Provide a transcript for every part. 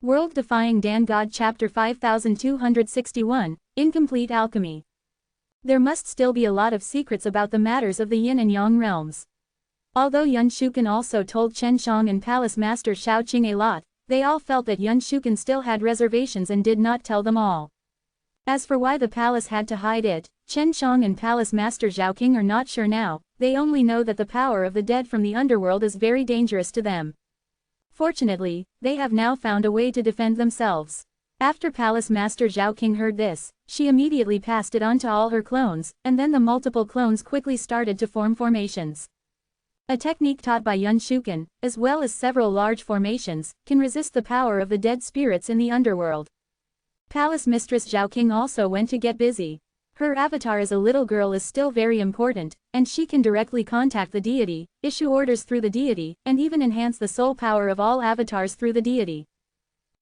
World-Defying Dan God Chapter 5261, Incomplete Alchemy. There must still be a lot of secrets about the matters of the yin and yang realms. Although Yun Shuken also told Chen Shang and Palace Master Shaoqing a lot, they all felt that Yun Shuken still had reservations and did not tell them all. As for why the palace had to hide it, Chen Shang and Palace Master Zhaoqing are not sure now. They only know that the power of the dead from the underworld is very dangerous to them. Fortunately, they have now found a way to defend themselves. After Palace Master Zhaoqing heard this, she immediately passed it on to all her clones, and then the multiple clones quickly started to form formations. A technique taught by Yun Shuken, as well as several large formations, can resist the power of the dead spirits in the underworld. Palace Mistress Zhaoqing also went to get busy. Her avatar as a little girl is still very important, and she can directly contact the deity, issue orders through the deity, and even enhance the soul power of all avatars through the deity.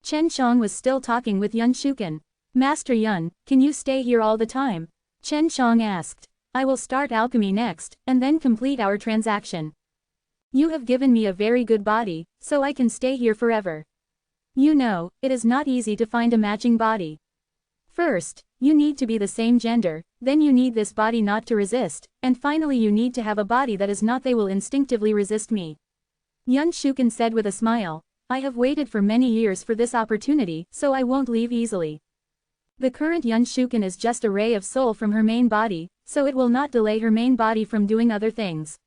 Chen Shang was still talking with Yun Shuken. Master Yun, can you stay here all the time? Chen Shang asked. I will start alchemy next, and then complete our transaction. You have given me a very good body, so I can stay here forever. You know, it is not easy to find a matching body. First, you need to be the same gender, then you need this body not to resist, and finally you need to have a body that is not they will instinctively resist me. Yun Shuken said with a smile, I have waited for many years for this opportunity, so I won't leave easily. The current Yun Shuken is just a ray of soul from her main body, so it will not delay her main body from doing other things.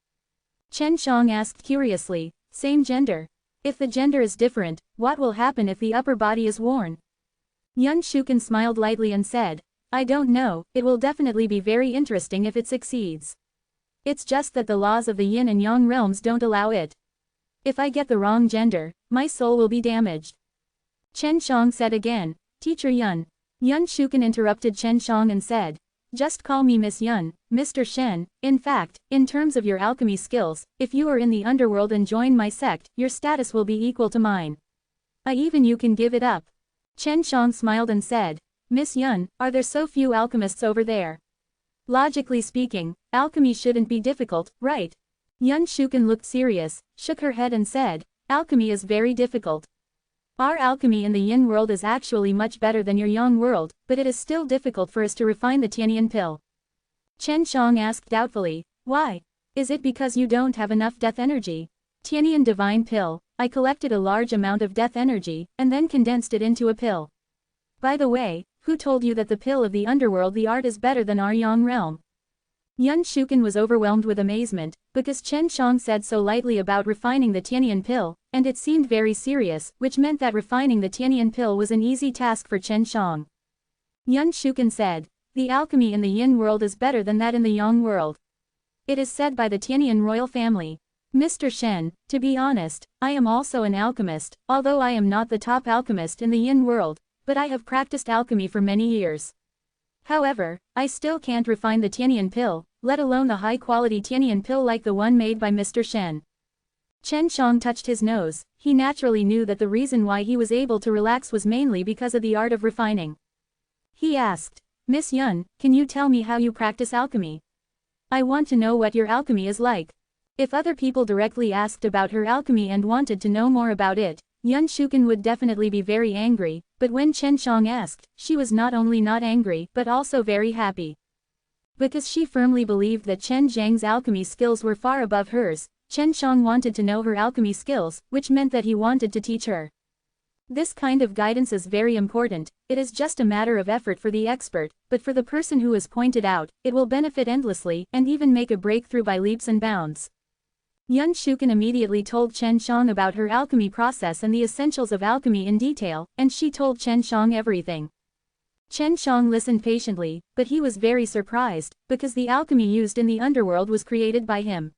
Chen Shang asked curiously, same gender? If the gender is different, what will happen if the upper body is worn? Yun Shuken smiled lightly and said, I don't know, it will definitely be very interesting if it succeeds. It's just that the laws of the yin and yang realms don't allow it. If I get the wrong gender, my soul will be damaged. Chen Shang said again, Teacher Yun. Yun Shuken interrupted Chen Shang and said, just call me Miss Yun, Mr. Shen. In fact, in terms of your alchemy skills, if you are in the underworld and join my sect, your status will be equal to mine. Even you can give it up. Chen Shang smiled and said, Miss Yun, are there so few alchemists over there? Logically speaking, alchemy shouldn't be difficult, right? Yun Shuken looked serious, shook her head and said, alchemy is very difficult. Our alchemy in the yin world is actually much better than your yang world, but it is still difficult for us to refine the Tianyan pill. Chen Shang asked doubtfully, why? Is it because you don't have enough death energy? Tianyan divine pill. I collected a large amount of death energy, and then condensed it into a pill. By the way, who told you that the pill of the underworld the art is better than our yang realm? Yun Shuken was overwhelmed with amazement, because Chen Shang said so lightly about refining the Tianyan pill, and it seemed very serious, which meant that refining the Tianyan pill was an easy task for Chen Shang. Yun Shuken said, the alchemy in the yin world is better than that in the yang world. It is said by the Tianyan royal family. Mr. Shen, to be honest, I am also an alchemist, although I am not the top alchemist in the yin world, but I have practiced alchemy for many years. However, I still can't refine the Tianyan pill, let alone the high-quality Tianyan pill like the one made by Mr. Shen. Chen Shang touched his nose. He naturally knew that the reason why he was able to relax was mainly because of the art of refining. He asked, Miss Yun, can you tell me how you practice alchemy? I want to know what your alchemy is like. If other people directly asked about her alchemy and wanted to know more about it, Yun Shuken would definitely be very angry, but when Chen Shang asked, she was not only not angry but also very happy. Because she firmly believed that Chen Zhang's alchemy skills were far above hers, Chen Shang wanted to know her alchemy skills, which meant that he wanted to teach her. This kind of guidance is very important, it is just a matter of effort for the expert, but for the person who is pointed out, it will benefit endlessly and even make a breakthrough by leaps and bounds. Yun Shuken immediately told Chen Shang about her alchemy process and the essentials of alchemy in detail, and she told Chen Shang everything. Chen Shang listened patiently, but he was very surprised, because the alchemy used in the underworld was created by him.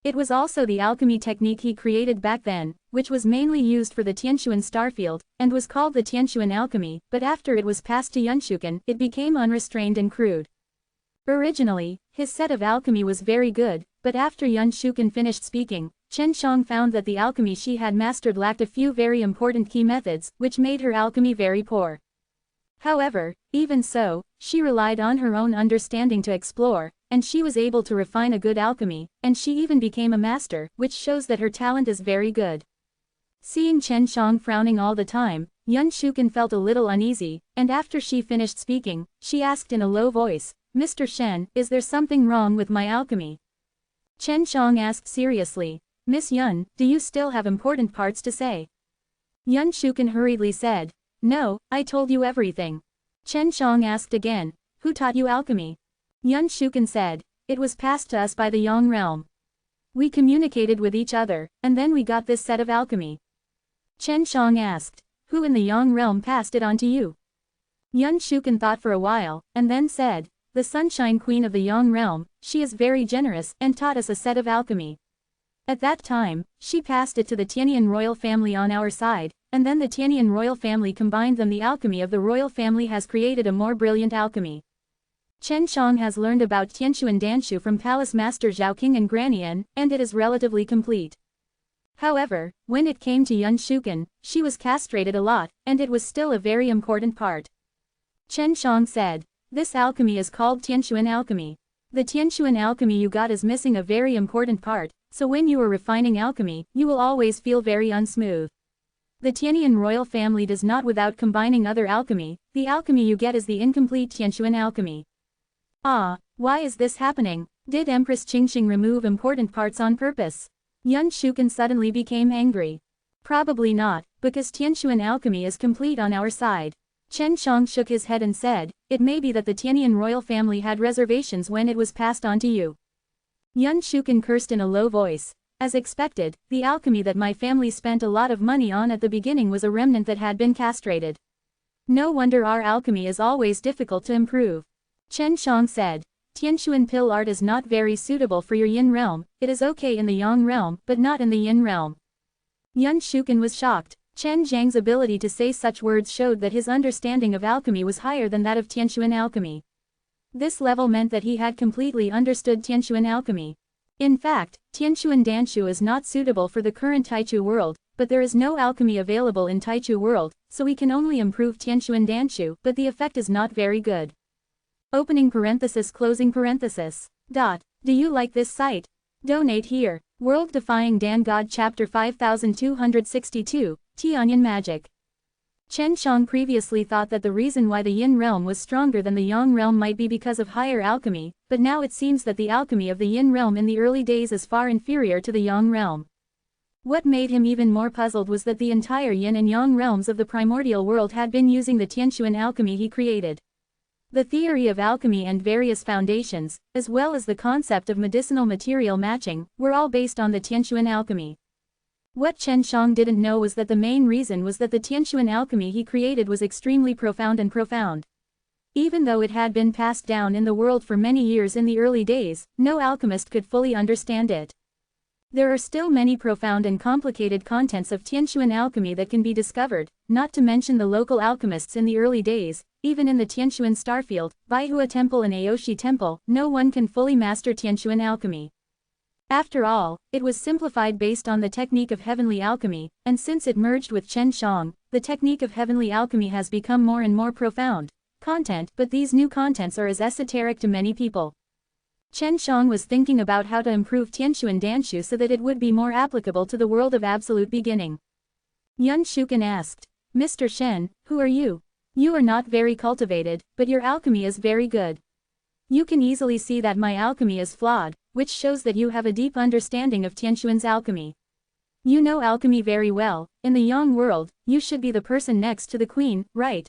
It was also the alchemy technique he created back then, which was mainly used for the Tianshuan starfield, and was called the Tianshuan alchemy, but after it was passed to Yun Shuken, it became unrestrained and crude. Originally, his set of alchemy was very good, but after Yun Shuken finished speaking, Chen Shang found that the alchemy she had mastered lacked a few very important key methods, which made her alchemy very poor. However, even so, she relied on her own understanding to explore, and she was able to refine a good alchemy, and she even became a master, which shows that her talent is very good. Seeing Chen Shang frowning all the time, Yun Shuken felt a little uneasy, and after she finished speaking, she asked in a low voice, "Mr. Shen, is there something wrong with my alchemy?" Chen Shang asked seriously, "Miss Yun, do you still have important parts to say?" Yun Shuken hurriedly said, "No, I told you everything." Chen Shang asked again, "Who taught you alchemy?" Yun Shuken said, "It was passed to us by the Yang realm. We communicated with each other, and then we got this set of alchemy." Chen Shang asked, "Who in the Yang realm passed it on to you?" Yun Shuken thought for a while, and then said, "The Sunshine Queen of the Yang realm, she is very generous and taught us a set of alchemy. At that time, she passed it to the Tianyan royal family on our side, and then the Tianyan royal family combined them. The alchemy of the royal family has created a more brilliant alchemy. Chen Shang has learned about Tianshu and Danshu from Palace Master Zhao King and Granian, and it is relatively complete. However, when it came to Yun Shuken, she was castrated a lot, and it was still a very important part." Chen Shang said, "This alchemy is called Tianshuan alchemy. The Tianshuan alchemy you got is missing a very important part, so when you are refining alchemy, you will always feel very unsmooth. The Tianyan royal family does not without combining other alchemy, the alchemy you get is the incomplete Tianshuan alchemy." "Ah, why is this happening? Did Empress Qingxing remove important parts on purpose?" Yun Shuken suddenly became angry. "Probably not, because Tianshuan alchemy is complete on our side." Chen Shang shook his head and said, "It may be that the Tianyan royal family had reservations when it was passed on to you." Yun Shuken cursed in a low voice. "As expected, the alchemy that my family spent a lot of money on at the beginning was a remnant that had been castrated. No wonder our alchemy is always difficult to improve." Chen Shang said, "Tianshuan pill art is not very suitable for your yin realm, it is okay in the yang realm, but not in the yin realm." Yun Shuken was shocked. Chen Zhang's ability to say such words showed that his understanding of alchemy was higher than that of Tianshuan alchemy. This level meant that he had completely understood Tianshuan alchemy. In fact, Tianshuan Danshu is not suitable for the current Taichu world, but there is no alchemy available in Taichu world, so we can only improve Tianshuan Danshu, but the effect is not very good. Opening parenthesis closing parenthesis. Do you like this site? Donate here. World Defying Dan God Chapter 5262, Tianyan Magic. Chen Shang previously thought that the reason why the Yin realm was stronger than the Yang realm might be because of higher alchemy, but now it seems that the alchemy of the Yin realm in the early days is far inferior to the Yang realm. What made him even more puzzled was that the entire Yin and Yang realms of the primordial world had been using the Tianshuan alchemy he created. The theory of alchemy and various foundations, as well as the concept of medicinal material matching, were all based on the Tianshuan alchemy. What Chen Shang didn't know was that the main reason was that the Tianshuan alchemy he created was extremely profound. Even though it had been passed down in the world for many years in the early days, no alchemist could fully understand it. There are still many profound and complicated contents of Tianshuan alchemy that can be discovered, not to mention the local alchemists in the early days. Even in the Tianshuan Starfield, Baihua Temple and Aoshi Temple, no one can fully master Tianshuan alchemy. After all, it was simplified based on the technique of heavenly alchemy, and since it merged with Chen Shang, the technique of heavenly alchemy has become more and more profound content, but these new contents are as esoteric to many people. Chen Shang was thinking about how to improve Tianshuan Danshu so that it would be more applicable to the world of absolute beginning. Yun Shuken asked, "Mr. Shen, who are you? You are not very cultivated, but your alchemy is very good. You can easily see that my alchemy is flawed, which shows that you have a deep understanding of Tianshuan's alchemy. You know alchemy very well. In the Yang world, you should be the person next to the queen, right?"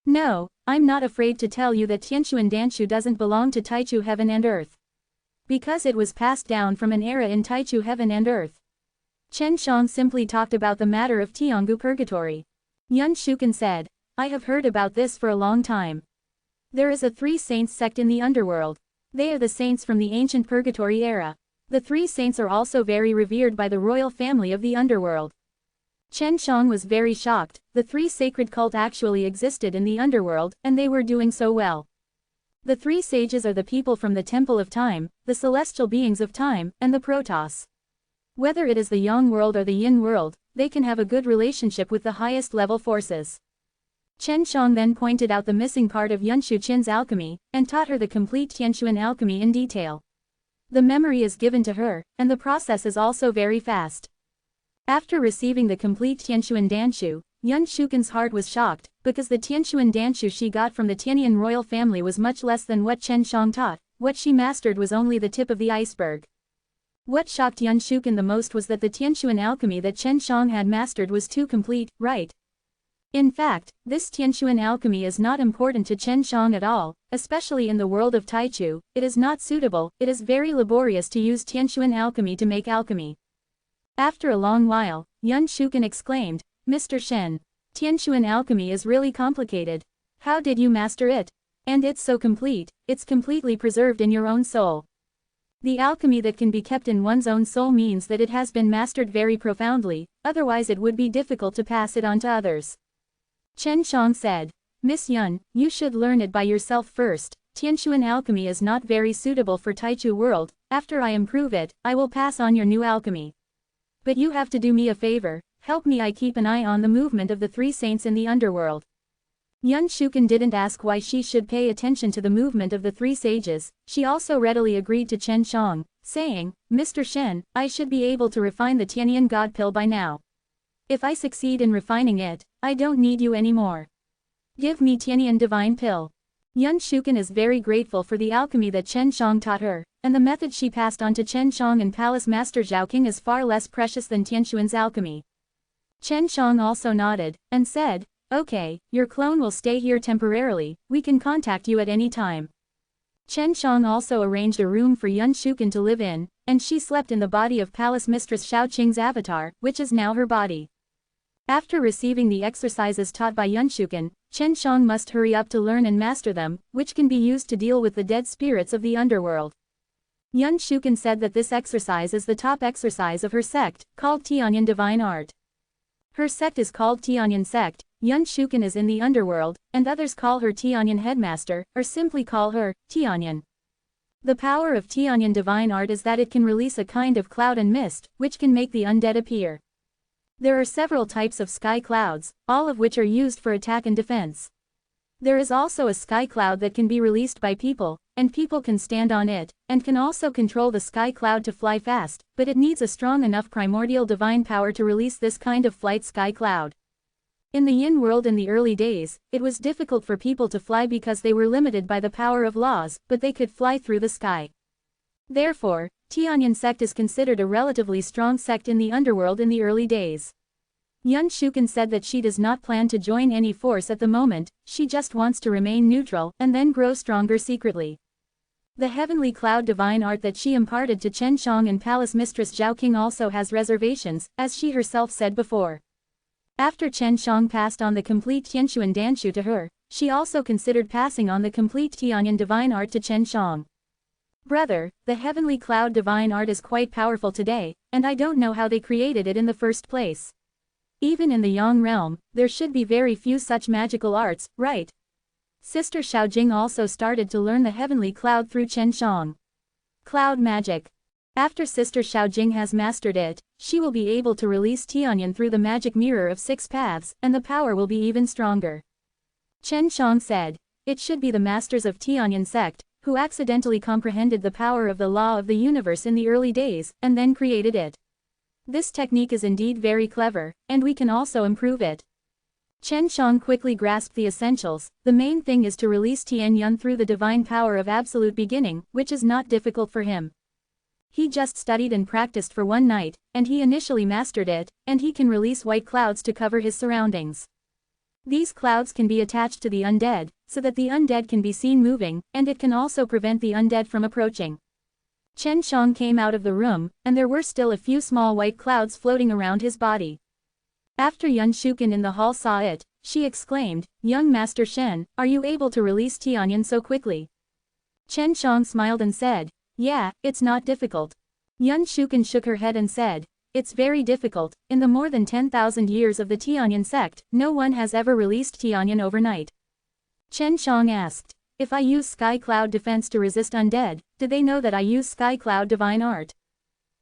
"No, I'm not afraid to tell you that Tianshuan Danshu doesn't belong to Taichu heaven and earth. Because it was passed down from an era in Taichu heaven and earth." Chen Shang simply talked about the matter of Tiangu purgatory. Yun Shuken said, "I have heard about this for a long time. There is a Three Saints sect in the underworld. They are the saints from the ancient purgatory era. The three saints are also very revered by the royal family of the underworld." Chen Shang was very shocked. The three sacred cult actually existed in the underworld, and they were doing so well. The three sages are the people from the Temple of Time, the celestial beings of time, and the Protoss. Whether it is the Yang world or the Yin world, they can have a good relationship with the highest level forces. Chen Shang then pointed out the missing part of Yun Shuqin's alchemy, and taught her the complete Tianshuan alchemy in detail. The memory is given to her, and the process is also very fast. After receiving the complete Tianshuan Danshu, Yun Shuken's heart was shocked, because the Tianshuan Danshu she got from the Tianyan royal family was much less than what Chen Shang taught. What she mastered was only the tip of the iceberg. What shocked Yun Shuken the most was that the Tianshuan alchemy that Chen Shang had mastered was too complete, right? In fact, this Tianshuan alchemy is not important to Chen Shang at all, especially in the world of Taichu. It is not suitable, it is very laborious to use Tianshuan alchemy to make alchemy. After a long while, Yun Shuken exclaimed, Mr. Shen, Tianshuan alchemy is really complicated. How did you master it? And it's so complete, it's completely preserved in your own soul. The alchemy that can be kept in one's own soul means that it has been mastered very profoundly, otherwise it would be difficult to pass it on to others. Chen Shang said, Miss Yun, you should learn it by yourself first. Tianshuan alchemy is not very suitable for Taichu world. After I improve it, I will pass on your new alchemy. But you have to do me a favor, help me. I keep an eye on the movement of the three saints in the underworld. Yun Shuken didn't ask why she should pay attention to the movement of the three sages. She also readily agreed to Chen Shang, saying, Mr. Shen, I should be able to refine the Tianyan God pill by now. If I succeed in refining it, I don't need you anymore. Give me Tianyan divine pill. Yun Shuken is very grateful for the alchemy that Chen Shang taught her, and the method she passed on to Chen Shang and Palace Master Zhaoqing is far less precious than Tianshuan's alchemy. Chen Shang also nodded, and said, Okay, your clone will stay here temporarily, we can contact you at any time. Chen Shang also arranged a room for Yun Shuken to live in, and she slept in the body of Palace Mistress Zhaoqing's avatar, which is now her body. After receiving the exercises taught by Yun Shuken, Chen Shang must hurry up to learn and master them, which can be used to deal with the dead spirits of the underworld. Yun Shuken said that this exercise is the top exercise of her sect, called Tianyan Divine Art. Her sect is called Tianyan Sect. Yun Shuken is in the underworld, and others call her Tianyan Headmaster, or simply call her Tianyan. The power of Tianyan Divine Art is that it can release a kind of cloud and mist, which can make the undead appear. There are several types of sky clouds, all of which are used for attack and defense. There is also a sky cloud that can be released by people, and people can stand on it, and can also control the sky cloud to fly fast, but it needs a strong enough primordial divine power to release this kind of flight sky cloud. In the Yin world in the early days, it was difficult for people to fly because they were limited by the power of laws, but they could fly through the sky. Therefore, Tianyan sect is considered a relatively strong sect in the underworld in the early days. Yun Shuken said that she does not plan to join any force at the moment, she just wants to remain neutral and then grow stronger secretly. The heavenly cloud divine art that she imparted to Chen Shang and Palace Mistress Zhaoqing also has reservations, as she herself said before. After Chen Shang passed on the complete Tianshuan Danshu to her, she also considered passing on the complete Tianyan divine art to Chen Shang. Brother, the heavenly cloud divine art is quite powerful today, and I don't know how they created it in the first place. Even in the Yang realm, there should be very few such magical arts, right? Sister Xiaojing also started to learn the heavenly cloud through Chen Shang. Cloud magic. After Sister Xiaojing has mastered it, she will be able to release Tianyan through the magic mirror of 6 paths, and the power will be even stronger. Chen Shang said, it should be the masters of Tianyan sect, who accidentally comprehended the power of the law of the universe in the early days, and then created it. This technique is indeed very clever, and we can also improve it. Chen Shang quickly grasped the essentials. The main thing is to release Tianyan through the divine power of absolute beginning, which is not difficult for him. He just studied and practiced for one night, and he initially mastered it, and he can release white clouds to cover his surroundings. These clouds can be attached to the undead, so that the undead can be seen moving, and it can also prevent the undead from approaching. Chen Shang came out of the room, and there were still a few small white clouds floating around his body. After Yun Shuken in the hall saw it, she exclaimed, Young Master Shen, are you able to release Tianyan so quickly? Chen Shang smiled and said, yeah, it's not difficult. Yun Shuken shook her head and said, it's very difficult. In the more than 10,000 years of the Tianyan sect, no one has ever released Tianyan overnight. Chen Shang asked, if I use Sky Cloud Defense to resist undead, do they know that I use Sky Cloud Divine Art?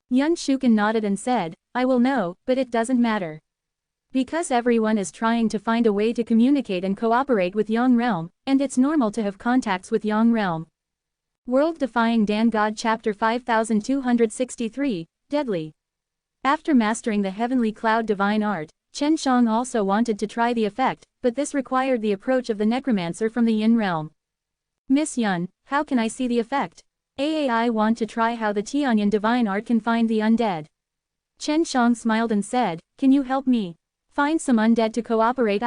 Yun Shuken nodded and said, I will know, but it doesn't matter. Because everyone is trying to find a way to communicate and cooperate with Yang Realm, and it's normal to have contacts with Yang Realm. World Defying Dan God Chapter 5263, Deadly. After mastering the Heavenly Cloud Divine Art, Chen Shang also wanted to try the effect, but this required the approach of the necromancer from the Yin realm. Miss Yun, how can I see the effect? I want to try how the Tianyan divine art can find the undead. Chen Shang smiled and said, can you help me find some undead to cooperate?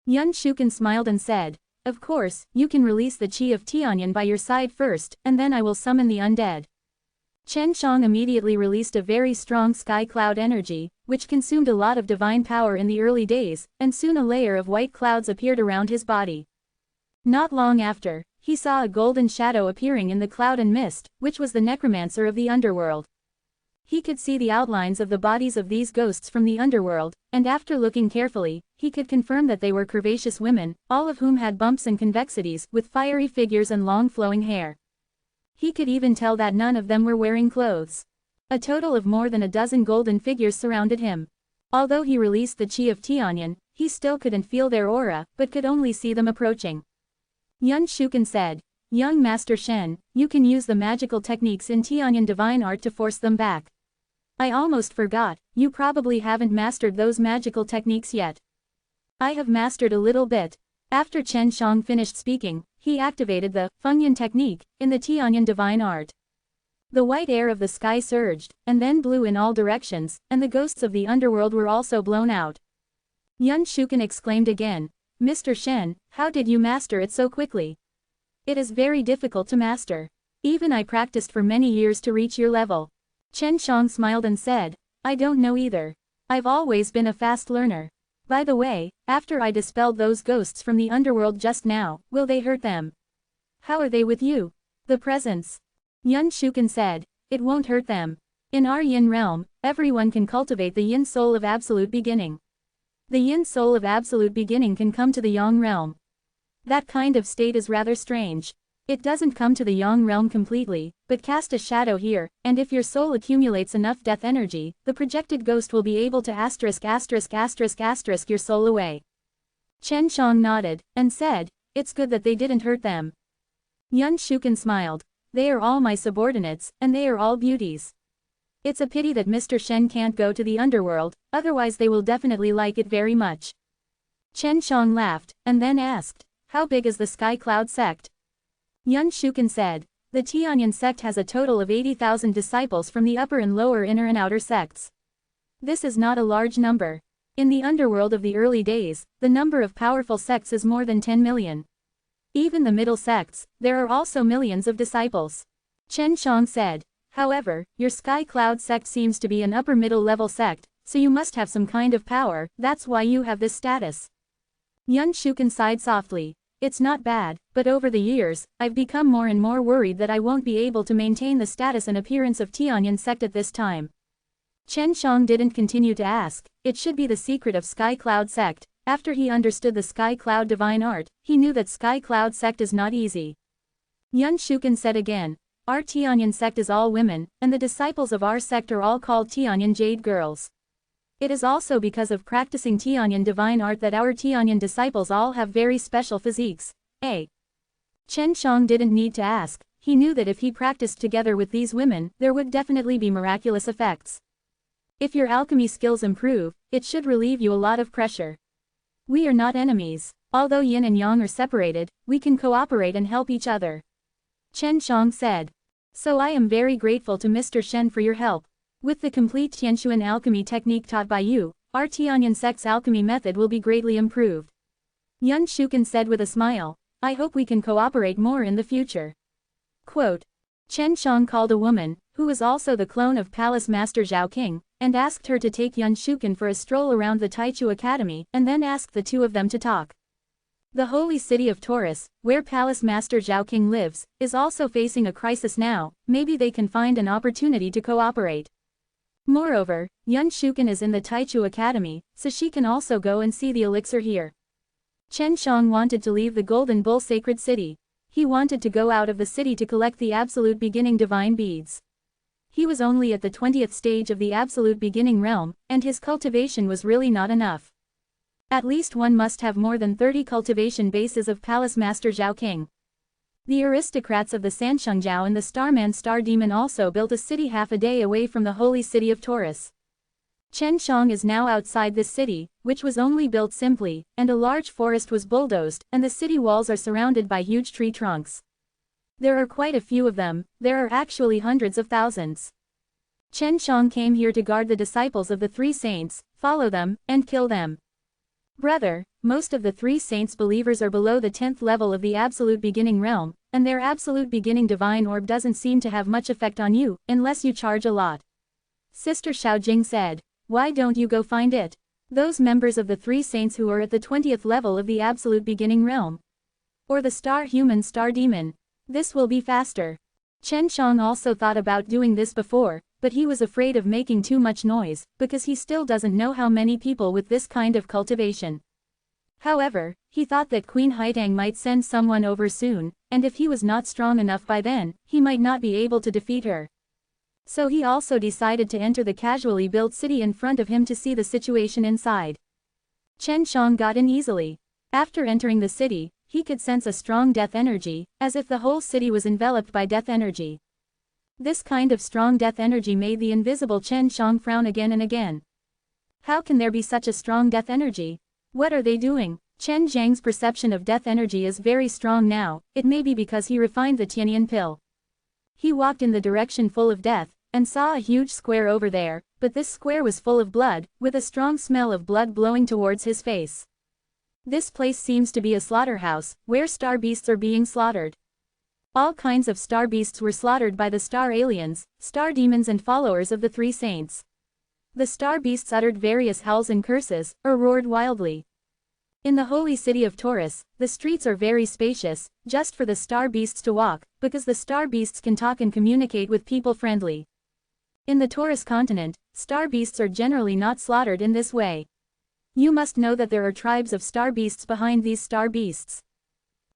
Yun Shuken smiled and said, of course, you can release the chi of Tianyan by your side first, and then I will summon the undead. Chen Shang immediately released a very strong sky cloud energy, which consumed a lot of divine power in the early days, and soon a layer of white clouds appeared around his body. Not long after, he saw a golden shadow appearing in the cloud and mist, which was the necromancer of the underworld. He could see the outlines of the bodies of these ghosts from the underworld, and after looking carefully, he could confirm that they were curvaceous women, all of whom had bumps and convexities, with fiery figures and long flowing hair. He could even tell that none of them were wearing clothes. A total of more than a dozen golden figures surrounded him. Although he released the chi of Tianyan, he still couldn't feel their aura, but could only see them approaching. Yun Shuken said, young Master Shen, you can use the magical techniques in Tianyan divine art to force them back. I almost forgot, you probably haven't mastered those magical techniques yet. I have mastered a little bit. After Chen Shang finished speaking, he activated the Fengyan technique in the Tianyan divine art. The white air of the sky surged, and then blew in all directions, and the ghosts of the underworld were also blown out. Yun Shuken exclaimed again, Mr. Shen, how did you master it so quickly? It is very difficult to master. Even I practiced for many years to reach your level. Chen Shang smiled and said, I don't know either. I've always been a fast learner. By the way, after I dispelled those ghosts from the underworld just now, will they hurt them? How are they with you? The presence. Yun Shuken said, it won't hurt them. In our Yin realm, everyone can cultivate the Yin soul of absolute beginning. The Yin soul of absolute beginning can come to the Yang realm. That kind of state is rather strange. It doesn't come to the Yang realm completely, but cast a shadow here, and if your soul accumulates enough death energy, the projected ghost will be able to **** your soul away. Chen Shang nodded, and said, it's good that they didn't hurt them. Yun Shuken smiled. They are all my subordinates, and they are all beauties. It's a pity that Mr. Shen can't go to the underworld, otherwise they will definitely like it very much. Chen Shang laughed, and then asked, how big is the Sky Cloud sect? Yun Shuken said, the Tianyan sect has a total of 80,000 disciples from the upper and lower inner and outer sects. This is not a large number. In the underworld of the early days, the number of powerful sects is more than 10 million. Even the middle sects, there are also millions of disciples. Chen Shang said, however, your Sky Cloud sect seems to be an upper middle level sect, so you must have some kind of power, that's why you have this status. Yun Shuken sighed softly. It's not bad, but over the years, I've become more and more worried that I won't be able to maintain the status and appearance of Tianyan sect at this time. Chen Shang didn't continue to ask, it should be the secret of Sky Cloud sect. After he understood the Sky Cloud divine art, he knew that Sky Cloud sect is not easy. Yun Shuken said again, our Tianyan sect is all women, and the disciples of our sect are all called Tianyan Jade girls. It is also because of practicing Tianyan divine art that our Tianyan disciples all have very special physiques. Chen Shang didn't need to ask, he knew that if he practiced together with these women, there would definitely be miraculous effects. If your alchemy skills improve, it should relieve you a lot of pressure. We are not enemies. Although Yin and Yang are separated, we can cooperate and help each other. Chen Shang said. So I am very grateful to Mr. Shen for your help. With the complete Tianshuan alchemy technique taught by you, our Tianyan sect's alchemy method will be greatly improved. Yun Shuken said with a smile, I hope we can cooperate more in the future. Quote. Chen Shang called a woman, who was also the clone of Palace Master Zhao King, and asked her to take Yun Shuken for a stroll around the Taichu Academy, and then asked the two of them to talk. The holy city of Taurus, where Palace Master Zhao King lives, is also facing a crisis now, maybe they can find an opportunity to cooperate. Moreover, Yun Shuken is in the Taichu Academy, so she can also go and see the elixir here. Chen Shang wanted to leave the Golden Bull Sacred City. He wanted to go out of the city to collect the Absolute Beginning Divine Beads. He was only at the 20th stage of the Absolute Beginning realm, and his cultivation was really not enough. At least one must have more than 30 cultivation bases of Palace Master Zhao King. The aristocrats of the Sanshengjiao and the Starman Star Demon also built a city half a day away from the holy city of Taurus. Chen Shang is now outside this city, which was only built simply, and a large forest was bulldozed, and the city walls are surrounded by huge tree trunks. There are quite a few of them, there are actually hundreds of thousands. Chen Shang came here to guard the disciples of the three saints, follow them, and kill them. Brother, most of the three saints' believers are below the 10th level of the absolute beginning realm, and their absolute beginning divine orb doesn't seem to have much effect on you, unless you charge a lot. Sister Xiaojing said. Why don't you go find it? Those members of the three saints who are at the 20th level of the absolute beginning realm. Or the star human star demon. This will be faster. Chen Shang also thought about doing this before, but he was afraid of making too much noise, because he still doesn't know how many people with this kind of cultivation. However, he thought that Queen Haitang might send someone over soon, and if he was not strong enough by then, he might not be able to defeat her. So he also decided to enter the casually built city in front of him to see the situation inside. Chen Shang got in easily. After entering the city, he could sense a strong death energy, as if the whole city was enveloped by death energy. This kind of strong death energy made the invisible Chen Shang frown again and again. How can there be such a strong death energy? What are they doing? Chen Zhang's perception of death energy is very strong now, it may be because he refined the Tianyan pill. He walked in the direction full of death, and saw a huge square over there, but this square was full of blood, with a strong smell of blood blowing towards his face. This place seems to be a slaughterhouse, where star beasts are being slaughtered. All kinds of star beasts were slaughtered by the star aliens, star demons and followers of the three saints. The star beasts uttered various howls and curses, or roared wildly. In the holy city of Taurus, the streets are very spacious, just for the star beasts to walk, because the star beasts can talk and communicate with people friendly. In the Taurus continent, star beasts are generally not slaughtered in this way. You must know that there are tribes of star beasts behind these star beasts.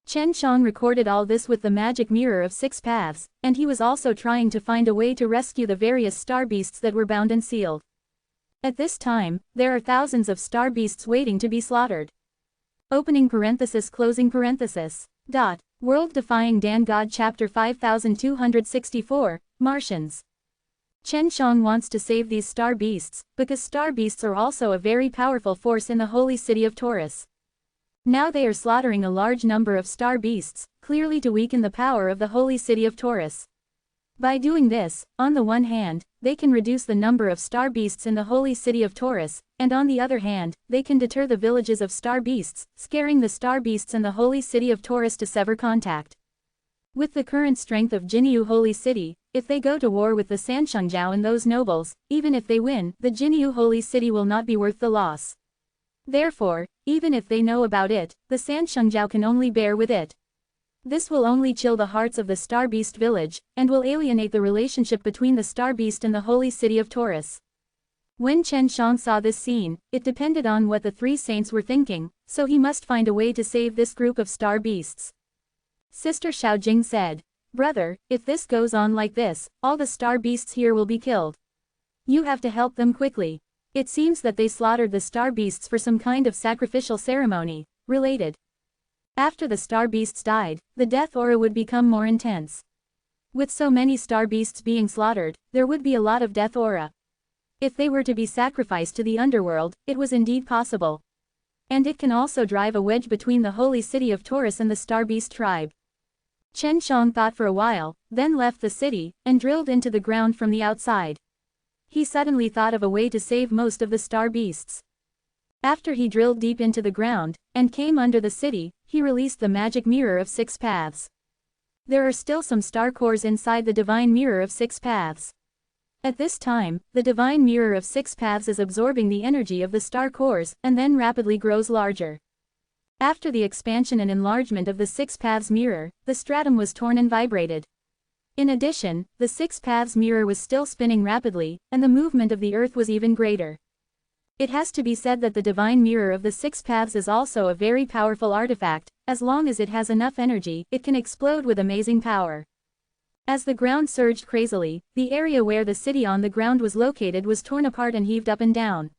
Chen Shang recorded all this with the magic mirror of 6 paths, and he was also trying to find a way to rescue the various star beasts that were bound and sealed. At this time, there are thousands of star beasts waiting to be slaughtered. Opening parenthesis closing parenthesis. World Defying Dan God Chapter 5264, Martians. Chen Shang wants to save these star beasts, because star beasts are also a very powerful force in the holy city of Taurus. Now they are slaughtering a large number of star beasts, clearly to weaken the power of the holy city of Taurus. By doing this, on the one hand, they can reduce the number of star beasts in the holy city of Taurus, and on the other hand, they can deter the villages of star beasts, scaring the star beasts in the holy city of Taurus to sever contact. With the current strength of Jinyu Holy City, if they go to war with the Sanshengjiao and those nobles, even if they win, the Jinyu Holy City will not be worth the loss. Therefore, even if they know about it, the Sanshengjiao can only bear with it. This will only chill the hearts of the Star Beast village, and will alienate the relationship between the Star Beast and the holy city of Taurus. When Chen Shang saw this scene, it depended on what the three saints were thinking, so he must find a way to save this group of star beasts. Sister Xiaojing said, "Brother, if this goes on like this, all the star beasts here will be killed. You have to help them quickly. It seems that they slaughtered the star beasts for some kind of sacrificial ceremony, related. After the star beasts died, the death aura would become more intense. With so many star beasts being slaughtered, there would be a lot of death aura. If they were to be sacrificed to the underworld, it was indeed possible. And it can also drive a wedge between the holy city of Taurus and the star beast tribe." Chen Shang thought for a while, then left the city, and drilled into the ground from the outside. He suddenly thought of a way to save most of the star beasts. After he drilled deep into the ground, and came under the city, he released the magic mirror of 6 paths. There are still some star cores inside the divine mirror of 6 paths. At this time, the divine mirror of 6 paths is absorbing the energy of the star cores, and then rapidly grows larger. After the expansion and enlargement of the 6 paths mirror, the stratum was torn and vibrated. In addition, the 6 paths mirror was still spinning rapidly, and the movement of the earth was even greater. It has to be said that the divine mirror of the 6 paths is also a very powerful artifact. As long as it has enough energy, it can explode with amazing power. As the ground surged crazily, the area where the city on the ground was located was torn apart and heaved up and down.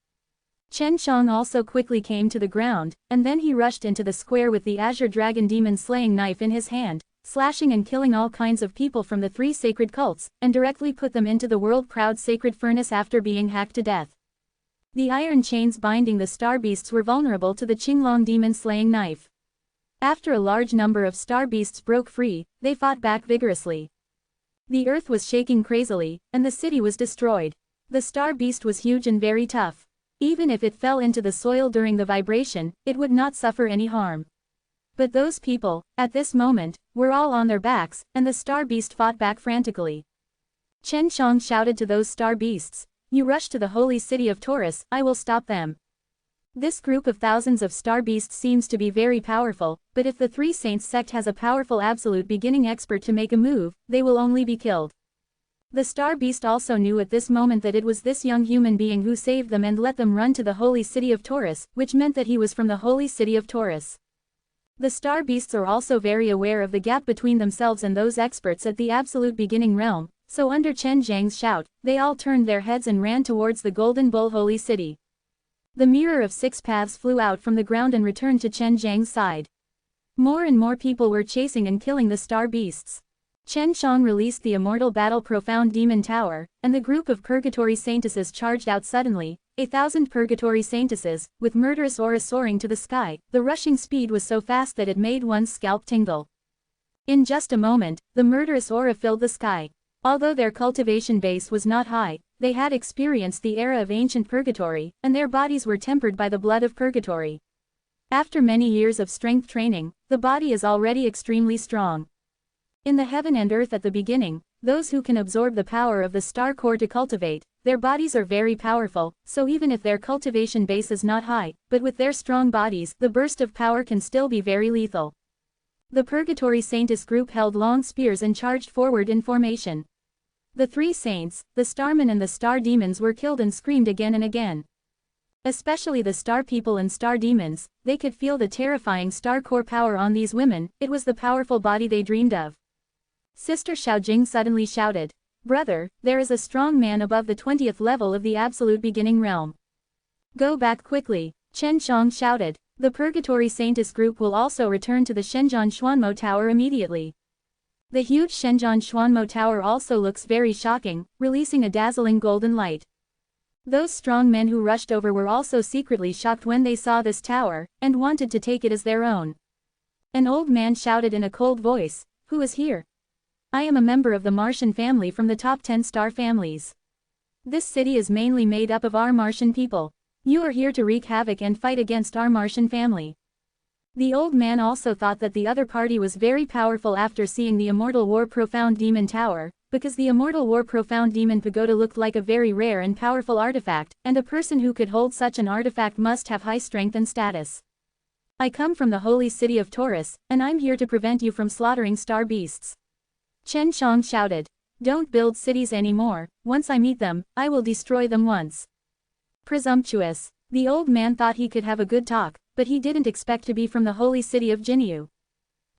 Chen Shang also quickly came to the ground, and then he rushed into the square with the azure dragon demon slaying knife in his hand, slashing and killing all kinds of people from the 3 sacred cults, and directly put them into the world-proud sacred furnace after being hacked to death. The iron chains binding the star beasts were vulnerable to the Qinglong demon-slaying knife. After a large number of star beasts broke free, they fought back vigorously. The earth was shaking crazily, and the city was destroyed. The star beast was huge and very tough. Even if it fell into the soil during the vibration, it would not suffer any harm. But those people, at this moment, were all on their backs, and the star beast fought back frantically. Chen Shang shouted to those star beasts, "You rush to the holy city of Taurus, I will stop them." This group of thousands of star beasts seems to be very powerful, but if the Three Saints sect has a powerful absolute beginning expert to make a move, they will only be killed. The star beast also knew at this moment that it was this young human being who saved them and let them run to the holy city of Taurus, which meant that he was from the holy city of Taurus. The star beasts are also very aware of the gap between themselves and those experts at the absolute beginning realm, so under Chen Zhang's shout, they all turned their heads and ran towards the Golden Bull holy city. The mirror of 6 paths flew out from the ground and returned to Chen Zhang's side. More and more people were chasing and killing the star beasts. Chen Shang released the Immortal Battle Profound Demon Tower, and the group of Purgatory Saintesses charged out suddenly, 1,000 Purgatory Saintesses, with murderous aura soaring to the sky. The rushing speed was so fast that it made one's scalp tingle. In just a moment, the murderous aura filled the sky. Although their cultivation base was not high, they had experienced the era of ancient purgatory, and their bodies were tempered by the blood of purgatory. After many years of strength training, the body is already extremely strong. In the heaven and earth at the beginning, those who can absorb the power of the star core to cultivate, their bodies are very powerful, so even if their cultivation base is not high, but with their strong bodies, the burst of power can still be very lethal. The Purgatory Saintess group held long spears and charged forward in formation. The 3 saints, the starmen and the star demons were killed and screamed again and again. Especially the star people and star demons, they could feel the terrifying star core power on these women. It was the powerful body they dreamed of. Sister Xiaojing suddenly shouted, "Brother, there is a strong man above the 20th level of the absolute beginning realm. Go back quickly," Chen Shang shouted. The Purgatory Saintess group will also return to the Shenzhen Xuanmo Tower immediately. The huge Shenzhen Xuanmo Tower also looks very shocking, releasing a dazzling golden light. Those strong men who rushed over were also secretly shocked when they saw this tower, and wanted to take it as their own. An old man shouted in a cold voice, "Who is here? I am a member of the Martian family from the top 10 star families. This city is mainly made up of our Martian people. You are here to wreak havoc and fight against our Martian family." The old man also thought that the other party was very powerful after seeing the Immortal War Profound Demon Tower, because the Immortal War Profound Demon Pagoda looked like a very rare and powerful artifact, and a person who could hold such an artifact must have high strength and status. "I come from the holy city of Taurus, and I'm here to prevent you from slaughtering star beasts." Chen Shang shouted, "Don't build cities anymore. Once I meet them, I will destroy them once." Presumptuous. The old man thought he could have a good talk, but he didn't expect to be from the holy city of Jinyu.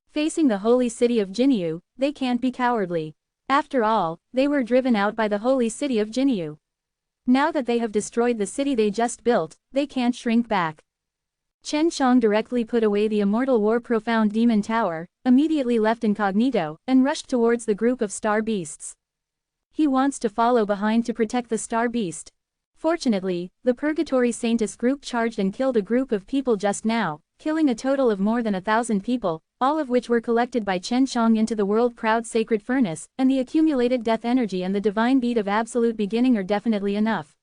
Facing the holy city of Jinyu, they can't be cowardly. After all, they were driven out by the holy city of Jinyu. Now that they have destroyed the city they just built, they can't shrink back. Chen Shang directly put away the Immortal War Profound Demon Tower, immediately left incognito, and rushed towards the group of star beasts. He wants to follow behind to protect the star beast. Fortunately, the Purgatory Saintess group charged and killed a group of people just now, killing a total of more than 1,000 people, all of which were collected by Chen Shang into the world proud sacred furnace, and the accumulated death energy and the divine beat of absolute beginning are definitely enough.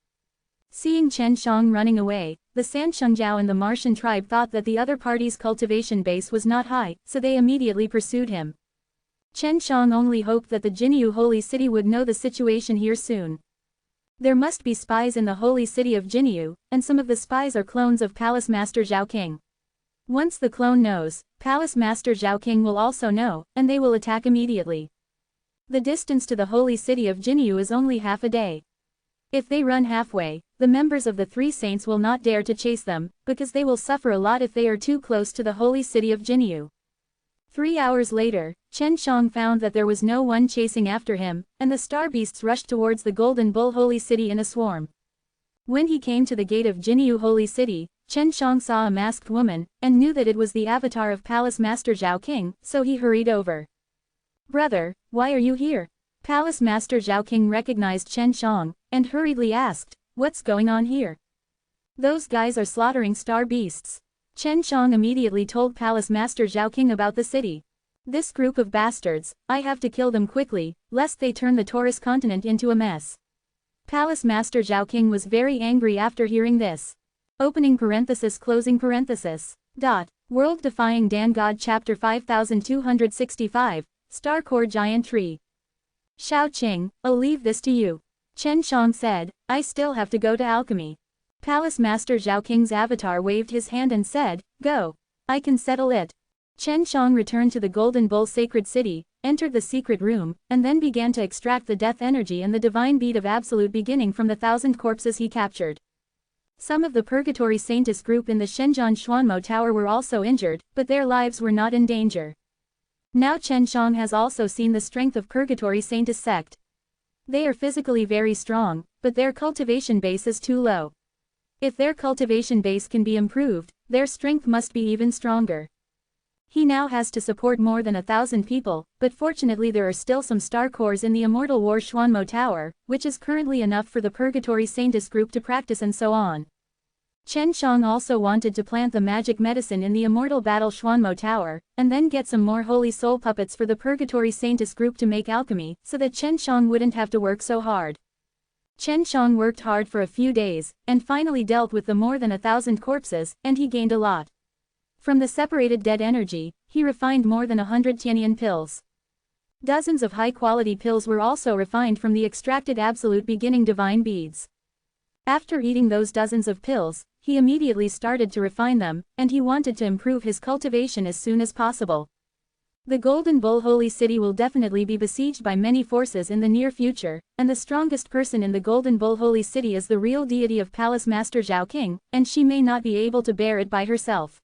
Seeing Chen Shang running away, the Sanshengjiao and the Martian tribe thought that the other party's cultivation base was not high, so they immediately pursued him. Chen Shang only hoped that the Jinyu holy city would know the situation here soon. There must be spies in the holy city of Jinyu, and some of the spies are clones of Palace Master Zhao King. Once the clone knows, Palace Master Zhao King will also know, and they will attack immediately. The distance to the holy city of Jinyu is only half a day. If they run halfway, the members of the 3 saints will not dare to chase them, because they will suffer a lot if they are too close to the holy city of Jinyu. 3 hours later, Chen Shang found that there was no one chasing after him, and the star beasts rushed towards the Golden Bull holy city in a swarm. When he came to the gate of Jinyu holy city, Chen Shang saw a masked woman, and knew that it was the avatar of Palace Master Zhao King, so he hurried over. "Brother, why are you here?" Palace Master Zhao King recognized Chen Shang, and hurriedly asked, "What's going on here?" Those guys are slaughtering star beasts. Chen Shang immediately told Palace Master Zhao King about the city. This group of bastards, I have to kill them quickly, lest they turn the Taurus continent into a mess. Palace Master Zhao King was very angry after hearing this. Opening parenthesis closing parenthesis. World Defying Dan God Chapter 5265, Star Core Giant Tree. Shao Qing, I'll leave this to you. Chen Shang said, I still have to go to alchemy. Palace Master Zhao King's avatar waved his hand and said, go. I can settle it. Chen Shang returned to the Golden Bull Sacred City, entered the secret room, and then began to extract the death energy and the divine bead of absolute beginning from the 1,000 corpses he captured. Some of the Purgatory Saintess group in the Shenzhen Xuanmo Tower were also injured, but their lives were not in danger. Now Chen Shang has also seen the strength of Purgatory Saintess sect. They are physically very strong, but their cultivation base is too low. If their cultivation base can be improved, their strength must be even stronger. He now has to support more than 1,000 people, but fortunately there are still some star cores in the Immortal War Xuanmo Tower, which is currently enough for the Purgatory Saintess group to practice and so on. Chen Shang also wanted to plant the magic medicine in the Immortal Battle Xuanmo Tower, and then get some more holy soul puppets for the Purgatory Saintess group to make alchemy, so that Chen Shang wouldn't have to work so hard. Chen Shang worked hard for a few days, and finally dealt with the more than 1,000 corpses, and he gained a lot. From the separated dead energy, he refined more than 100 Tianyan pills. Dozens of high-quality pills were also refined from the extracted absolute beginning divine beads. After eating those dozens of pills, he immediately started to refine them, and he wanted to improve his cultivation as soon as possible. The Golden Bull Holy City will definitely be besieged by many forces in the near future, and the strongest person in the Golden Bull Holy City is the real deity of Palace Master Zhao King, and she may not be able to bear it by herself.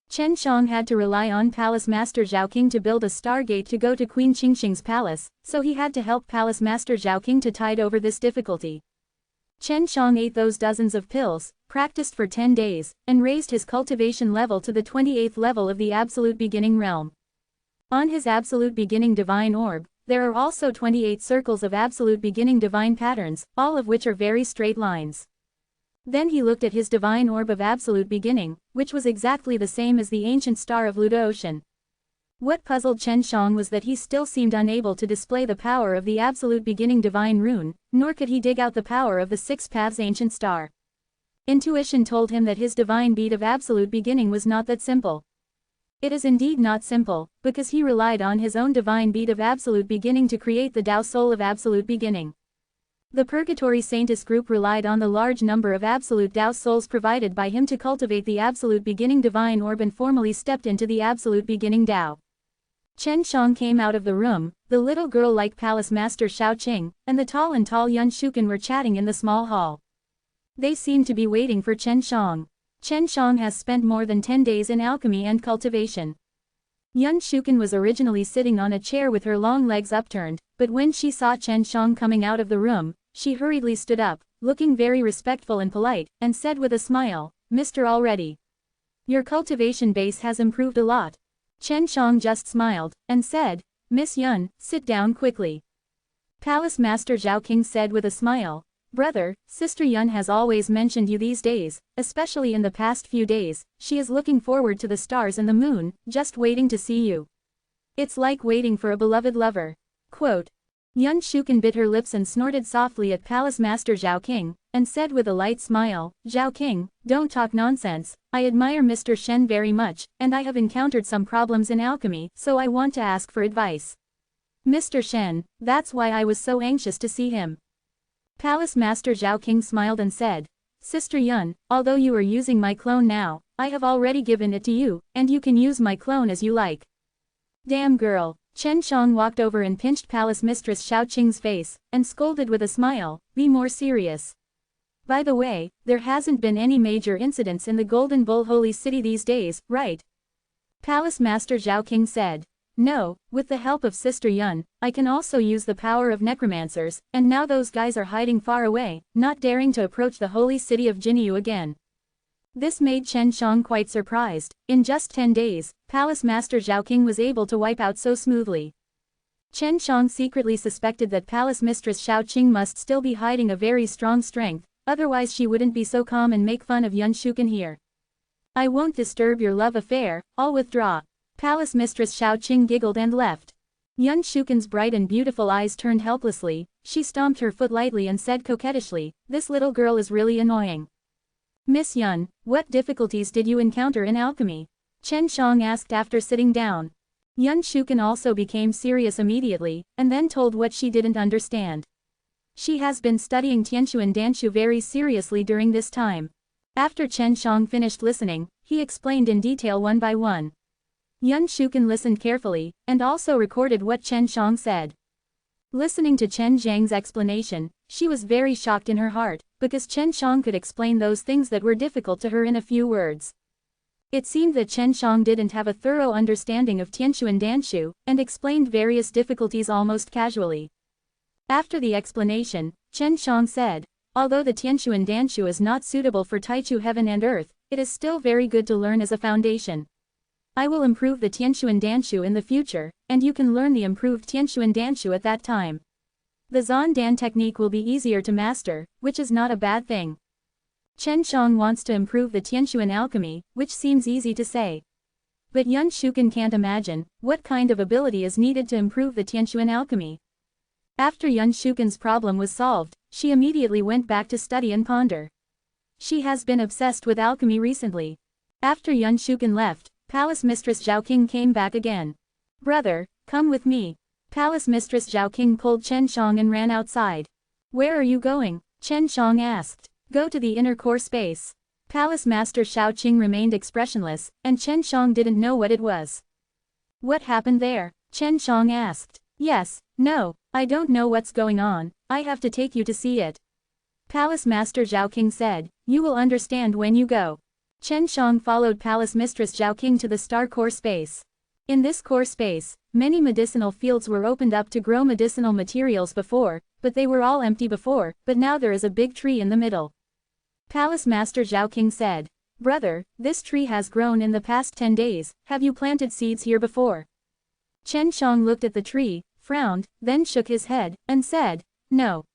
Chen Shang had to rely on Palace Master Zhao King to build a stargate to go to Queen Qingxing's palace, so he had to help Palace Master Zhao King to tide over this difficulty. Chen Shang ate those dozens of pills, practiced for 10 days, and raised his cultivation level to the 28th level of the Absolute Beginning realm. On his Absolute Beginning Divine Orb, there are also 28 circles of Absolute Beginning Divine patterns, all of which are very straight lines. Then he looked at his divine orb of absolute beginning, which was exactly the same as the ancient star of Ludo-Ocean. What puzzled Chen Shang was that he still seemed unable to display the power of the absolute beginning divine rune, nor could he dig out the power of the Six Paths ancient star. Intuition told him that his divine bead of absolute beginning was not that simple. It is indeed not simple, because he relied on his own divine bead of absolute beginning to create the Tao Soul of absolute beginning. The Purgatory Saintess group relied on the large number of absolute Tao souls provided by him to cultivate the absolute beginning divine orb and formally stepped into the absolute beginning Tao. Chen Shang came out of the room, the little girl like Palace Master Shao Qing, and the tall Yun Shuken were chatting in the small hall. They seemed to be waiting for Chen Shang. Chen Shang has spent more than 10 days in alchemy and cultivation. Yun Shuken was originally sitting on a chair with her long legs upturned, but when she saw Chen Shang coming out of the room, she hurriedly stood up, looking very respectful and polite, and said with a smile, "Mr. Already. Your cultivation base has improved a lot." Chen Shang just smiled, and said, "Miss Yun, sit down quickly." Palace Master Zhao King said with a smile, "Brother, Sister Yun has always mentioned you these days, especially in the past few days. She is looking forward to the stars and the moon, just waiting to see you. It's like waiting for a beloved lover." Quote. Yun Shuken bit her lips and snorted softly at Palace Master Zhao King, and said with a light smile, "Zhao King, don't talk nonsense. I admire Mr. Shen very much, and I have encountered some problems in alchemy, so I want to ask for advice. Mr. Shen, that's why I was so anxious to see him." Palace Master Zhao King smiled and said, "Sister Yun, although you are using my clone now, I have already given it to you, and you can use my clone as you like." "Damn girl." Chen Shang walked over and pinched Palace Mistress Shao Qing's face, and scolded with a smile, "Be more serious. By the way, there hasn't been any major incidents in the Golden Bull Holy City these days, right?" Palace Master Zhao King said, "No, with the help of Sister Yun, I can also use the power of necromancers, and now those guys are hiding far away, not daring to approach the holy city of Jinyu again." This made Chen Shang quite surprised. In just 10 days, Palace Master Zhao King was able to wipe out so smoothly. Chen Shang secretly suspected that Palace Mistress Shao Qing must still be hiding a very strong strength, otherwise she wouldn't be so calm and make fun of Yun Shuken here. I won't disturb your love affair, I'll withdraw. Palace Mistress Xiao Qing giggled and left. Yun Shuken's bright and beautiful eyes turned helplessly, she stomped her foot lightly and said coquettishly, this little girl is really annoying. Miss Yun, what difficulties did you encounter in alchemy? Chen Shang asked after sitting down. Yun Shuken also became serious immediately, and then told what she didn't understand. She has been studying Tianshu and Danshu very seriously during this time. After Chen Shang finished listening, he explained in detail one by one. Yun Shuken listened carefully, and also recorded what Chen Shang said. Listening to Chen Zhang's explanation, she was very shocked in her heart, because Chen Shang could explain those things that were difficult to her in a few words. It seemed that Chen Shang didn't have a thorough understanding of Tianshu and Danshu, and explained various difficulties almost casually. After the explanation, Chen Shang said, although the Tianshu and Danshu is not suitable for Taichu heaven and earth, it is still very good to learn as a foundation. I will improve the Tianshu and Danshu in the future, and you can learn the improved Tianshu and Danshu at that time. The Zan Dan technique will be easier to master, which is not a bad thing. Chen Shang wants to improve the Tianshu in alchemy, which seems easy to say. But Yun Shuken can't imagine what kind of ability is needed to improve the Tianshu in alchemy. After Yun Shuken's problem was solved, she immediately went back to study and ponder. She has been obsessed with alchemy recently. After Yun Shuken left, Palace Mistress Zhao Qing came back again. Brother, come with me. Palace Mistress Zhao Qing pulled Chen Shang and ran outside. Where are you going? Chen Shang asked. Go to the inner core space. Palace Master Xiao Qing remained expressionless, and Chen Shang didn't know what it was. What happened there? Chen Shang asked. Yes, no, I don't know what's going on, I have to take you to see it. Palace Master Zhao Qing said, you will understand when you go. Chen Shang followed Palace Mistress Zhao Qing to the star core space. In this core space, many medicinal fields were opened up to grow medicinal materials before, but they were all empty before, but now there is a big tree in the middle. Palace Master Zhao Qing said, brother, this tree has grown in the past 10 days, have you planted seeds here before? Chen Shang looked at the tree, frowned, then shook his head, and said, no.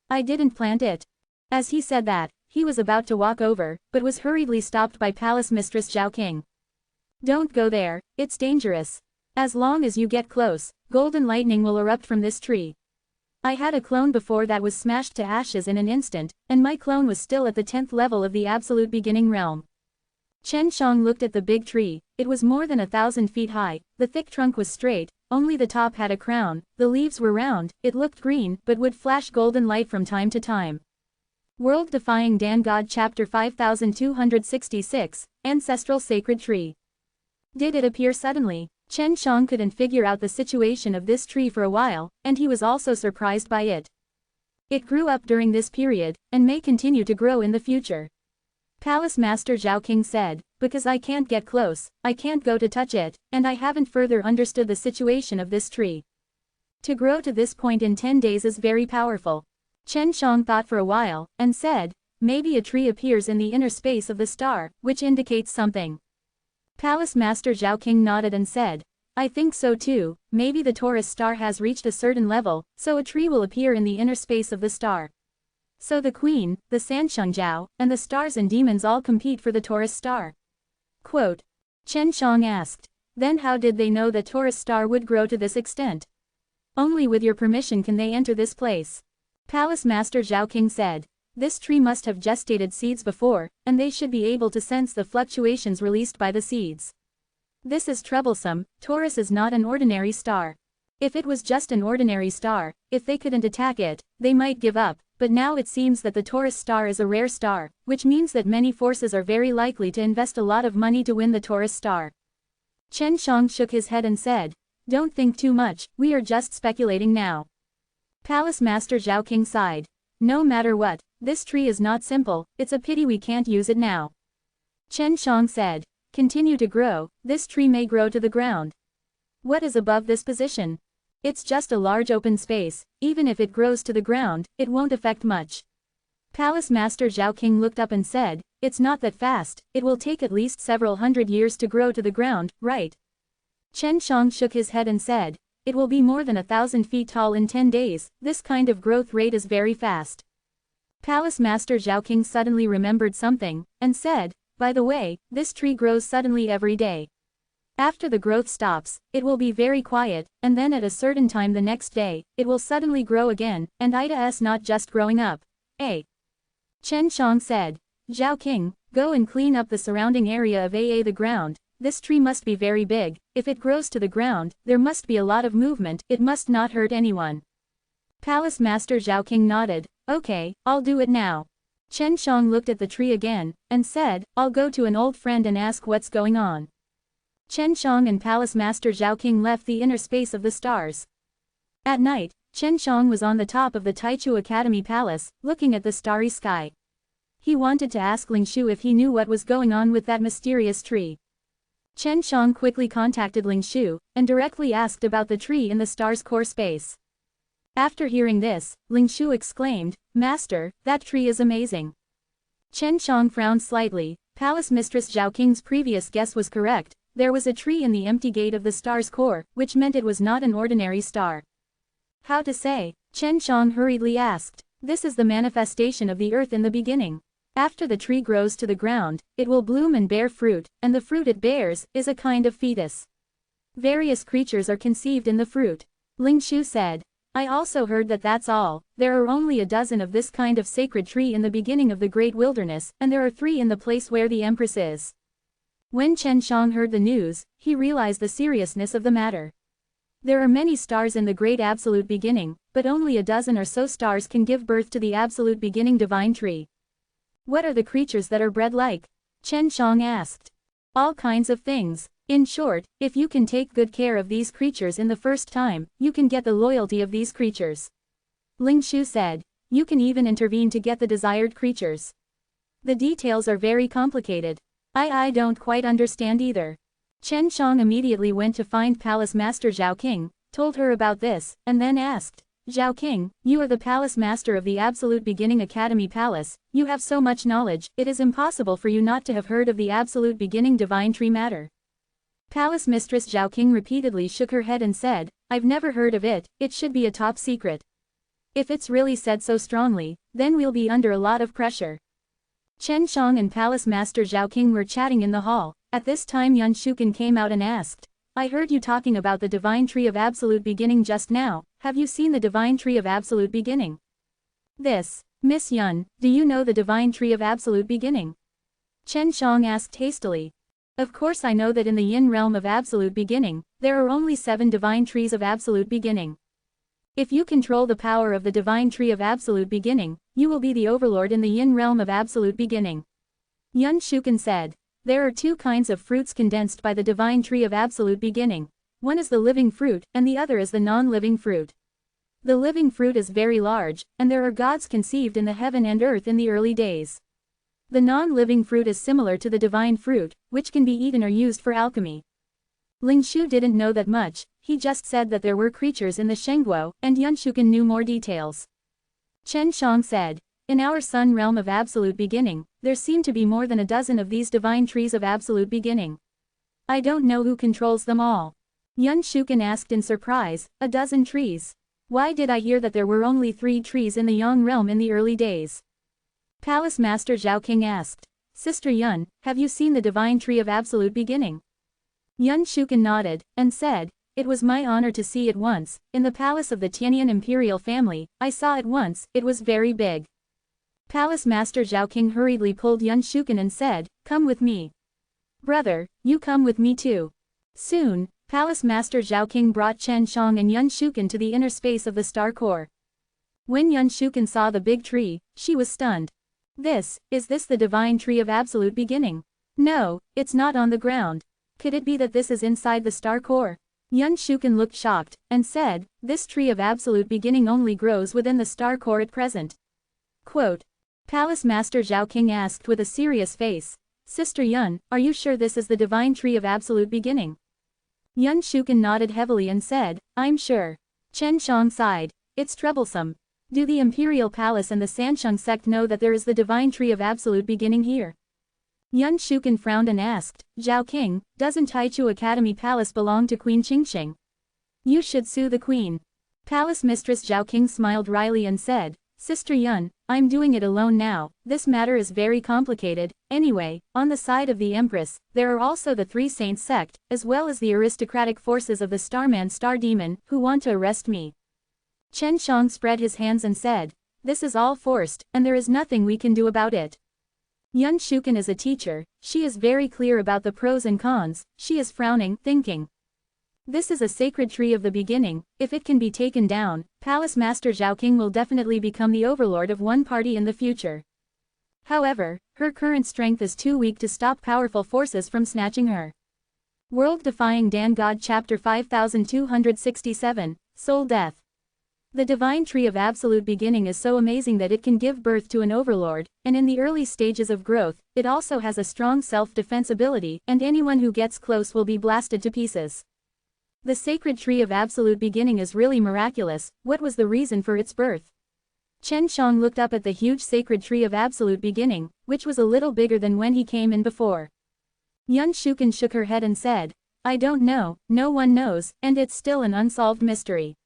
I didn't plant it. As he said that, he was about to walk over, but was hurriedly stopped by Palace Mistress Zhao Qing. Don't go there, it's dangerous. As long as you get close, golden lightning will erupt from this tree. I had a clone before that was smashed to ashes in an instant, and my clone was still at the 10th level of the absolute beginning realm. Chen Shang looked at the big tree, it was more than 1,000 feet high, the thick trunk was straight, only the top had a crown, the leaves were round, it looked green, but would flash golden light from time to time. World Defying Dan God Chapter 5266, Ancestral Sacred Tree. Did it appear suddenly? Chen Shang couldn't figure out the situation of this tree for a while, and he was also surprised by it. It grew up during this period, and may continue to grow in the future. Palace Master Zhao Qing said, because I can't get close, I can't go to touch it, and I haven't further understood the situation of this tree. To grow to this point in 10 days is very powerful. Chen Shang thought for a while, and said, maybe a tree appears in the inner space of the star, which indicates something. Palace Master Zhao Qing nodded and said, I think so too, maybe the Taurus star has reached a certain level, so a tree will appear in the inner space of the star. So the Queen, the Sansheng Jiao, and the stars and demons all compete for the Taurus star. Quote. Chen Shang asked, then how did they know that Taurus star would grow to this extent? Only with your permission can they enter this place. Palace Master Zhao Qing said, this tree must have gestated seeds before, and they should be able to sense the fluctuations released by the seeds. This is troublesome, Taurus is not an ordinary star. If it was just an ordinary star, if they couldn't attack it, they might give up, but now it seems that the Taurus star is a rare star, which means that many forces are very likely to invest a lot of money to win the Taurus star. Chen Shang shook his head and said, don't think too much, we are just speculating now. Palace Master Zhao Qing sighed. No matter what, this tree is not simple, it's a pity we can't use it now. Chen Shang said, continue to grow, this tree may grow to the ground. What is above this position? It's just a large open space, even if it grows to the ground, it won't affect much. Palace Master Zhao Qing looked up and said, it's not that fast, it will take at least several hundred years to grow to the ground, right? Chen Shang shook his head and said, it will be more than 1,000 feet tall in 10 days, this kind of growth rate is very fast. Palace Master Zhaoqing suddenly remembered something, and said, by the way, this tree grows suddenly every day. After the growth stops, it will be very quiet, and then at a certain time the next day, it will suddenly grow again, and it's not just growing up. Chen Shang said. Zhaoqing, go and clean up the surrounding area of the ground. This tree must be very big. If it grows to the ground, there must be a lot of movement, it must not hurt anyone. Palace Master Zhaoqing nodded. Okay, I'll do it now. Chen Shang looked at the tree again, and said, I'll go to an old friend and ask what's going on. Chen Shang and Palace Master Zhaoqing left the inner space of the stars. At night, Chen Shang was on the top of the Taichu Academy Palace, looking at the starry sky. He wanted to ask Ling Shu if he knew what was going on with that mysterious tree. Chen Shang quickly contacted Ling Shu, and directly asked about the tree in the star's core space. After hearing this, Ling Shu exclaimed, Master, that tree is amazing. Chen Shang frowned slightly. Palace Mistress Zhaoqing's previous guess was correct. There was a tree in the empty gate of the star's core, which meant it was not an ordinary star. How to say? Chen Shang hurriedly asked. This is the manifestation of the earth in the beginning. After the tree grows to the ground, it will bloom and bear fruit, and the fruit it bears is a kind of fetus. Various creatures are conceived in the fruit. Ling Shu said. I also heard that that's all. There are only a dozen of this kind of sacred tree in the beginning of the great wilderness, and there are 3 in the place where the Empress is. When Chen Shang heard the news, he realized the seriousness of the matter. There are many stars in the great absolute beginning, but only a dozen or so stars can give birth to the absolute beginning divine tree. What are the creatures that are bred like? Chen Shang asked. All kinds of things. In short, if you can take good care of these creatures in the first time, you can get the loyalty of these creatures. Ling Shu said. You can even intervene to get the desired creatures. The details are very complicated. I don't quite understand either. Chen Shang immediately went to find Palace Master Zhaoqing, told her about this, and then asked, Zhaoqing, you are the Palace Master of the Absolute Beginning Academy Palace, you have so much knowledge, it is impossible for you not to have heard of the Absolute Beginning Divine Tree matter. Palace Mistress Zhaoqing repeatedly shook her head and said, I've never heard of it, it should be a top secret. If it's really said so strongly, then we'll be under a lot of pressure. Chen Shang and Palace Master Zhaoqing were chatting in the hall. At this time Yun Shuken came out and asked, I heard you talking about the Divine Tree of Absolute Beginning just now, have you seen the Divine Tree of Absolute Beginning? Miss Yun, do you know the Divine Tree of Absolute Beginning? Chen Shang asked hastily. Of course I know that in the Yin realm of Absolute Beginning, there are only 7 Divine Trees of Absolute Beginning. If you control the power of the Divine Tree of Absolute Beginning, you will be the overlord in the Yin realm of Absolute Beginning. Yun Shuken said. There are 2 kinds of fruits condensed by the Divine Tree of Absolute Beginning. One is the living fruit, and the other is the non-living fruit. The living fruit is very large, and there are gods conceived in the heaven and earth in the early days. The non-living fruit is similar to the divine fruit, which can be eaten or used for alchemy. Ling Shu didn't know that much, he just said that there were creatures in the Shengguo, and Yun Shuken knew more details. Chen Shang said. In our Sun realm of Absolute Beginning, there seem to be more than a dozen of these divine trees of Absolute Beginning. I don't know who controls them all. Yun Shuken asked in surprise, a dozen trees? Why did I hear that there were only 3 trees in the Yang realm in the early days? Palace Master Zhaoqing asked. Sister Yun, have you seen the Divine Tree of Absolute Beginning? Yun Shuken nodded, and said, it was my honor to see it once, in the palace of the Tianyan imperial family, I saw it once, it was very big. Palace Master Zhaoqing hurriedly pulled Yun Shuken and said, come with me. Brother, you come with me too. Soon, Palace Master Zhaoqing brought Chen Shang and Yun Shuken to the inner space of the star core. When Yun Shuken saw the big tree, she was stunned. Is this the Divine Tree of Absolute Beginning? No, it's not on the ground. Could it be that this is inside the star core? Yun Shuken looked shocked, and said, this tree of Absolute Beginning only grows within the star core at present. Quote. Palace Master Zhaoqing asked with a serious face, Sister Yun, are you sure this is the Divine Tree of Absolute Beginning? Yun Shuken nodded heavily and said, I'm sure. Chen Shang sighed. It's troublesome. Do the Imperial Palace and the Sansheng sect know that there is the Divine Tree of Absolute Beginning here? Yun Shuken frowned and asked, Zhaoqing, doesn't Taichu Academy Palace belong to Queen Qingxing? You should sue the queen. Palace Mistress Zhaoqing smiled wryly and said, Sister Yun, I'm doing it alone now. This matter is very complicated. Anyway, on the side of the Empress, there are also the Three Saints sect, as well as the aristocratic forces of the Starman Star Demon, who want to arrest me. Chen Shang spread his hands and said, this is all forced, and there is nothing we can do about it. Yun Shuken is a teacher, she is very clear about the pros and cons, she is frowning, thinking. This is a sacred tree of the beginning, if it can be taken down, Palace Master Zhaoqing will definitely become the overlord of one party in the future. However, her current strength is too weak to stop powerful forces from snatching her. World Defying Dan God Chapter 5267, Soul Death. The divine tree of absolute beginning is so amazing that it can give birth to an overlord, and in the early stages of growth, it also has a strong self-defense ability, and anyone who gets close will be blasted to pieces. The sacred tree of absolute beginning is really miraculous. What was the reason for its birth? Chen Shang looked up at the huge sacred tree of absolute beginning, which was a little bigger than when he came in before. Yun Shuken shook her head and said, I don't know, no one knows, and it's still an unsolved mystery.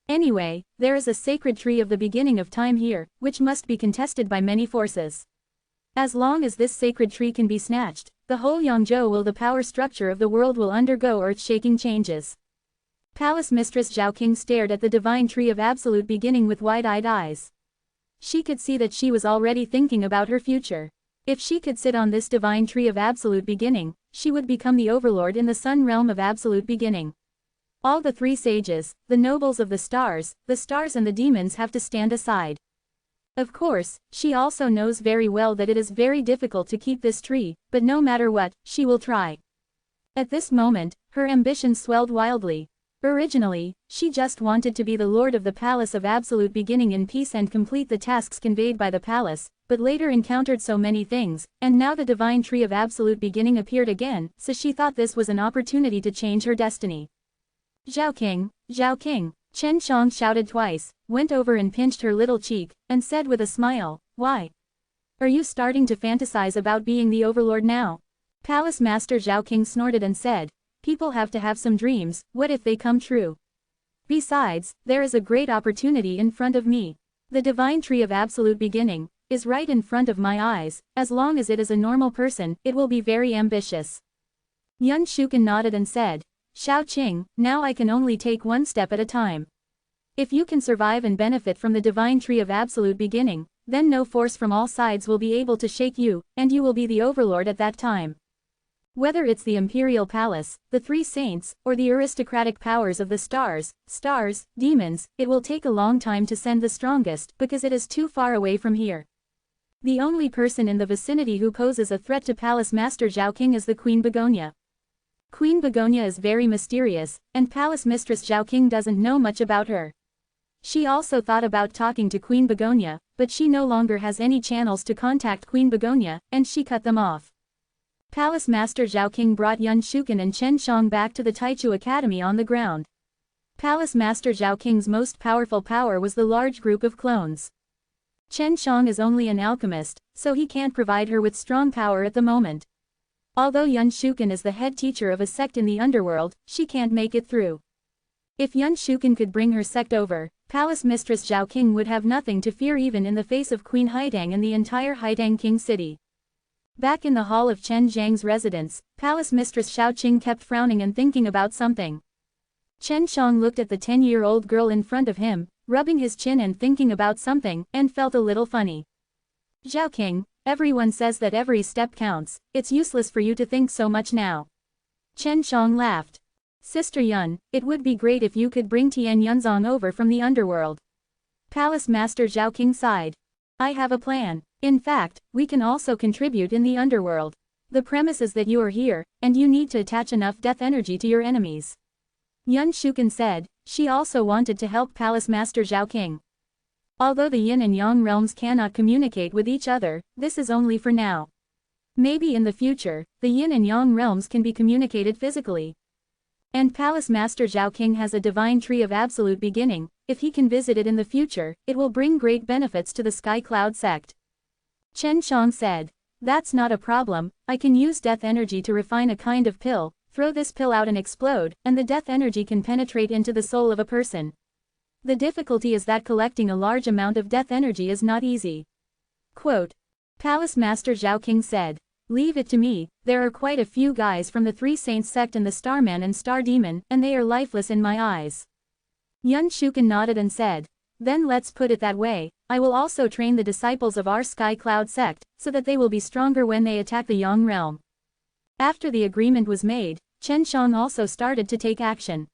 Anyway, there is a sacred tree of the beginning of time here, which must be contested by many forces. As long as this sacred tree can be snatched, the whole Yangzhou the power structure of the world will undergo earth-shaking changes. Palace Mistress Zhaoqing stared at the divine tree of absolute beginning with wide-eyed eyes. She could see that she was already thinking about her future. If she could sit on this divine tree of absolute beginning, she would become the overlord in the sun realm of absolute beginning. All the three sages, the nobles of the stars and the demons have to stand aside. Of course, she also knows very well that it is very difficult to keep this tree, but no matter what, she will try. At this moment, her ambition swelled wildly. Originally, she just wanted to be the lord of the palace of absolute beginning in peace and complete the tasks conveyed by the palace, but later encountered so many things, and now the divine tree of absolute beginning appeared again, so she thought this was an opportunity to change her destiny. Zhaoqing, Zhaoqing, Chen Shang shouted twice, went over and pinched her little cheek, and said with a smile, why? Are you starting to fantasize about being the overlord now? Palace Master Zhaoqing snorted and said, people have to have some dreams, what if they come true? Besides, there is a great opportunity in front of me. The divine tree of absolute beginning is right in front of my eyes. As long as it is a normal person, it will be very ambitious. Yun Shuken nodded and said, Xiao Qing, now I can only take one step at a time. If you can survive and benefit from the divine tree of absolute beginning, then no force from all sides will be able to shake you, and you will be the overlord at that time. Whether it's the imperial palace, the three saints, or the aristocratic powers of the stars, demons, it will take a long time to send the strongest because it is too far away from here. The only person in the vicinity who poses a threat to Palace Master Zhaoqing is the Queen Begonia. Queen Begonia is very mysterious, and Palace Mistress Zhaoqing doesn't know much about her. She also thought about talking to Queen Begonia, but she no longer has any channels to contact Queen Begonia, and she cut them off. Palace Master Zhaoqing brought Yun Shuken and Chen Shang back to the Taichu Academy on the ground. Palace Master Zhaoqing's most powerful power was the large group of clones. Chen Shang is only an alchemist, so he can't provide her with strong power at the moment. Although Yun Shuken is the head teacher of a sect in the underworld, she can't make it through. If Yun Shuken could bring her sect over, Palace Mistress Zhaoqing would have nothing to fear even in the face of Queen Haitang and the entire Haitang King City. Back in the hall of Chen Zhang's residence, Palace Mistress Xiaoqing kept frowning and thinking about something. Chen Shang looked at the 10-year-old girl in front of him, rubbing his chin and thinking about something, and felt a little funny. Zhaoqing, everyone says that every step counts, it's useless for you to think so much now. Chen Shang laughed. Sister Yun, it would be great if you could bring Tian Yunzong over from the underworld. Palace Master Zhaoqing sighed. I have a plan. In fact, we can also contribute in the underworld. The premise is that you are here, and you need to attach enough death energy to your enemies. Yun Shuken said, she also wanted to help Palace Master Zhaoqing. Although the yin and yang realms cannot communicate with each other, this is only for now. Maybe in the future, the yin and yang realms can be communicated physically. And Palace Master Zhaoqing has a divine tree of absolute beginning. If he can visit it in the future, it will bring great benefits to the Sky Cloud sect. Chen Shang said, that's not a problem, I can use death energy to refine a kind of pill, throw this pill out and explode, and the death energy can penetrate into the soul of a person. The difficulty is that collecting a large amount of death energy is not easy. Quote. Palace Master Zhao King said, "Leave it to me, there are quite a few guys from the Three Saints sect and the Starman and Star Demon, and they are lifeless in my eyes." Yun Shuken nodded and said, "Then let's put it that way, I will also train the disciples of our Sky Cloud sect, so that they will be stronger when they attack the Yang realm." After the agreement was made, Chen Shang also started to take action.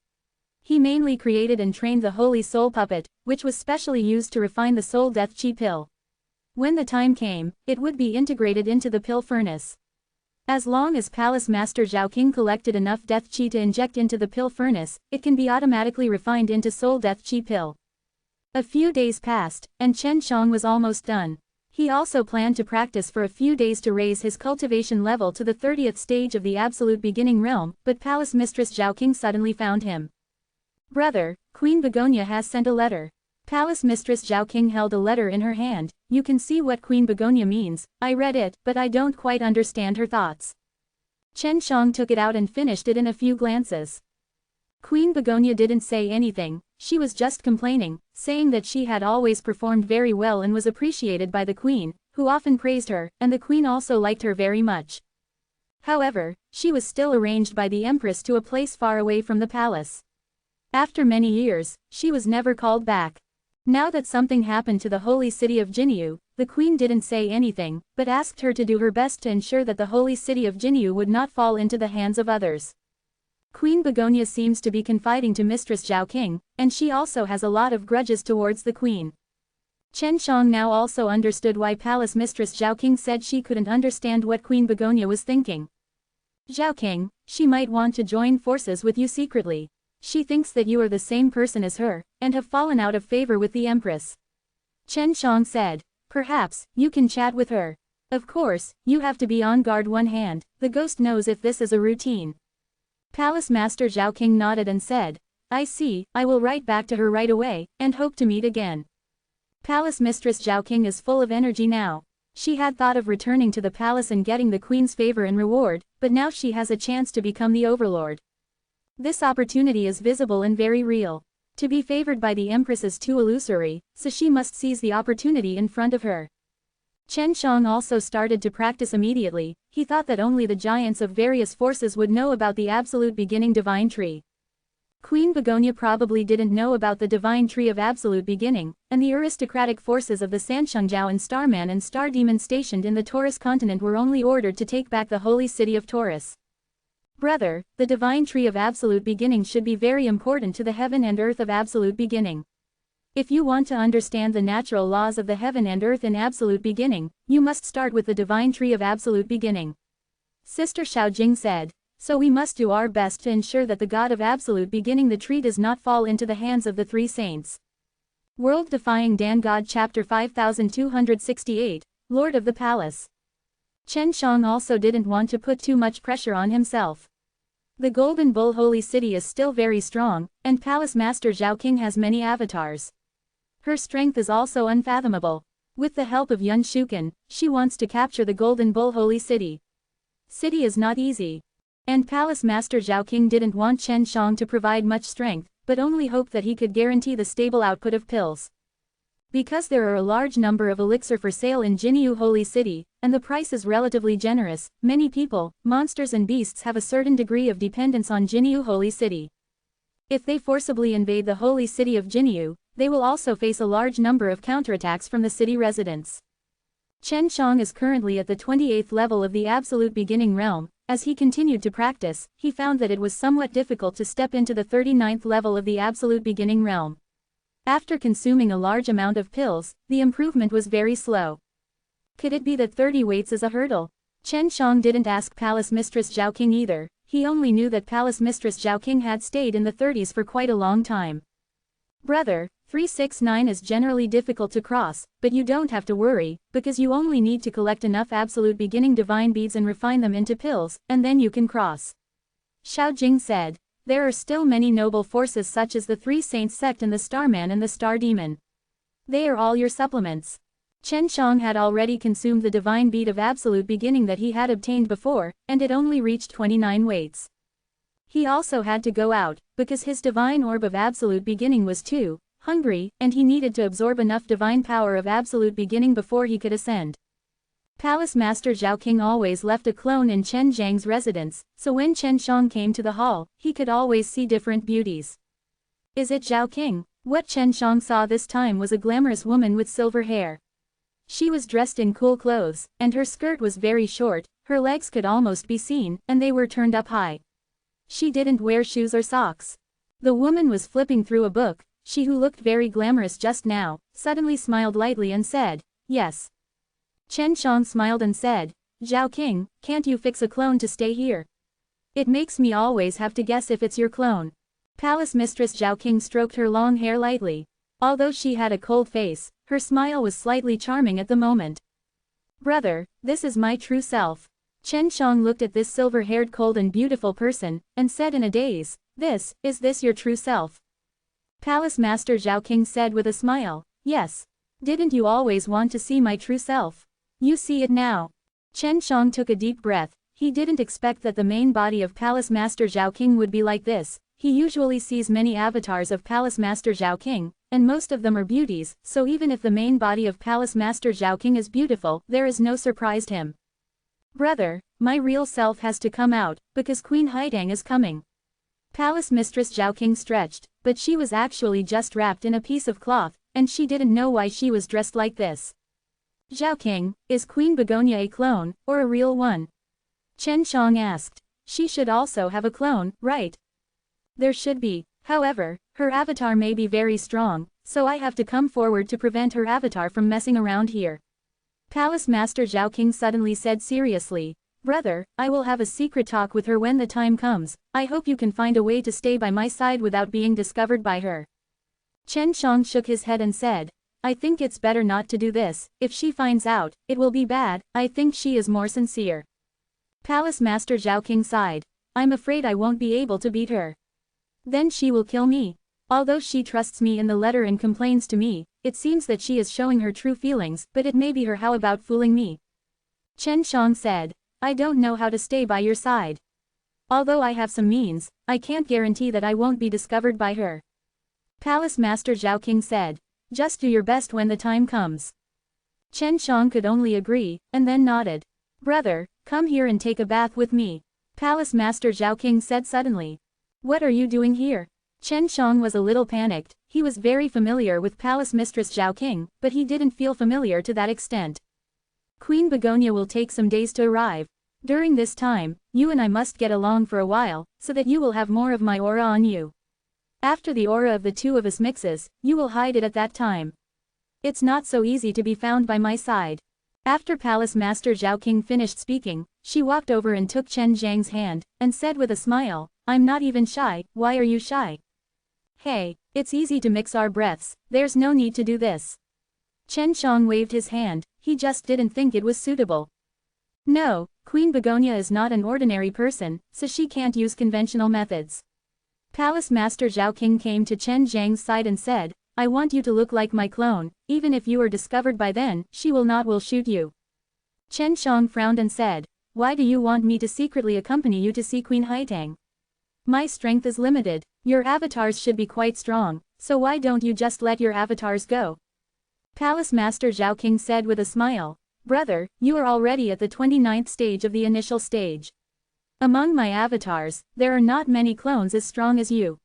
He mainly created and trained the Holy Soul Puppet, which was specially used to refine the Soul Death Chi pill. When the time came, it would be integrated into the pill furnace. As long as Palace Master Zhao King collected enough Death Chi to inject into the pill furnace, it can be automatically refined into Soul Death Chi pill. A few days passed, and Chen Shang was almost done. He also planned to practice for a few days to raise his cultivation level to the 30th stage of the Absolute Beginning realm, but Palace Mistress Zhao King suddenly found him. "Brother, Queen Begonia has sent a letter." Palace Mistress Zhao King held a letter in her hand. "You can see what Queen Begonia means. I read it, but I don't quite understand her thoughts." Chen Shang took it out and finished it in a few glances. Queen Begonia didn't say anything, she was just complaining, saying that she had always performed very well and was appreciated by the Queen, who often praised her, and the Queen also liked her very much. However, she was still arranged by the Empress to a place far away from the palace. After many years, she was never called back. Now that something happened to the holy city of Jinyu, the Queen didn't say anything, but asked her to do her best to ensure that the holy city of Jinyu would not fall into the hands of others. Queen Begonia seems to be confiding to Mistress Zhao King, and she also has a lot of grudges towards the Queen. Chen Shang now also understood why Palace Mistress Zhao King said she couldn't understand what Queen Begonia was thinking. "Zhao King, she might want to join forces with you secretly. She thinks that you are the same person as her, and have fallen out of favor with the Empress." Chen Shang said, "Perhaps, you can chat with her. Of course, you have to be on guard one hand, the ghost knows if this is a routine." Palace Master Zhao King nodded and said, "I see, I will write back to her right away, and hope to meet again." Palace Mistress Zhao King is full of energy now. She had thought of returning to the palace and getting the Queen's favor and reward, but now she has a chance to become the overlord. This opportunity is visible and very real. To be favored by the Empress is too illusory, so she must seize the opportunity in front of her. Chen Shang also started to practice immediately. He thought that only the giants of various forces would know about the Absolute Beginning Divine Tree. Queen Begonia probably didn't know about the Divine Tree of Absolute Beginning, and the aristocratic forces of the Sanshengjiao and Starman and Star Demon stationed in the Taurus continent were only ordered to take back the holy city of Taurus. "Brother, the Divine Tree of Absolute Beginning should be very important to the heaven and earth of Absolute Beginning. If you want to understand the natural laws of the heaven and earth in Absolute Beginning, you must start with the Divine Tree of Absolute Beginning." Sister Xiaojing said, "So we must do our best to ensure that the God of Absolute Beginning the tree does not fall into the hands of the three saints." World Defying Dan God Chapter 5268, Lord of the Palace. Chen Shang also didn't want to put too much pressure on himself. The Golden Bull Holy City is still very strong, and Palace Master Zhao King has many avatars. Her strength is also unfathomable. With the help of Yun Shuken, she wants to capture the Golden Bull Holy City. City is not easy. And Palace Master Zhao King didn't want Chen Shang to provide much strength, but only hoped that he could guarantee the stable output of pills. Because there are a large number of elixir for sale in Jinyu Holy City, and the price is relatively generous, many people, monsters and beasts have a certain degree of dependence on Jinyu Holy City. If they forcibly invade the holy city of Jinyu, they will also face a large number of counterattacks from the city residents. Chen Shang is currently at the 28th level of the Absolute Beginning realm. As he continued to practice, he found that it was somewhat difficult to step into the 39th level of the Absolute Beginning realm. After consuming a large amount of pills, the improvement was very slow. Could it be that 30 weights is a hurdle? Chen Shang didn't ask Palace Mistress Zhao King either, he only knew that Palace Mistress Zhao King had stayed in the 30s for quite a long time. "Brother, 369 is generally difficult to cross, but you don't have to worry, because you only need to collect enough Absolute Beginning Divine Beads and refine them into pills, and then you can cross." Xiaojing said, "There are still many noble forces such as the Three Saints sect and the Starman and the Star Demon. They are all your supplements." Chen Shang had already consumed the Divine Bead of Absolute Beginning that he had obtained before, and it only reached 29 weights. He also had to go out, because his Divine Orb of Absolute Beginning was 2 hungry, and he needed to absorb enough divine power of absolute beginning before he could ascend. Palace Master Zhao King always left a clone in Chen Zhang's residence, so when Chen Shang came to the hall, he could always see different beauties. Is it Zhao King? What Chen Shang saw this time was a glamorous woman with silver hair. She was dressed in cool clothes, and her skirt was very short, her legs could almost be seen, and they were turned up high. She didn't wear shoes or socks. The woman was flipping through a book. She who looked very glamorous just now, suddenly smiled lightly and said, "Yes." Chen Shang smiled and said, "Zhao King, can't you fix a clone to stay here? It makes me always have to guess if it's your clone." Palace Mistress Zhao King stroked her long hair lightly. Although she had a cold face, her smile was slightly charming at the moment. "Brother, this is my true self." Chen Shang looked at this silver-haired cold and beautiful person, and said in a daze, Is this your true self?" Palace Master Zhao King said with a smile, "Yes. Didn't you always want to see my true self? You see it now." Chen Shang took a deep breath. He didn't expect that the main body of Palace Master Zhao King would be like this. He usually sees many avatars of Palace Master Zhao King, and most of them are beauties, so even if the main body of Palace Master Zhao King is beautiful, there is no surprise him. "Brother, my real self has to come out, because Queen Haitang is coming." Palace Mistress Zhao King stretched, but she was actually just wrapped in a piece of cloth, and she didn't know why she was dressed like this. "Zhao King, is Queen Begonia a clone, or a real one?" Chen Shang asked. "She should also have a clone, right?" "There should be. However, her avatar may be very strong, so I have to come forward to prevent her avatar from messing around here." Palace Master Zhao King suddenly said seriously, "Brother, I will have a secret talk with her when the time comes. I hope you can find a way to stay by my side without being discovered by her." Chen Shang shook his head and said, "I think it's better not to do this. If she finds out, it will be bad. I think she is more sincere." Palace Master Zhao King sighed. "I'm afraid I won't be able to beat her. Then she will kill me. Although she trusts me in the letter and complains to me, it seems that she is showing her true feelings, but it may be her. How about fooling me?" Chen Shang said, "I don't know how to stay by your side. Although I have some means, I can't guarantee that I won't be discovered by her." Palace Master Zhao King said, "Just do your best when the time comes." Chen Shang could only agree, and then nodded. "Brother, come here and take a bath with me," Palace Master Zhao King said suddenly. "What are you doing here?" Chen Shang was a little panicked. He was very familiar with Palace Mistress Zhao King, but he didn't feel familiar to that extent. "Queen Begonia will take some days to arrive. During this time, you and I must get along for a while, so that you will have more of my aura on you. After the aura of the two of us mixes, you will hide it at that time. It's not so easy to be found by my side." After Palace Master Zhao King finished speaking, she walked over and took Chen Zhang's hand, and said with a smile, "I'm not even shy. Why are you shy?" "Hey, it's easy to mix our breaths, there's no need to do this." Chen Shang waved his hand. He just didn't think it was suitable. "No, Queen Begonia is not an ordinary person, so she can't use conventional methods." Palace Master Zhao King came to Chen Zhang's side and said, "I want you to look like my clone. Even if you are discovered by then, she will shoot you." Chen Shang frowned and said, "Why do you want me to secretly accompany you to see Queen Haitang? My strength is limited. Your avatars should be quite strong, so why don't you just let your avatars go?" Palace Master Zhao King said with a smile, "Brother, you are already at the 29th stage of the initial stage. Among my avatars, there are not many clones as strong as you."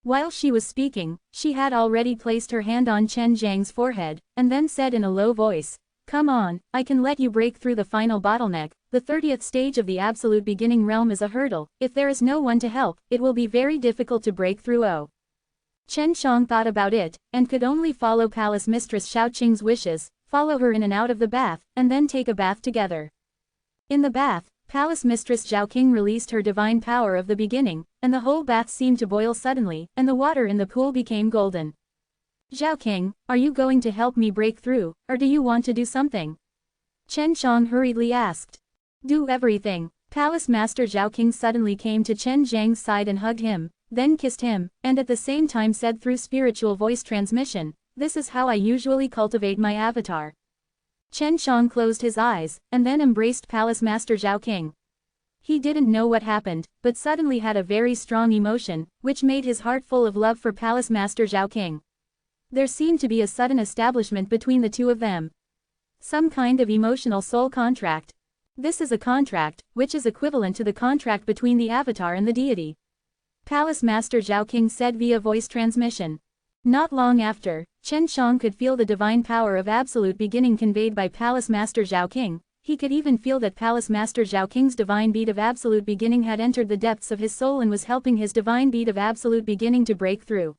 While she was speaking, she had already placed her hand on Chen Zhang's forehead, and then said in a low voice, "Come on, I can let you break through the final bottleneck. The 30th stage of the absolute beginning realm is a hurdle. If there is no one to help, it will be very difficult to break through." Chen Shang thought about it, and could only follow Palace Mistress Xiao Qing's wishes, follow her in and out of the bath, and then take a bath together. In the bath, Palace Mistress Zhao King released her divine power of the beginning, and the whole bath seemed to boil suddenly, and the water in the pool became golden. "Zhao King, are you going to help me break through, or do you want to do something?" Chen Shang hurriedly asked. "Do everything." Palace Master Zhao King suddenly came to Chen Zhang's side and hugged him, then kissed him, and at the same time said through spiritual voice transmission, "This is how I usually cultivate my avatar." Chen Shang closed his eyes, and then embraced Palace Master Zhao King. He didn't know what happened, but suddenly had a very strong emotion, which made his heart full of love for Palace Master Zhao King. There seemed to be a sudden establishment between the two of them. Some kind of emotional soul contract. This is a contract, which is equivalent to the contract between the avatar and the deity. Palace Master Zhao King said via voice transmission. Not long after, Chen Shang could feel the divine power of absolute beginning conveyed by Palace Master Zhao King. He could even feel that Palace Master Zhao King's divine beat of absolute beginning had entered the depths of his soul and was helping his divine beat of absolute beginning to break through.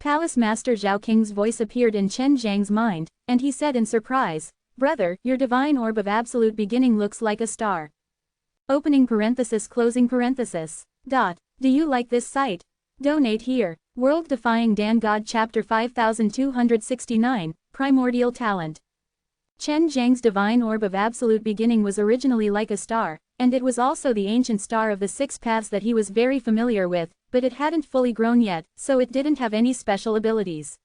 Palace Master Zhao King's voice appeared in Chen Zhang's mind, and he said in surprise, "Brother, your divine orb of absolute beginning looks like a star." Opening parenthesis closing parenthesis. Do you like this site? Donate here. World Defying Dan God Chapter 5269, Primordial Talent. Chen Zhang's divine orb of absolute beginning was originally like a star, and it was also the ancient star of the six paths that he was very familiar with, but it hadn't fully grown yet, so it didn't have any special abilities.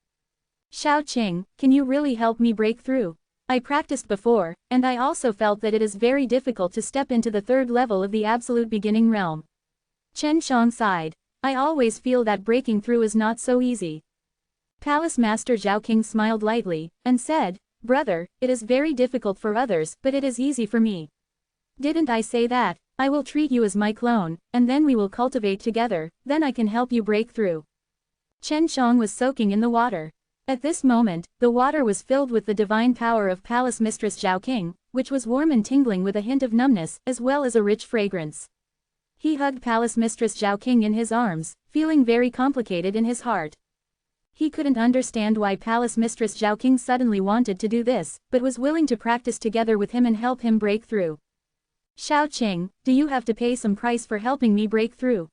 Xiao Qing, can you really help me break through? I practiced before, and I also felt that it is very difficult to step into the third level of the absolute beginning realm. Chen Shang sighed. I always feel that breaking through is not so easy. Palace Master Zhao King smiled lightly, and said, "Brother, it is very difficult for others, but it is easy for me. Didn't I say that? I will treat you as my clone, and then we will cultivate together, then I can help you break through." Chen Shang was soaking in the water. At this moment, the water was filled with the divine power of Palace Mistress Zhao King, which was warm and tingling with a hint of numbness, as well as a rich fragrance. He hugged Palace Mistress Zhao King in his arms, feeling very complicated in his heart. He couldn't understand why Palace Mistress Zhao King suddenly wanted to do this, but was willing to practice together with him and help him break through. "Xiao Qing, do you have to pay some price for helping me break through?"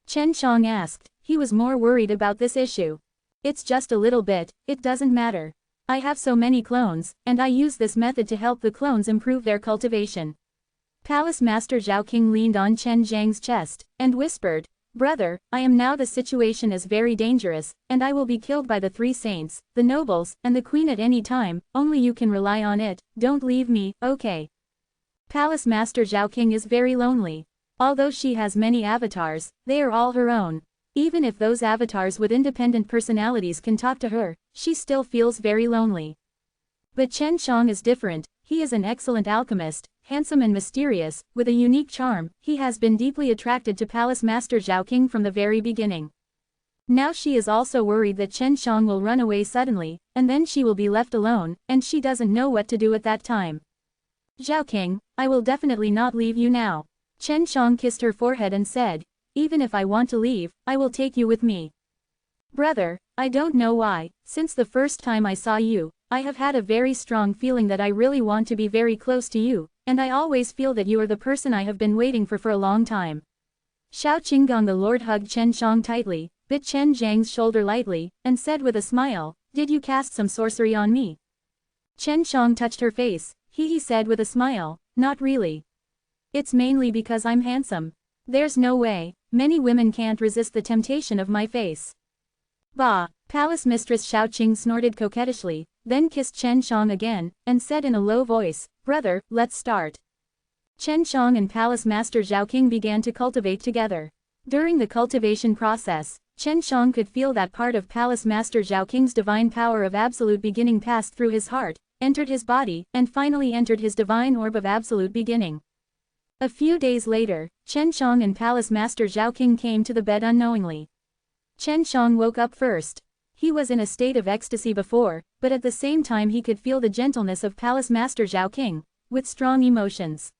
Chen Shang asked. He was more worried about this issue. "It's just a little bit, it doesn't matter. I have so many clones, and I use this method to help the clones improve their cultivation." Palace Master Zhao King leaned on Chen Zhang's chest, and whispered, "Brother, I am now the situation is very dangerous, and I will be killed by the three saints, the nobles, and the queen at any time, only you can rely on it, don't leave me, okay?" Palace Master Zhao King is very lonely. Although she has many avatars, they are all her own. Even if those avatars with independent personalities can talk to her, she still feels very lonely. But Chen Shang is different. He is an excellent alchemist, handsome and mysterious, with a unique charm. He has been deeply attracted to Palace Master Zhao King from the very beginning. Now she is also worried that Chen Shang will run away suddenly, and then she will be left alone, and she doesn't know what to do at that time. "Zhao King, I will definitely not leave you now." Chen Shang kissed her forehead and said, "Even if I want to leave, I will take you with me." "Brother, I don't know why, since the first time I saw you, I have had a very strong feeling that I really want to be very close to you, and I always feel that you are the person I have been waiting for a long time." Xiao Qinggong the Lord hugged Chen Shang tightly, bit Chen Zhang's shoulder lightly, and said with a smile, "Did you cast some sorcery on me?" Chen Shang touched her face. He said with a smile, "Not really. It's mainly because I'm handsome. There's no way, many women can't resist the temptation of my face." "Bah!" Palace Mistress Xiao Qing snorted coquettishly, then kissed Chen Shang again, and said in a low voice, "Brother, let's start." Chen Shang and Palace Master Zhao King began to cultivate together. During the cultivation process, Chen Shang could feel that part of Palace Master Zhao King's divine power of absolute beginning passed through his heart, entered his body, and finally entered his divine orb of absolute beginning. A few days later, Chen Shang and Palace Master Zhao King came to the bed unknowingly. Chen Shang woke up first. He was in a state of ecstasy before, but at the same time he could feel the gentleness of Palace Master Zhao King, with strong emotions.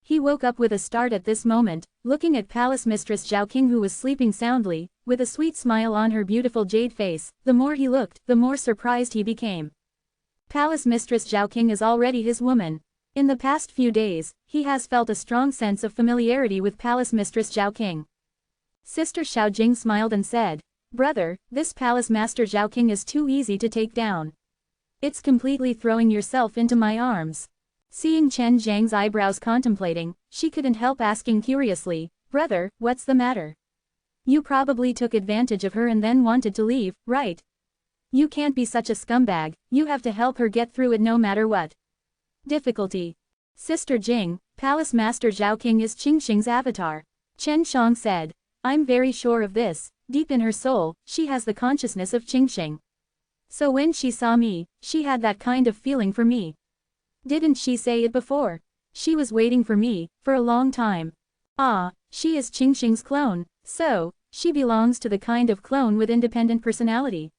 He woke up with a start at this moment, looking at Palace Mistress Zhao King who was sleeping soundly, with a sweet smile on her beautiful jade face. The more he looked, the more surprised he became. Palace Mistress Zhao King is already his woman. In the past few days, he has felt a strong sense of familiarity with Palace Mistress Zhao King. Sister Xiao Jing smiled and said, "Brother, this Palace Master Zhao King is too easy to take down. It's completely throwing yourself into my arms." Seeing Chen Zhang's eyebrows contemplating, she couldn't help asking curiously, "Brother, what's the matter? You probably took advantage of her and then wanted to leave, right? You can't be such a scumbag, you have to help her get through it no matter what." Difficulty. Sister Jing, Palace Master Zhao King is Qingxing's avatar. Chen Shang said, "I'm very sure of this, deep in her soul, she has the consciousness of Qingxing. So when she saw me, she had that kind of feeling for me. Didn't she say it before? She was waiting for me, for a long time. Ah, she is Qingxing's clone, so, she belongs to the kind of clone with independent personality.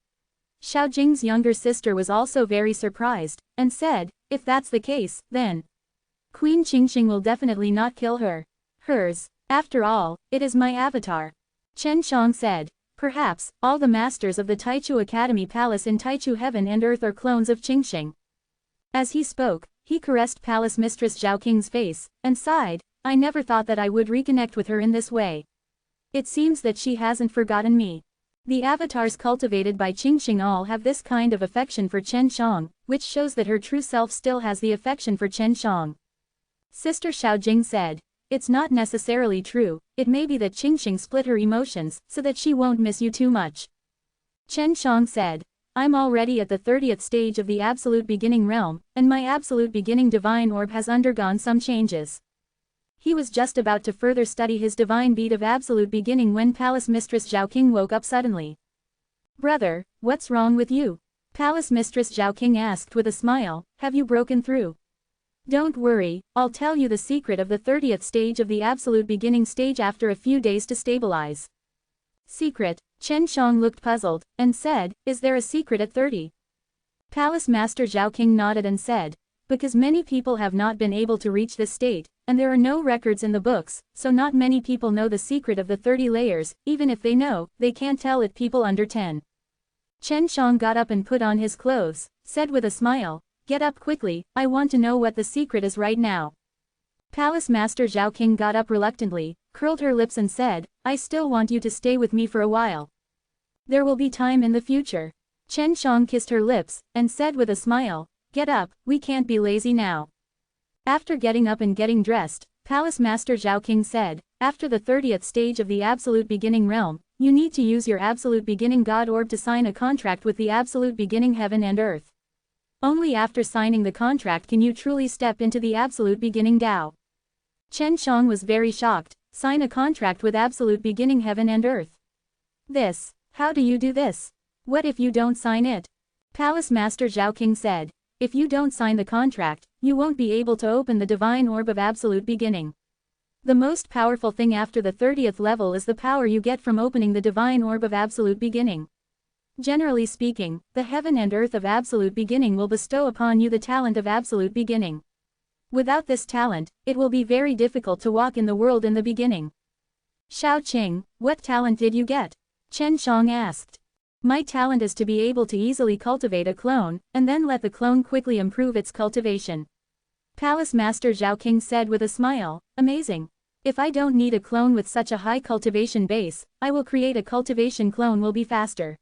Xiao Jing's younger sister was also very surprised, and said, if that's the case, then Queen Qingxing will definitely not kill her. Hers. After all, it is my avatar. Chen Shang said. Perhaps, all the masters of the Taichu Academy Palace in Taichu Heaven and Earth are clones of Qingxing. As he spoke, he caressed Palace Mistress Zhao Qing's face, and sighed, I never thought that I would reconnect with her in this way. It seems that she hasn't forgotten me. The avatars cultivated by Qingxing all have this kind of affection for Chen Shang, which shows that her true self still has the affection for Chen Shang. Sister Xiao Jing said. It's not necessarily true, it may be that Qingxing split her emotions, so that she won't miss you too much. Chen Shang said. I'm already at the 30th stage of the absolute beginning realm, and my absolute beginning divine orb has undergone some changes. He was just about to further study his divine bead of absolute beginning when Palace Mistress Zhao Qing woke up suddenly. Brother, what's wrong with you? Palace Mistress Zhao Qing asked with a smile, have you broken through? Don't worry, I'll tell you the secret of the 30th stage of the absolute beginning stage after a few days to stabilize. Secret? Chen Shang looked puzzled, and said, is there a secret at 30? Palace Master Zhao Qing nodded and said, because many people have not been able to reach this state, and there are no records in the books, so not many people know the secret of the 30 layers, even if they know, they can't tell it people under 10. Chen Shang got up and put on his clothes, said with a smile, get up quickly, I want to know what the secret is right now. Palace Master Zhao Qing got up reluctantly, curled her lips and said, I still want you to stay with me for a while. There will be time in the future. Chen Shang kissed her lips, and said with a smile, get up, we can't be lazy now. After getting up and getting dressed, Palace Master Zhao Qing said, after the 30th stage of the absolute beginning realm, you need to use your absolute beginning God orb to sign a contract with the absolute beginning heaven and earth. Only after signing the contract can you truly step into the absolute beginning Tao. Chen Shang was very shocked, sign a contract with absolute beginning heaven and earth. How do you do this? What if you don't sign it? Palace Master Zhao Qing said, if you don't sign the contract, you won't be able to open the divine orb of absolute beginning. The most powerful thing after the 30th level is the power you get from opening the divine orb of absolute beginning. Generally speaking, the heaven and earth of absolute beginning will bestow upon you the talent of absolute beginning. Without this talent, it will be very difficult to walk in the world in the beginning. Xiao Qing, what talent did you get? Chen Shang asked. My talent is to be able to easily cultivate a clone, and then let the clone quickly improve its cultivation. Palace Master Zhao Qing said with a smile, amazing. If I don't need a clone with such a high cultivation base, I will create a cultivation clone will be faster.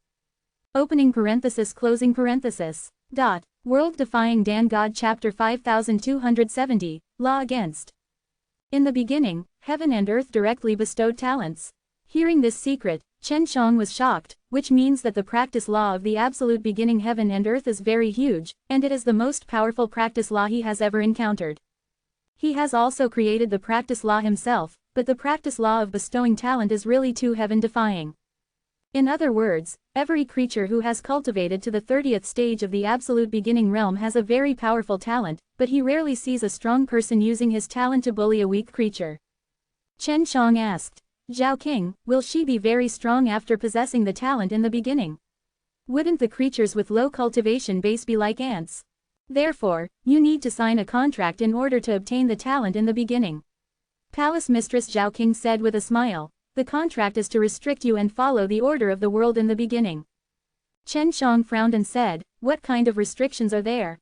Opening parenthesis closing parenthesis. World Defying Dan God Chapter 5270, Law Against. In the beginning, heaven and earth directly bestowed talents. Hearing this secret, Chen Shang was shocked, which means that the practice law of the absolute beginning heaven and earth is very huge, and it is the most powerful practice law he has ever encountered. He has also created the practice law himself, but the practice law of bestowing talent is really too heaven defying. In other words, every creature who has cultivated to the 30th stage of the absolute beginning realm has a very powerful talent, but he rarely sees a strong person using his talent to bully a weak creature. Chen Shang asked, Zhao Qing, will she be very strong after possessing the talent in the beginning? Wouldn't the creatures with low cultivation base be like ants? Therefore, you need to sign a contract in order to obtain the talent in the beginning. Palace Mistress Zhao Qing said with a smile. The contract is to restrict you and follow the order of the world in the beginning. Chen Shang frowned and said, what kind of restrictions are there?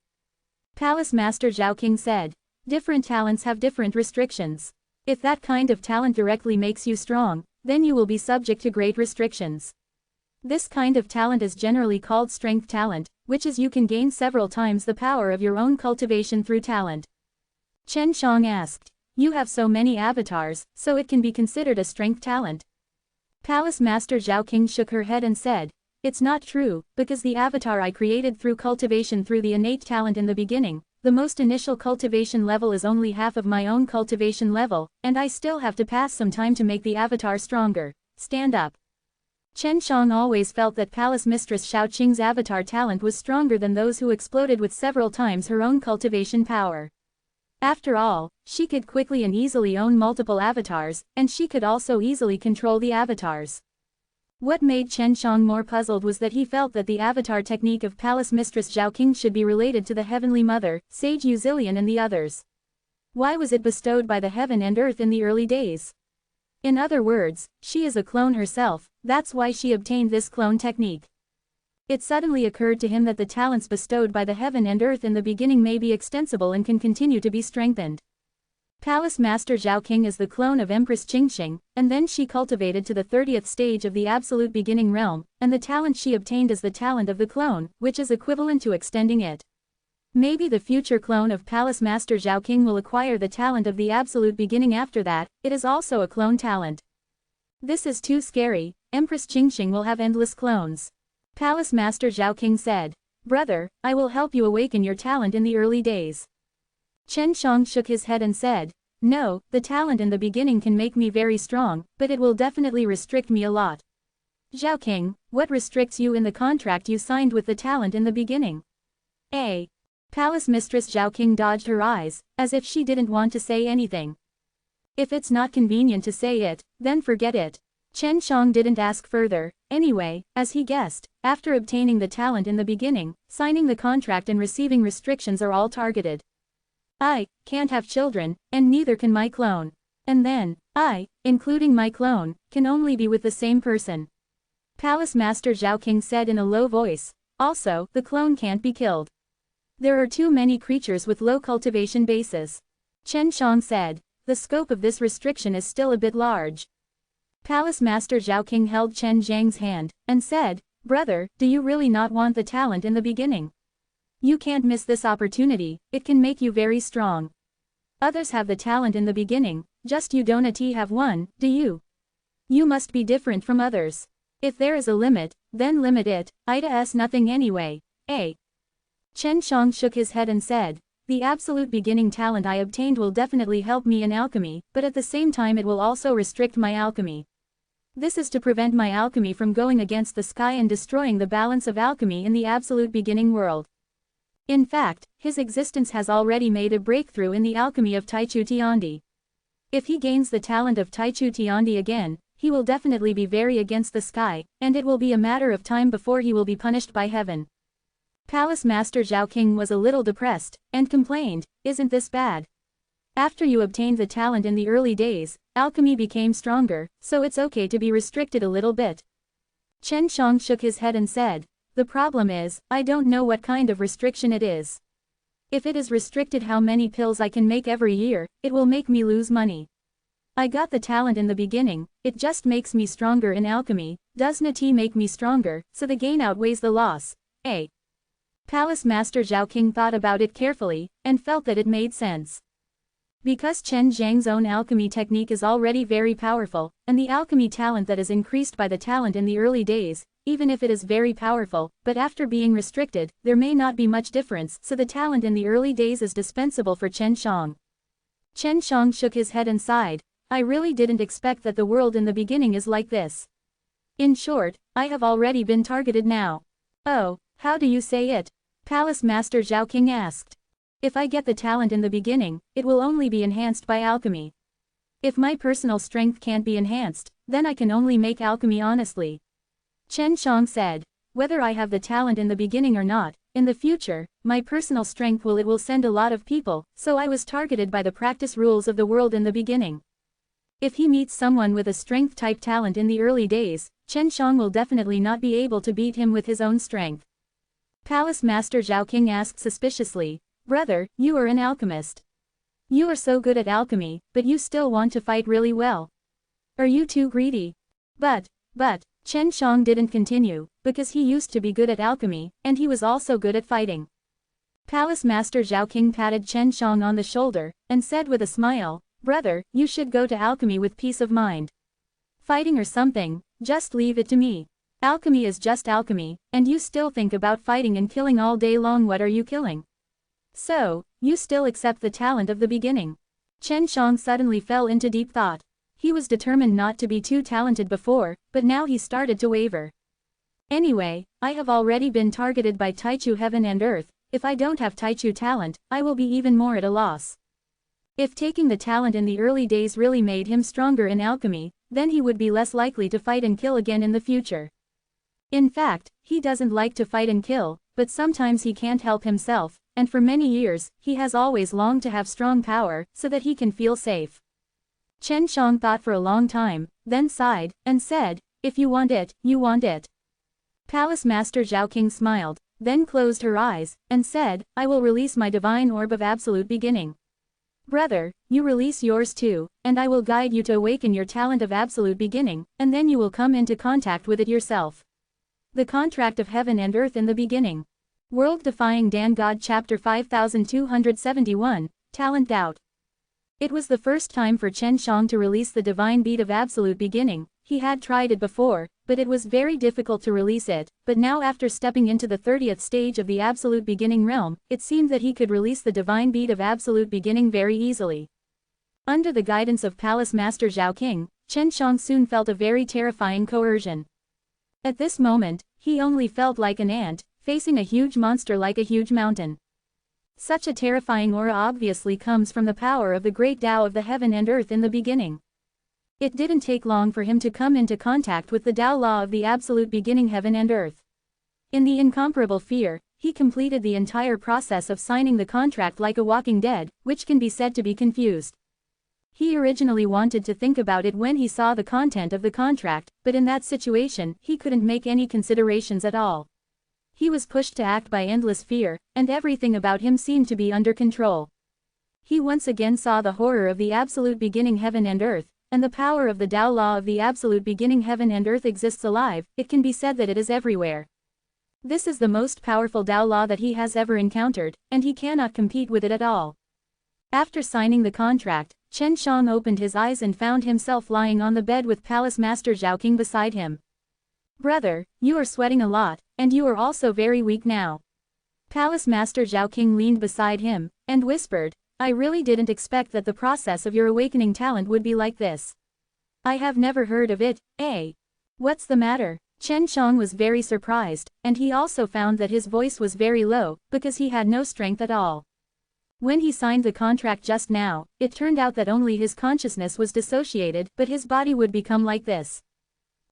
Palace Master Zhao Qing said, different talents have different restrictions. If that kind of talent directly makes you strong, then you will be subject to great restrictions. This kind of talent is generally called strength talent, which is you can gain several times the power of your own cultivation through talent. Chen Shang asked, you have so many avatars, so it can be considered a strength talent. Palace Master Zhao Qing shook her head and said, it's not true, because the avatar I created through cultivation through the innate talent in the beginning, the most initial cultivation level is only half of my own cultivation level, and I still have to pass some time to make the avatar stronger. Stand up. Chen Shang always felt that Palace Mistress Xiao Qing's avatar talent was stronger than those who exploded with several times her own cultivation power. After all, she could quickly and easily own multiple avatars, and she could also easily control the avatars. What made Chen Shang more puzzled was that he felt that the avatar technique of Palace Mistress Zhao Qing should be related to the Heavenly Mother, Sage Yuzilian and the others. Why was it bestowed by the heaven and earth in the early days? In other words, she is a clone herself, that's why she obtained this clone technique. It suddenly occurred to him that the talents bestowed by the heaven and earth in the beginning may be extensible and can continue to be strengthened. Palace Master Zhao Qing is the clone of Empress Qingxing, and then she cultivated to the 30th stage of the absolute beginning realm, and the talent she obtained is the talent of the clone, which is equivalent to extending it. Maybe the future clone of Palace Master Zhao Qing will acquire the talent of the absolute beginning after that. It is also a clone talent. This is too scary. Empress Qingxing will have endless clones. Palace Master Zhao Qing said, "Brother, I will help you awaken your talent in the early days." Chen Shang shook his head and said, "No, the talent in the beginning can make me very strong, but it will definitely restrict me a lot." Zhao Qing, what restricts you in the contract you signed with the talent in the beginning? Palace Mistress Zhao Qing dodged her eyes, as if she didn't want to say anything. If it's not convenient to say it, then forget it. Chen Shang didn't ask further. Anyway, as he guessed, after obtaining the talent in the beginning, signing the contract and receiving restrictions are all targeted. I can't have children, and neither can my clone. And then, I, including my clone, can only be with the same person. Palace Master Zhao Qing said in a low voice. Also, the clone can't be killed. There are too many creatures with low cultivation bases. Chen Shang said. The scope of this restriction is still a bit large. Palace Master Zhao Qing held Chen Zhang's hand, and said, "Brother, do you really not want the talent in the beginning? You can't miss this opportunity, it can make you very strong. Others have the talent in the beginning, just you don't have one, do you? You must be different from others. If there is a limit, then limit it, Ida's nothing anyway, Chen Shang shook his head and said, "The absolute beginning talent I obtained will definitely help me in alchemy, but at the same time it will also restrict my alchemy. This is to prevent my alchemy from going against the sky and destroying the balance of alchemy in the absolute beginning world." In fact, his existence has already made a breakthrough in the alchemy of Taichu Tiandi. If he gains the talent of Taichu Tiandi again, he will definitely be very against the sky, and it will be a matter of time before he will be punished by heaven. Palace Master Zhao Qing was a little depressed, and complained, "Isn't this bad? After you obtained the talent in the early days, alchemy became stronger, so it's okay to be restricted a little bit." Chen Shang shook his head and said, "The problem is, I don't know what kind of restriction it is. If it is restricted how many pills I can make every year, it will make me lose money. I got the talent in the beginning, it just makes me stronger in alchemy, does not make me stronger, so the gain outweighs the loss, Palace Master Zhao Qing thought about it carefully, and felt that it made sense. Because Chen Zhang's own alchemy technique is already very powerful, and the alchemy talent that is increased by the talent in the early days, even if it is very powerful, but after being restricted, there may not be much difference, so the talent in the early days is dispensable for Chen Shang. Chen Shang shook his head and sighed, "I really didn't expect that the world in the beginning is like this. In short, I have already been targeted now." "Oh, how do you say it?" Palace Master Zhao Qing asked. "If I get the talent in the beginning, it will only be enhanced by alchemy. If my personal strength can't be enhanced, then I can only make alchemy honestly." Chen Shang said, "Whether I have the talent in the beginning or not, in the future, my personal strength will send a lot of people, so I was targeted by the practice rules of the world in the beginning. If he meets someone with a strength-type talent in the early days, Chen Shang will definitely not be able to beat him with his own strength." Palace Master Zhao Qing asked suspiciously, "Brother, you are an alchemist. You are so good at alchemy, but you still want to fight really well. Are you too greedy?" But, Chen Shang didn't continue, because he used to be good at alchemy, and he was also good at fighting. Palace Master Zhao Qing patted Chen Shang on the shoulder, and said with a smile, "Brother, you should go to alchemy with peace of mind. Fighting or something, just leave it to me. Alchemy is just alchemy, and you still think about fighting and killing all day long. What are you killing? So, you still accept the talent of the beginning?" Chen Shang suddenly fell into deep thought. He was determined not to be too talented before, but now he started to waver. Anyway, I have already been targeted by Taichu heaven and earth. If I don't have Taichu talent, I will be even more at a loss. If taking the talent in the early days really made him stronger in alchemy, then he would be less likely to fight and kill again in the future. In fact, he doesn't like to fight and kill, but sometimes he can't help himself, and for many years, he has always longed to have strong power, so that he can feel safe. Chen Shang thought for a long time, then sighed, and said, "If you want it, you want it." Palace Master Zhao King smiled, then closed her eyes, and said, "I will release my divine orb of absolute beginning. Brother, you release yours too, and I will guide you to awaken your talent of absolute beginning, and then you will come into contact with it yourself." The contract of heaven and earth in the beginning. World Defying Dan God Chapter 5271, Talent Doubt. It was the first time for Chen Shang to release the divine beat of absolute beginning. He had tried it before, but it was very difficult to release it, but now after stepping into the 30th stage of the absolute beginning realm, it seemed that he could release the divine beat of absolute beginning very easily. Under the guidance of Palace Master Zhao King, Chen Shang soon felt a very terrifying coercion. At this moment, he only felt like an ant, facing a huge monster like a huge mountain. Such a terrifying aura obviously comes from the power of the great Tao of the heaven and earth in the beginning. It didn't take long for him to come into contact with the Tao law of the absolute beginning heaven and earth. In the incomparable fear, he completed the entire process of signing the contract like a walking dead, which can be said to be confused. He originally wanted to think about it when he saw the content of the contract, but in that situation, he couldn't make any considerations at all. He was pushed to act by endless fear, and everything about him seemed to be under control. He once again saw the horror of the absolute beginning heaven and earth, and the power of the Tao law of the absolute beginning heaven and earth exists alive. It can be said that it is everywhere. This is the most powerful Tao law that he has ever encountered, and he cannot compete with it at all. After signing the contract, Chen Shang opened his eyes and found himself lying on the bed with Palace Master Zhao King beside him. "Brother, you are sweating a lot, and you are also very weak now." Palace Master Zhao King leaned beside him, and whispered, "I really didn't expect that the process of your awakening talent would be like this. I have never heard of it, eh? What's the matter?" Chen Shang was very surprised, and he also found that his voice was very low, because he had no strength at all. When he signed the contract just now, it turned out that only his consciousness was dissociated, but his body would become like this.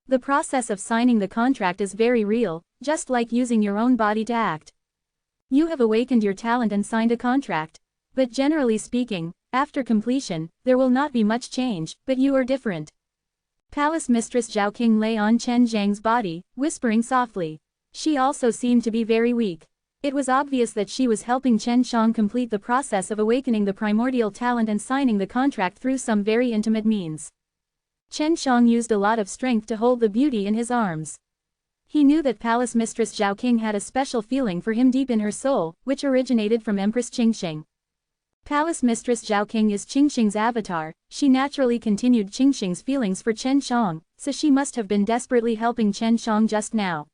The process of signing the contract is very real, just like using your own body to act. You have awakened your talent and signed a contract. But generally speaking, after completion, there will not be much change, but you are different. Palace Mistress Zhao King lay on Chen Zhang's body, whispering softly. She also seemed to be very weak. It was obvious that she was helping Chen Shang complete the process of awakening the primordial talent and signing the contract through some very intimate means. Chen Shang used a lot of strength to hold the beauty in his arms. He knew that Palace Mistress Zhao King had a special feeling for him deep in her soul, which originated from Empress Qingxing. Palace Mistress Zhao King is Qingxing's avatar. She naturally continued Qingxing's feelings for Chen Shang, so she must have been desperately helping Chen Shang just now.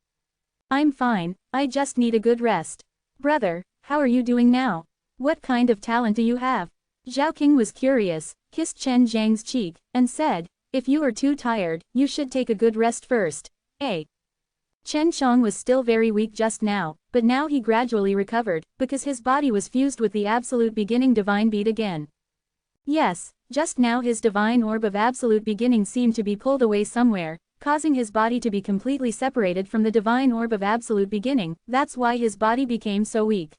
"I'm fine, I just need a good rest." "Brother, how are you doing now? What kind of talent do you have?" Zhao King was curious, kissed Chen Zhang's cheek, and said, "If you are too tired, you should take a good rest first, eh?" Chen Shang was still very weak just now, but now he gradually recovered, because his body was fused with the absolute beginning divine beat again. Yes, just now his divine orb of absolute beginning seemed to be pulled away somewhere, causing his body to be completely separated from the divine orb of absolute beginning. That's why his body became so weak.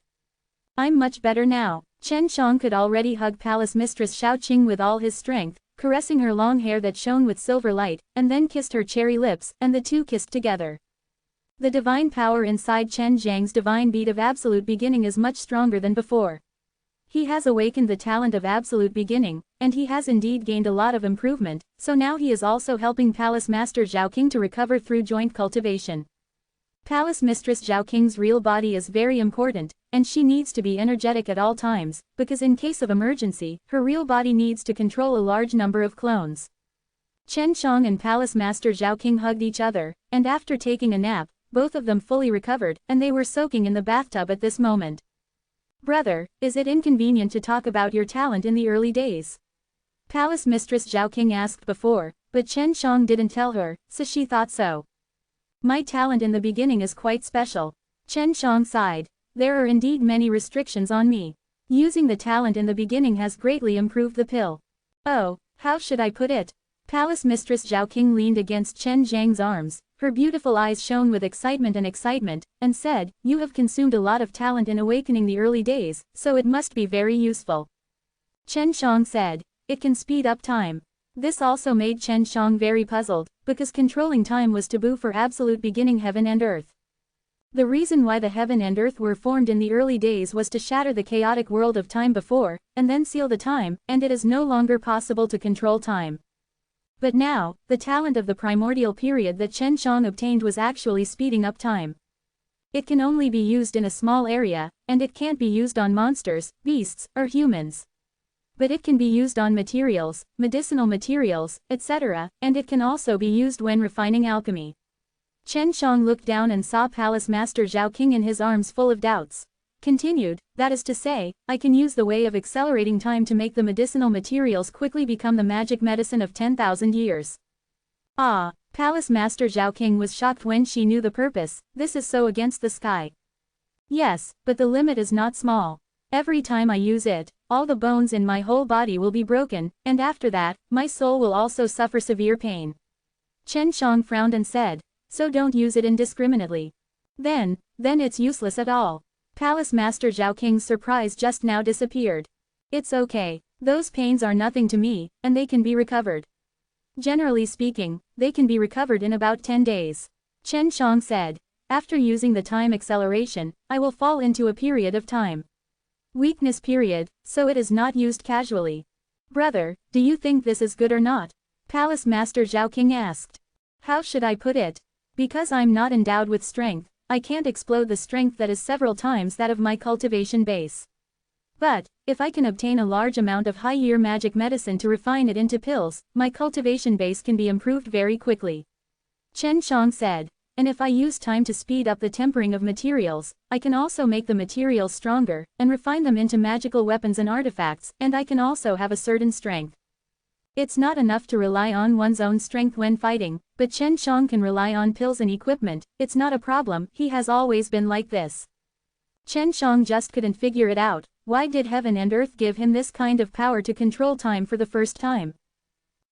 "I'm much better now." Chen Shang could already hug Palace Mistress Shao Qing with all his strength, caressing her long hair that shone with silver light, and then kissed her cherry lips, and the two kissed together. The divine power inside Chen Zhang's divine beat of absolute beginning is much stronger than before. He has awakened the talent of absolute beginning, and he has indeed gained a lot of improvement, so now he is also helping Palace Master Zhao King to recover through joint cultivation. Palace Mistress Zhao King's real body is very important, and she needs to be energetic at all times, because in case of emergency, her real body needs to control a large number of clones. Chen Shang and Palace Master Zhao King hugged each other, and after taking a nap, both of them fully recovered, and they were soaking in the bathtub at this moment. "Brother, is it inconvenient to talk about your talent in the early days?" Palace Mistress Zhao King asked before, but Chen Shang didn't tell her, so she thought so. My talent in the beginning is quite special. Chen Shang sighed. There are indeed many restrictions on me. Using the talent in the beginning has greatly improved the pill. Oh, how should I put it? Palace Mistress Zhao King leaned against Chen Zhang's arms, her beautiful eyes shone with excitement, and said, you have consumed a lot of talent in awakening the early days, so it must be very useful. Chen Shang said, it can speed up time. This also made Chen Shang very puzzled, because controlling time was taboo for absolute beginning heaven and earth. The reason why the heaven and earth were formed in the early days was to shatter the chaotic world of time before, and then seal the time, and it is no longer possible to control time. But now, the talent of the primordial period that Chen Shang obtained was actually speeding up time. It can only be used in a small area, and it can't be used on monsters, beasts, or humans. But it can be used on materials, medicinal materials, etc., and it can also be used when refining alchemy. Chen Shang looked down and saw Palace Master Zhao King in his arms full of doubts. Continued, that is to say, I can use the way of accelerating time to make the medicinal materials quickly become the magic medicine of 10,000 years. Ah, Palace Master Zhao King was shocked when she knew the purpose, this is so against the sky. Yes, but the limit is not small. Every time I use it, all the bones in my whole body will be broken, and after that, my soul will also suffer severe pain. Chen Shang frowned and said, so don't use it indiscriminately. Then it's useless at all. Palace Master Zhao King's surprise just now disappeared. It's okay, those pains are nothing to me, and they can be recovered. Generally speaking, they can be recovered in about 10 days. Chen Shang said, after using the time acceleration, I will fall into a period of time. Weakness period, so it is not used casually. Brother, do you think this is good or not? Palace Master Zhao King asked. How should I put it? Because I'm not endowed with strength, I can't explode the strength that is several times that of my cultivation base. But, if I can obtain a large amount of high-year magic medicine to refine it into pills, my cultivation base can be improved very quickly. Chen Shang said, and if I use time to speed up the tempering of materials, I can also make the materials stronger, and refine them into magical weapons and artifacts, and I can also have a certain strength. It's not enough to rely on one's own strength when fighting, but Chen Shang can rely on pills and equipment, it's not a problem, he has always been like this. Chen Shang just couldn't figure it out, why did heaven and earth give him this kind of power to control time for the first time?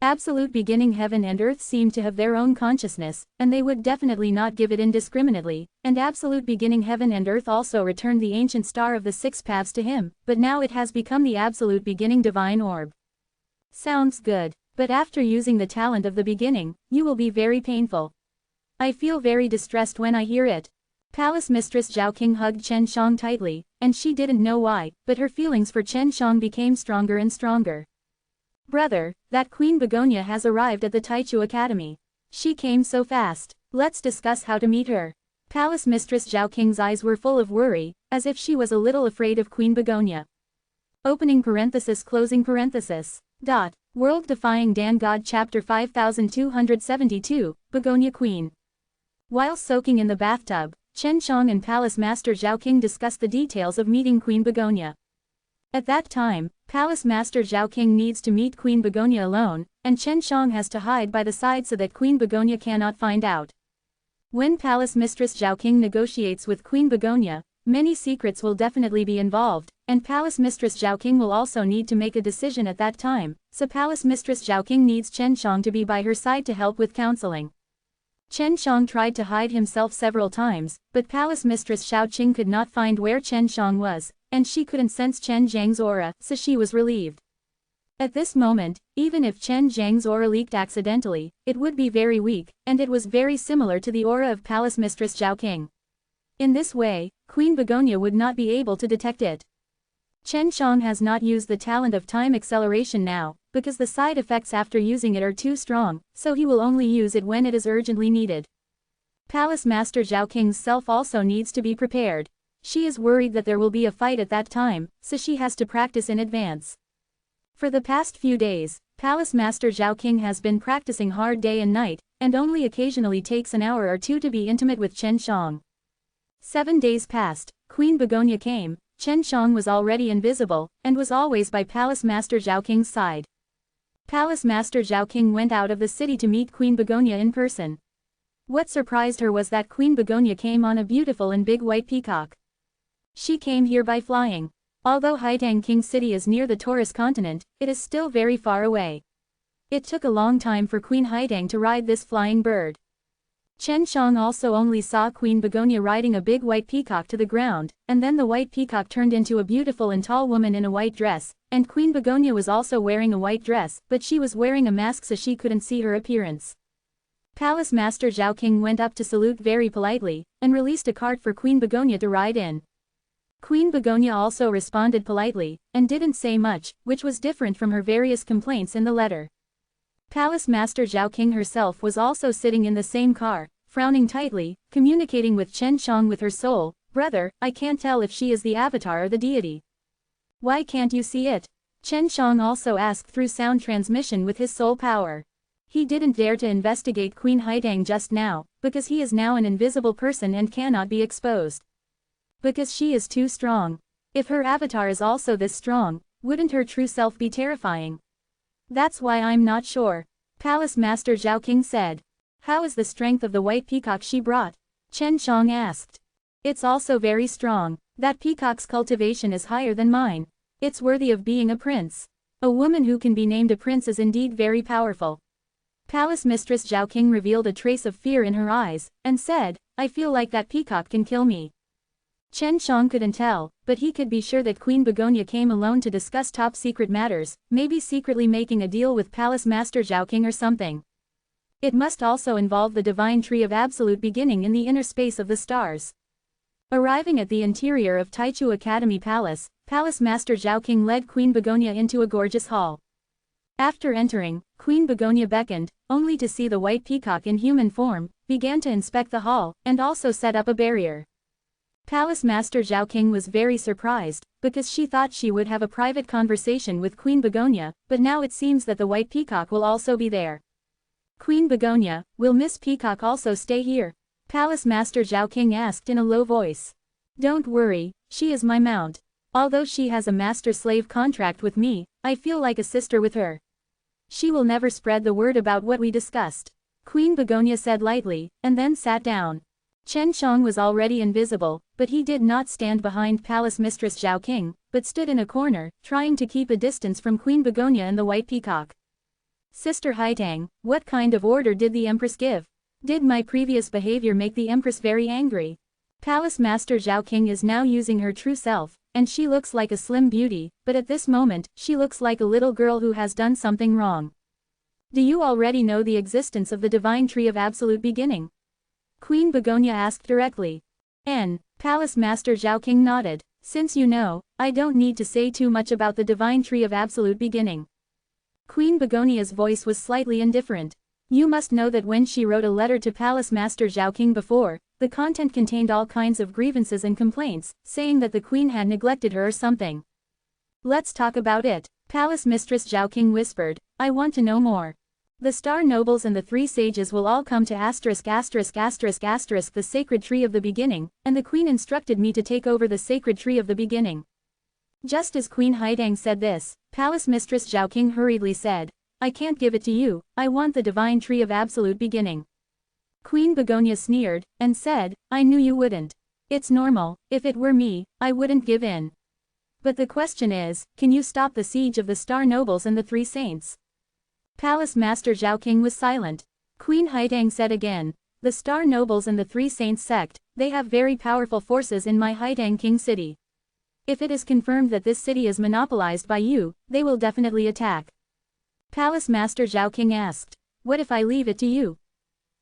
Absolute beginning heaven and earth seem to have their own consciousness, and they would definitely not give it indiscriminately, and absolute beginning heaven and earth also returned the ancient star of the six paths to him, but now it has become the absolute beginning divine orb. Sounds good, but after using the talent of the beginning, you will be very painful. I feel very distressed when I hear it. Palace Mistress Zhao King hugged Chen Shang tightly, and she didn't know why, but her feelings for Chen Shang became stronger and stronger. Brother, that Queen Begonia has arrived at the Taichu Academy. She came so fast, let's discuss how to meet her. Palace Mistress Zhao King's eyes were full of worry, as if she was a little afraid of Queen Begonia. Opening parenthesis closing parenthesis. World Defying Dan God Chapter 5272, Begonia Queen. While soaking in the bathtub, Chen Shang and Palace Master Zhao King discussed the details of meeting Queen Begonia. At that time, Palace Master Zhao King needs to meet Queen Begonia alone, and Chen Shang has to hide by the side so that Queen Begonia cannot find out. When Palace Mistress Zhao King negotiates with Queen Begonia, many secrets will definitely be involved, and Palace Mistress Zhao King will also need to make a decision at that time, so Palace Mistress Zhao King needs Chen Shang to be by her side to help with counseling. Chen Shang tried to hide himself several times, but Palace Mistress Zhao Qing could not find where Chen Shang was, and she couldn't sense Chen Zhang's aura, so she was relieved. At this moment, even if Chen Zhang's aura leaked accidentally, it would be very weak, and it was very similar to the aura of Palace Mistress Zhao King. In this way, Queen Begonia would not be able to detect it. Chen Shang has not used the talent of time acceleration now, because the side effects after using it are too strong, so he will only use it when it is urgently needed. Palace Master Zhao King's self also needs to be prepared. She is worried that there will be a fight at that time, so she has to practice in advance. For the past few days, Palace Master Zhao King has been practicing hard day and night, and only occasionally takes an hour or two to be intimate with Chen Shang. 7 days passed, Queen Begonia came, Chen Shang was already invisible, and was always by Palace Master Zhao King's side. Palace Master Zhao King went out of the city to meet Queen Begonia in person. What surprised her was that Queen Begonia came on a beautiful and big white peacock. She came here by flying. Although Haitang King City is near the Taurus continent, it is still very far away. It took a long time for Queen Haitang to ride this flying bird. Chen Shang also only saw Queen Begonia riding a big white peacock to the ground, and then the white peacock turned into a beautiful and tall woman in a white dress, and Queen Begonia was also wearing a white dress, but she was wearing a mask so she couldn't see her appearance. Palace Master Zhao King went up to salute very politely, and released a cart for Queen Begonia to ride in. Queen Begonia also responded politely, and didn't say much, which was different from her various complaints in the letter. Palace Master Zhao King herself was also sitting in the same car, frowning tightly, communicating with Chen Shang with her soul. Brother, I can't tell if she is the avatar or the deity. Why can't you see it? Chen Shang also asked through sound transmission with his soul power. He didn't dare to investigate Queen Haitang just now, because he is now an invisible person and cannot be exposed. Because she is too strong. If her avatar is also this strong, wouldn't her true self be terrifying? That's why I'm not sure. Palace Master Zhao King said. How is the strength of the white peacock she brought? Chen Shang asked. It's also very strong. That peacock's cultivation is higher than mine. It's worthy of being a prince. A woman who can be named a prince is indeed very powerful. Palace Mistress Zhao King revealed a trace of fear in her eyes, and said, I feel like that peacock can kill me. Chen Shang couldn't tell, but he could be sure that Queen Begonia came alone to discuss top-secret matters, maybe secretly making a deal with Palace Master Zhao King or something. It must also involve the divine tree of absolute beginning in the inner space of the stars. Arriving at the interior of Taichu Academy Palace, Palace Master Zhao King led Queen Begonia into a gorgeous hall. After entering, Queen Begonia beckoned, only to see the white peacock in human form, began to inspect the hall, and also set up a barrier. Palace Master Zhao King was very surprised, because she thought she would have a private conversation with Queen Begonia, but now it seems that the white peacock will also be there. Queen Begonia, will Miss Peacock also stay here? Palace Master Zhao King asked in a low voice. Don't worry, she is my mount. Although she has a master-slave contract with me, I feel like a sister with her. She will never spread the word about what we discussed. Queen Begonia said lightly, and then sat down. Chen Shang was already invisible, but he did not stand behind Palace Mistress Zhao King, but stood in a corner, trying to keep a distance from Queen Begonia and the white peacock. Sister Haitang, what kind of order did the Empress give? Did my previous behavior make the Empress very angry? Palace Master Zhao King is now using her true self, and she looks like a slim beauty, but at this moment, she looks like a little girl who has done something wrong. Do you already know the existence of the divine tree of absolute beginning? Queen Begonia asked directly. Palace Master Zhao King nodded. Since you know, I don't need to say too much about the divine tree of absolute beginning. Queen Begonia's voice was slightly indifferent. You must know that when she wrote a letter to Palace Master Zhao King before, the content contained all kinds of grievances and complaints, saying that the queen had neglected her or something. Let's talk about it. Palace Mistress Zhao King whispered, I want to know more. The star nobles and the three sages will all come to ****** the sacred tree of the beginning, and the queen instructed me to take over the sacred tree of the beginning. Just as Queen Haitang said this, Palace Mistress Zhao King hurriedly said, I can't give it to you, I want the divine tree of absolute beginning. Queen Begonia sneered, and said, I knew you wouldn't. It's normal, if it were me, I wouldn't give in. But the question is, can you stop the siege of the star nobles and the three saints? Palace Master Zhao King was silent. Queen Haitang said again, the star nobles and the three saints sect, they have very powerful forces in my Haitang King city. If it is confirmed that this city is monopolized by you, they will definitely attack. Palace Master Zhao King asked, what if I leave it to you?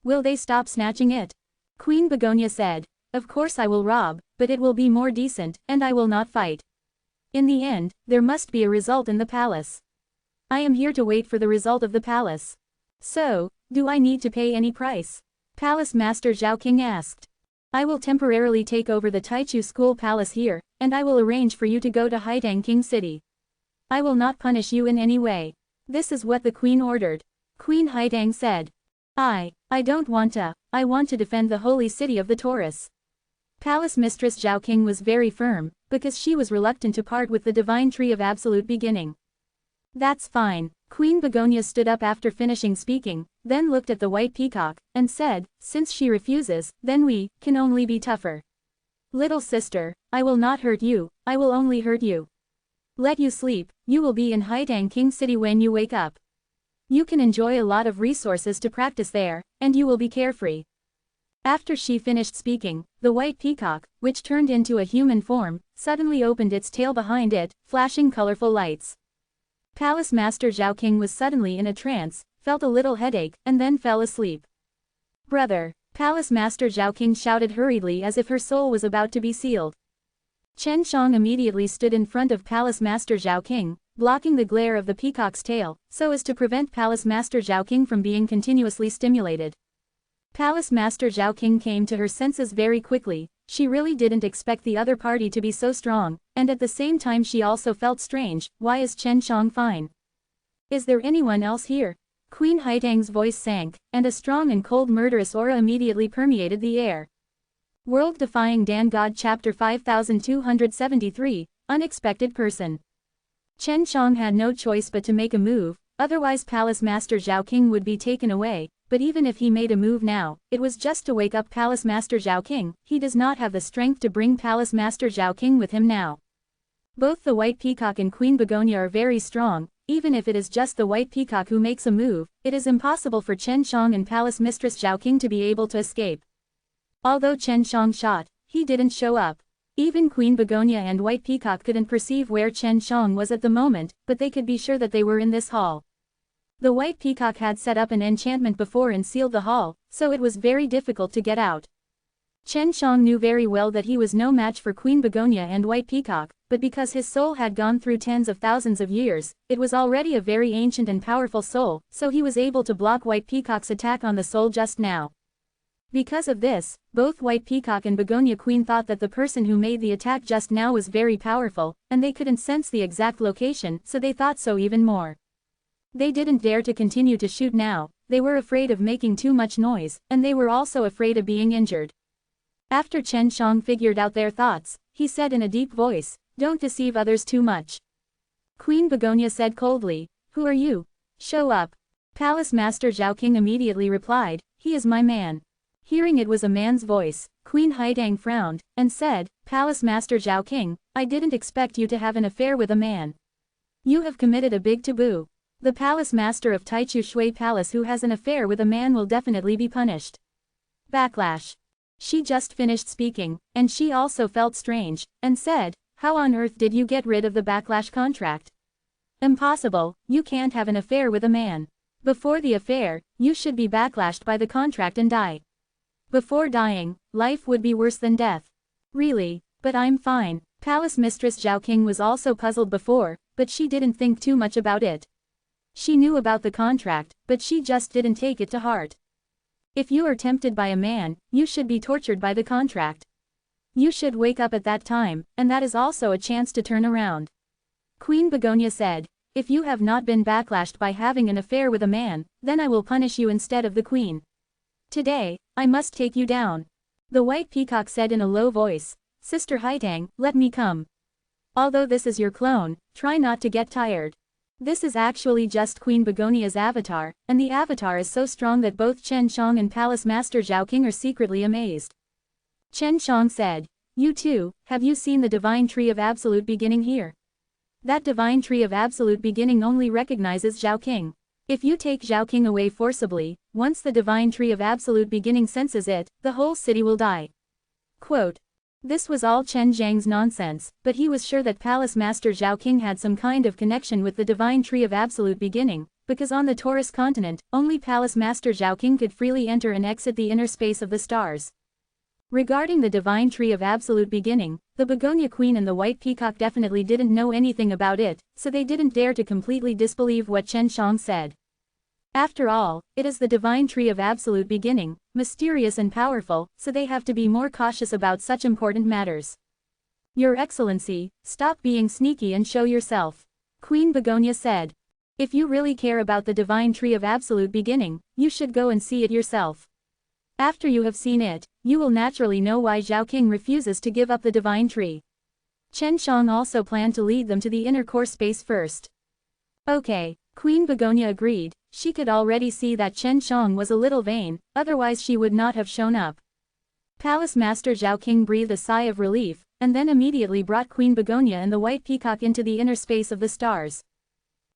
Will they stop snatching it? Queen Begonia said, of course I will rob, but it will be more decent, and I will not fight. In the end, there must be a result in the palace. I am here to wait for the result of the palace. So, do I need to pay any price? Palace Master Zhao King asked. I will temporarily take over the Taichu School Palace here, and I will arrange for you to go to Haitang King City. I will not punish you in any way. This is what the queen ordered. Queen Haitang said. I don't want to, I want to defend the holy city of the Taurus. Palace Mistress Zhao King was very firm, because she was reluctant to part with the divine tree of absolute beginning. That's fine, Queen Begonia stood up after finishing speaking, then looked at the white peacock, and said, since she refuses, then we can only be tougher. Little sister, I will not hurt you, I will only hurt you. Let you sleep, you will be in Haitang King City when you wake up. You can enjoy a lot of resources to practice there, and you will be carefree. After she finished speaking, the white peacock, which turned into a human form, suddenly opened its tail behind it, flashing colorful lights. Palace Master Zhao King was suddenly in a trance, felt a little headache, and then fell asleep. Brother, Palace Master Zhao King shouted hurriedly as if her soul was about to be sealed. Chen Shang immediately stood in front of Palace Master Zhao King, blocking the glare of the peacock's tail, so as to prevent Palace Master Zhao King from being continuously stimulated. Palace Master Zhao King came to her senses very quickly. She really didn't expect the other party to be so strong, and at the same time she also felt strange. Why is Chen Shang fine? Is there anyone else here? Queen Haitang's voice sank, and a strong and cold murderous aura immediately permeated the air. World Defying Dan God Chapter 5273, Unexpected Person. Chen Shang had no choice but to make a move, otherwise Palace Master Zhao King would be taken away. But even if he made a move now, it was just to wake up Palace Master Zhao King. He does not have the strength to bring Palace Master Zhao King with him now. Both the White Peacock and Queen Begonia are very strong. Even if it is just the White Peacock who makes a move, it is impossible for Chen Shang and Palace Mistress Zhao King to be able to escape. Although Chen Shang shot, he didn't show up. Even Queen Begonia and White Peacock couldn't perceive where Chen Shang was at the moment, but they could be sure that they were in this hall. The White Peacock had set up an enchantment before and sealed the hall, so it was very difficult to get out. Chen Shang knew very well that he was no match for Queen Begonia and White Peacock, but because his soul had gone through tens of thousands of years, it was already a very ancient and powerful soul, so he was able to block White Peacock's attack on the soul just now. Because of this, both White Peacock and Begonia Queen thought that the person who made the attack just now was very powerful, and they couldn't sense the exact location, so they thought so even more. They didn't dare to continue to shoot now. They were afraid of making too much noise, and they were also afraid of being injured. After Chen Shang figured out their thoughts, he said in a deep voice, "Don't deceive others too much." Queen Begonia said coldly, "Who are you? Show up." Palace Master Zhao King immediately replied, "He is my man." Hearing it was a man's voice, Queen Haitang frowned, and said, "Palace Master Zhao King, I didn't expect you to have an affair with a man. You have committed a big taboo. The Palace Master of Taichu Shui Palace who has an affair with a man will definitely be punished." Backlash. She just finished speaking, and she also felt strange, and said, "How on earth did you get rid of the backlash contract? Impossible, you can't have an affair with a man. Before the affair, you should be backlashed by the contract and die. Before dying, life would be worse than death." Really, but I'm fine. Palace Mistress Zhao King was also puzzled before, but she didn't think too much about it. She knew about the contract, but she just didn't take it to heart. If you are tempted by a man, you should be tortured by the contract. You should wake up at that time, and that is also a chance to turn around. Queen Begonia said, "If you have not been backlashed by having an affair with a man, then I will punish you instead of the queen. Today, I must take you down." The White Peacock said in a low voice, "Sister Haitang, let me come. Although this is your clone, try not to get tired. This is actually just Queen Begonia's avatar, and the avatar is so strong that both Chen Shang and Palace Master Zhao King are secretly amazed." Chen Shang said, "You too, have you seen the Divine Tree of Absolute Beginning here? That Divine Tree of Absolute Beginning only recognizes Zhao King. If you take Zhao King away forcibly, once the Divine Tree of Absolute Beginning senses it, the whole city will die." Quote. This was all Chen Zhang's nonsense, but he was sure that Palace Master Zhao King had some kind of connection with the Divine Tree of Absolute Beginning, because on the Taurus continent, only Palace Master Zhao King could freely enter and exit the inner space of the stars. Regarding the Divine Tree of Absolute Beginning, the Begonia Queen and the White Peacock definitely didn't know anything about it, so they didn't dare to completely disbelieve what Chen Shang said. After all, it is the Divine Tree of Absolute Beginning, mysterious and powerful, so they have to be more cautious about such important matters. "Your Excellency, stop being sneaky and show yourself," Queen Begonia said. "If you really care about the Divine Tree of Absolute Beginning, you should go and see it yourself. After you have seen it, you will naturally know why Zhao King refuses to give up the Divine Tree." Chen Shang also planned to lead them to the inner core space first. "Okay, Queen Begonia agreed. She could already see that Chen Shang was a little vain, otherwise she would not have shown up. Palace Master Zhao King breathed a sigh of relief, and then immediately brought Queen Begonia and the White Peacock into the inner space of the stars.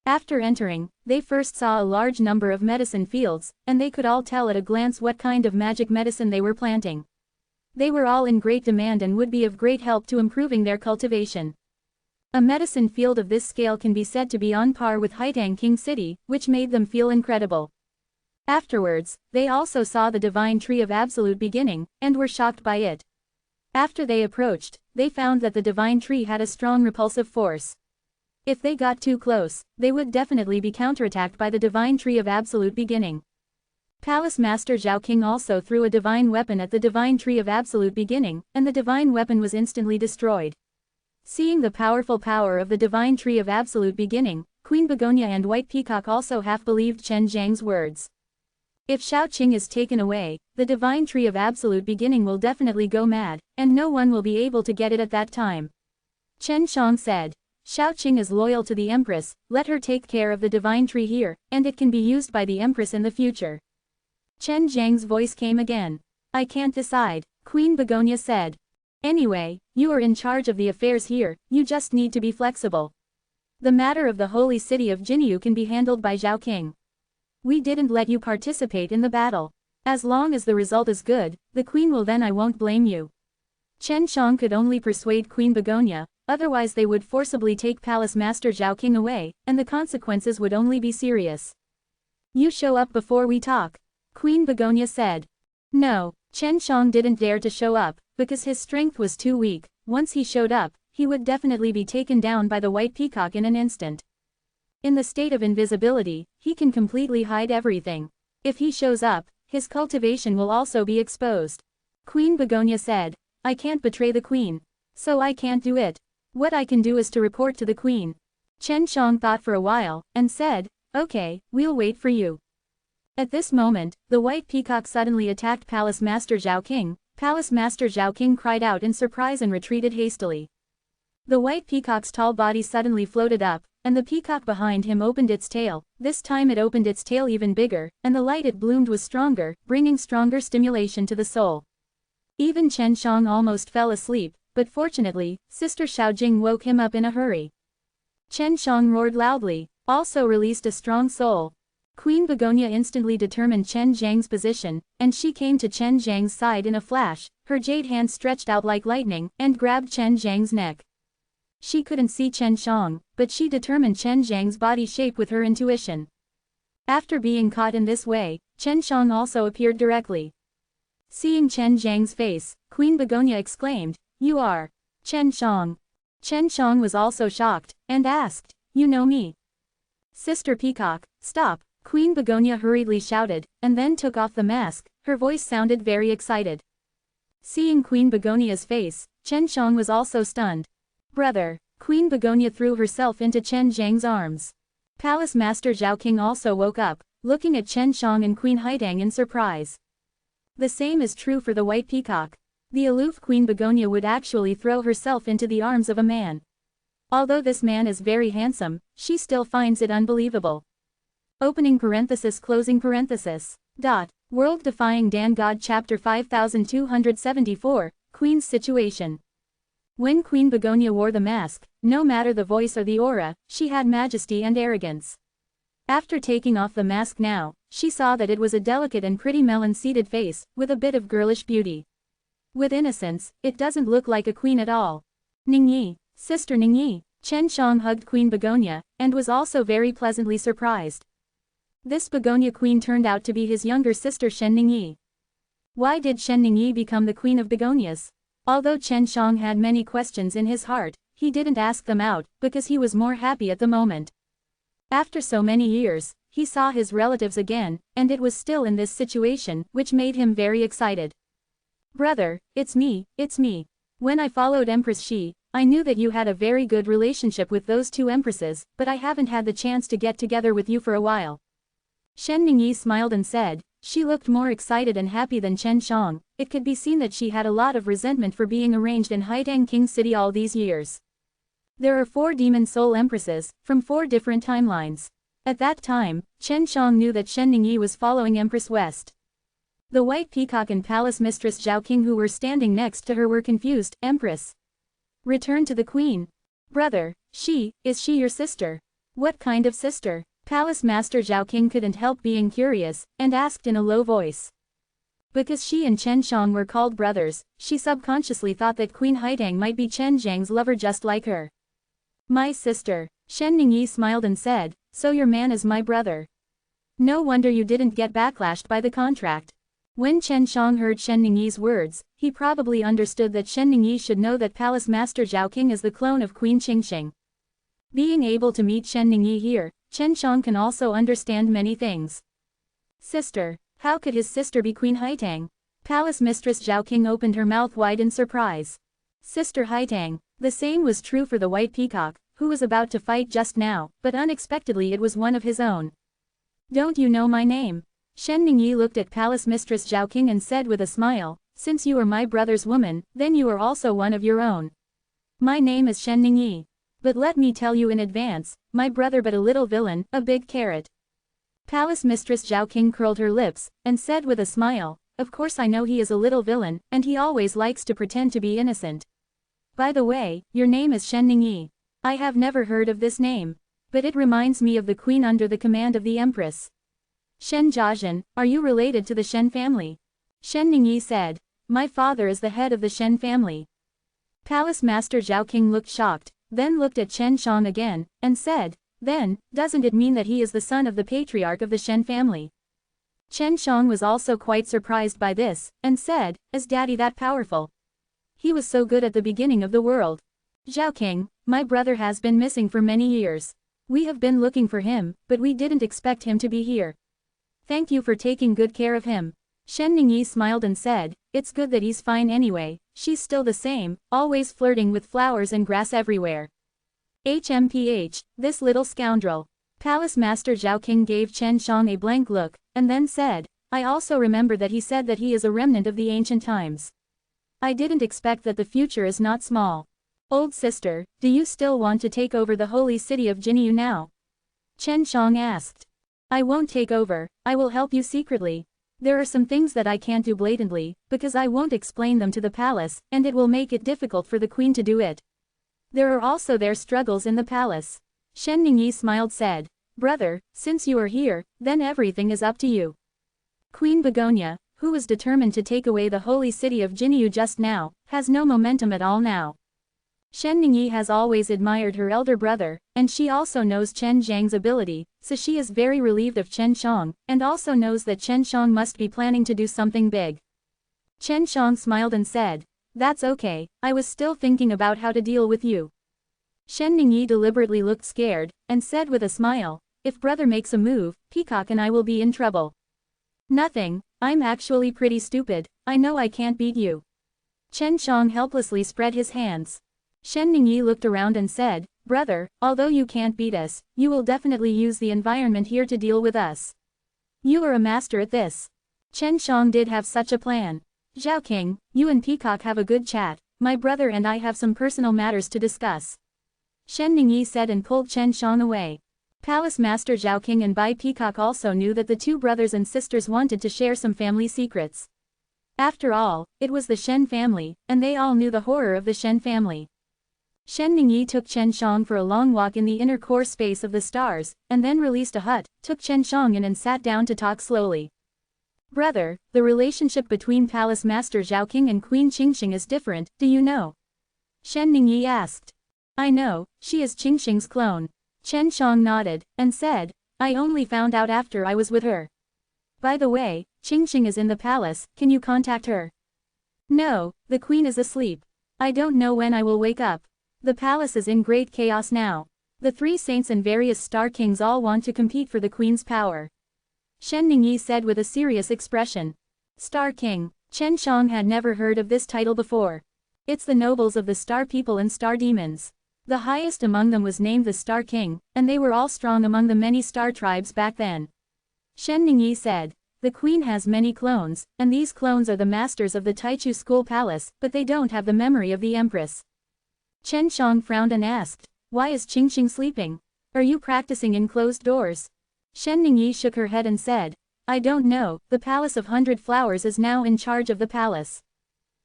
After entering, they first saw a large number of medicine fields, and they could all tell at a glance what kind of magic medicine they were planting. They were all in great demand and would be of great help to improving their cultivation. A medicine field of this scale can be said to be on par with Haitang King City, which made them feel incredible. Afterwards, they also saw the divine tree of absolute beginning, and were shocked by it. After they approached, they found that the divine tree had a strong repulsive force. If they got too close, they would definitely be counterattacked by the divine tree of absolute beginning. Palace Master Zhao King also threw a divine weapon at the divine tree of absolute beginning, and the divine weapon was instantly destroyed. Seeing the powerful power of the divine tree of absolute beginning, Queen Begonia and White Peacock also half believed Chen Zhang's words. If Shao Qing is taken away, the divine tree of absolute beginning will definitely go mad, and no one will be able to get it at that time. Chen Shang said, Shao Qing is loyal to the Empress, let her take care of the divine tree here, and it can be used by the Empress in the future. Chen Zhang's voice came again. I can't decide, Queen Begonia said. Anyway, you are in charge of the affairs here, you just need to be flexible. The matter of the holy city of Jinyu can be handled by Zhao King. We didn't let you participate in the battle. As long as the result is good, the queen will then I won't blame you. Chen Shang could only persuade Queen Begonia, otherwise they would forcibly take Palace Master Zhao King away, and the consequences would only be serious. You show up before we talk, Queen Begonia said. No, Chen Shang didn't dare to show up, because his strength was too weak. Once he showed up, he would definitely be taken down by the White Peacock in an instant. In the state of invisibility, he can completely hide everything. If he shows up, his cultivation will also be exposed. Queen Begonia said, I can't betray the queen. So I can't do it. What I can do is to report to the queen. Chen Shang thought for a while, and said, okay, we'll wait for you. At this moment, the White Peacock suddenly attacked Palace Master Zhao King. Palace Master Zhao King cried out in surprise and retreated hastily. The White Peacock's tall body suddenly floated up, and the peacock behind him opened its tail. This time it opened its tail even bigger, and the light it bloomed was stronger, bringing stronger stimulation to the soul. Even Chen Shang almost fell asleep, but fortunately, Sister Xiaojing woke him up in a hurry. Chen Shang roared loudly, also released a strong soul. Queen Begonia instantly determined Chen Zhang's position, and she came to Chen Zhang's side in a flash, her jade hand stretched out like lightning, and grabbed Chen Zhang's neck. She couldn't see Chen Shang, but she determined Chen Zhang's body shape with her intuition. After being caught in this way, Chen Shang also appeared directly. Seeing Chen Zhang's face, Queen Begonia exclaimed, You are Chen Shang. Chen Shang was also shocked, and asked, You know me? Sister Peacock, stop, Queen Begonia hurriedly shouted, and then took off the mask. Her voice sounded very excited. Seeing Queen Begonia's face, Chen Shang was also stunned. Brother, Queen Begonia threw herself into Chen Zhang's arms. Palace Master Zhao King also woke up, looking at Chen Shang and Queen Haitang in surprise. The same is true for the White Peacock. The aloof Queen Begonia would actually throw herself into the arms of a man. Although this man is very handsome, she still finds it unbelievable. Opening parenthesis closing parenthesis. World Defying Dan God Chapter 5274, Queen's Situation. When Queen Begonia wore the mask, no matter the voice or the aura, she had majesty and arrogance. After taking off the mask now, she saw that it was a delicate and pretty melon-seeded face, with a bit of girlish beauty. With innocence, it doesn't look like a queen at all. Ningyi, Sister Ningyi, Chen Shang hugged Queen Begonia, and was also very pleasantly surprised. This Begonia queen turned out to be his younger sister Shen Ningyi. Why did Shen Ningyi become the queen of begonias? Although Chen Shang had many questions in his heart, he didn't ask them out, because he was more happy at the moment. After so many years, he saw his relatives again, and it was still in this situation, which made him very excited. Brother, it's me. When I followed Empress Shi, I knew that you had a very good relationship with those two empresses, but I haven't had the chance to get together with you for a while. Shen Ningyi smiled and said. She looked more excited and happy than Chen Shang. It could be seen that she had a lot of resentment for being arranged in Haitang King City all these years. There are 4 demon soul empresses, from 4 different timelines. At that time, Chen Shang knew that Shen Ningyi was following Empress West. The White Peacock and Palace Mistress Zhao King who were standing next to her were confused. Empress. Return to the Queen. Brother, is she your sister? What kind of sister? Palace Master Zhao King couldn't help being curious, and asked in a low voice. Because she and Chen Shang were called brothers, she subconsciously thought that Queen Haitang might be Chen Zhang's lover just like her. My sister. Shen Ningyi smiled and said, so your man is my brother. No wonder you didn't get backlashed by the contract. When Chen Shang heard Shen Ningyi's words, he probably understood that Shen Ningyi should know that Palace Master Zhao King is the clone of Queen Qingxing. Being able to meet Shen Ningyi here, Chen Shang can also understand many things. Sister. How could his sister be Queen Haitang? Palace Mistress Zhao King opened her mouth wide in surprise. Sister Haitang. The same was true for the White Peacock, who was about to fight just now, but unexpectedly it was one of his own. Don't you know my name? Shen Ningyi looked at Palace Mistress Zhao King and said with a smile, since you are my brother's woman, then you are also one of your own. My name is Shen Ningyi. But let me tell you in advance, my brother but a little villain, a big carrot. Palace Mistress Zhao King curled her lips, and said with a smile, of course I know he is a little villain, and he always likes to pretend to be innocent. By the way, your name is Shen Ningyi. I have never heard of this name. But it reminds me of the queen under the command of the empress. Shen Jiazhen, are you related to the Shen family? Shen Ningyi said. My father is the head of the Shen family. Palace Master Zhao King looked shocked, then looked at Chen Shang again, and said, then, doesn't it mean that he is the son of the patriarch of the Shen family? Chen Shang was also quite surprised by this, and said, is daddy that powerful? He was so good at the beginning of the world. Zhao King, my brother has been missing for many years. We have been looking for him, but we didn't expect him to be here. Thank you for taking good care of him. Shen Ningyi smiled and said, it's good that he's fine anyway, she's still the same, always flirting with flowers and grass everywhere. HMPH, this little scoundrel. Palace Master Zhao King gave Chen Shang a blank look, and then said, I also remember that he said that he is a remnant of the ancient times. I didn't expect that the future is not small. Old sister, do you still want to take over the holy city of Jinyu now? Chen Shang asked. I won't take over, I will help you secretly. There are some things that I can't do blatantly, because I won't explain them to the palace, and it will make it difficult for the queen to do it. There are also their struggles in the palace. Shen Ningyi smiled said, brother, since you are here, then everything is up to you. Queen Begonia, who was determined to take away the holy city of Jinyu just now, has no momentum at all now. Shen Ningyi has always admired her elder brother, and she also knows Chen Zhang's ability, so she is very relieved of Chen Shang, and also knows that Chen Shang must be planning to do something big. Chen Shang smiled and said, that's okay, I was still thinking about how to deal with you. Shen Ningyi deliberately looked scared, and said with a smile, if brother makes a move, Peacock and I will be in trouble. Nothing, I'm actually pretty stupid, I know I can't beat you. Chen Shang helplessly spread his hands. Shen Ningyi looked around and said, brother, although you can't beat us, you will definitely use the environment here to deal with us. You are a master at this. Chen Shang did have such a plan. Zhao King, you and Peacock have a good chat, my brother and I have some personal matters to discuss. Shen Ningyi said and pulled Chen Shang away. Palace Master Zhao King and Bai Peacock also knew that the two brothers and sisters wanted to share some family secrets. After all, it was the Shen family, and they all knew the horror of the Shen family. Shen Ningyi took Chen Shang for a long walk in the inner core space of the stars, and then released a hut, took Chen Shang in and sat down to talk slowly. Brother, the relationship between Palace Master Zhao King and Queen Qingxing is different, do you know? Shen Ningyi asked. I know, she is Qingxing's clone. Chen Shang nodded, and said, I only found out after I was with her. By the way, Qingxing is in the palace, can you contact her? No, the queen is asleep. I don't know when I will wake up. The palace is in great chaos now. The three saints and various star kings all want to compete for the queen's power. Shen Ningyi said with a serious expression. Star King. Chen Shang had never heard of this title before. It's the nobles of the star people and star demons. The highest among them was named the Star King, and they were all strong among the many star tribes back then. Shen Ningyi said. The queen has many clones, and these clones are the masters of the Taichu school palace, but they don't have the memory of the empress. Chen Shang frowned and asked, why is Qingxing sleeping? Are you practicing in closed doors? Shen Ningyi shook her head and said, I don't know, the Palace of 100 Flowers is now in charge of the palace.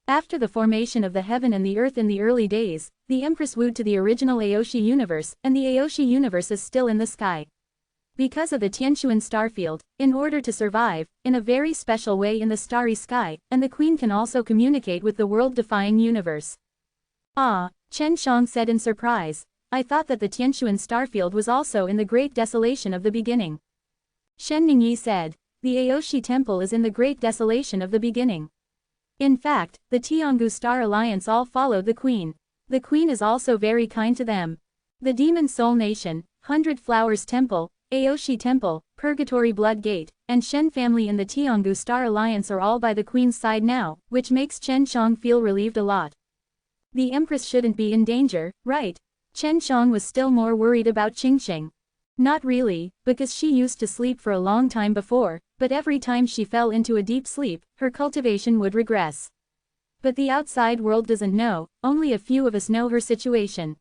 After the formation of the heaven and the earth in the early days, the Empress wooed to the original Aoshi universe, and the Aoshi universe is still in the sky. Because of the Tianquan starfield, in order to survive, in a very special way in the starry sky, and the queen can also communicate with the world-defying universe. Ah, Chen Shang said in surprise, I thought that the Tianquan starfield was also in the great desolation of the beginning. Shen Ningyi said, the Aoshi temple is in the great desolation of the beginning. In fact, the Tianghu Star Alliance all followed the queen. The queen is also very kind to them. The Demon Soul Nation, 100 Flowers Temple, Aoshi Temple, Purgatory Blood Gate, and Shen family in the Tianghu Star Alliance are all by the queen's side now, which makes Chen Shang feel relieved a lot. The Empress shouldn't be in danger, right? Chen Shang was still more worried about Qingxing. Not really, because she used to sleep for a long time before, but every time she fell into a deep sleep, her cultivation would regress. But the outside world doesn't know, only a few of us know her situation.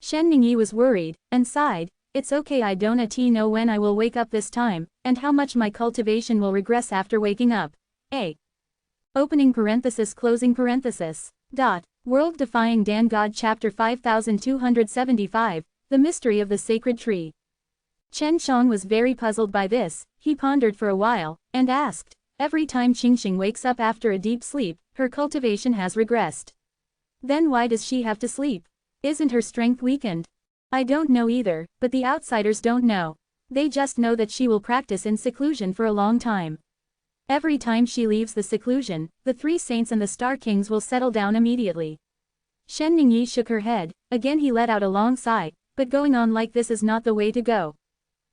Shen Ningyi was worried, and sighed, it's okay, I don't know when I will wake up this time, and how much my cultivation will regress after waking up. Opening parenthesis closing parenthesis. World-Defying Dan God Chapter 5275, The Mystery of the Sacred Tree. Chen Shang was very puzzled by this, he pondered for a while, and asked, every time Qingxing wakes up after a deep sleep, her cultivation has regressed. Then why does she have to sleep? Isn't her strength weakened? I don't know either, but the outsiders don't know. They just know that she will practice in seclusion for a long time. Every time she leaves the seclusion, the 3 saints and the Star Kings will settle down immediately. Shen Ningyi shook her head, again he let out a long sigh, but going on like this is not the way to go.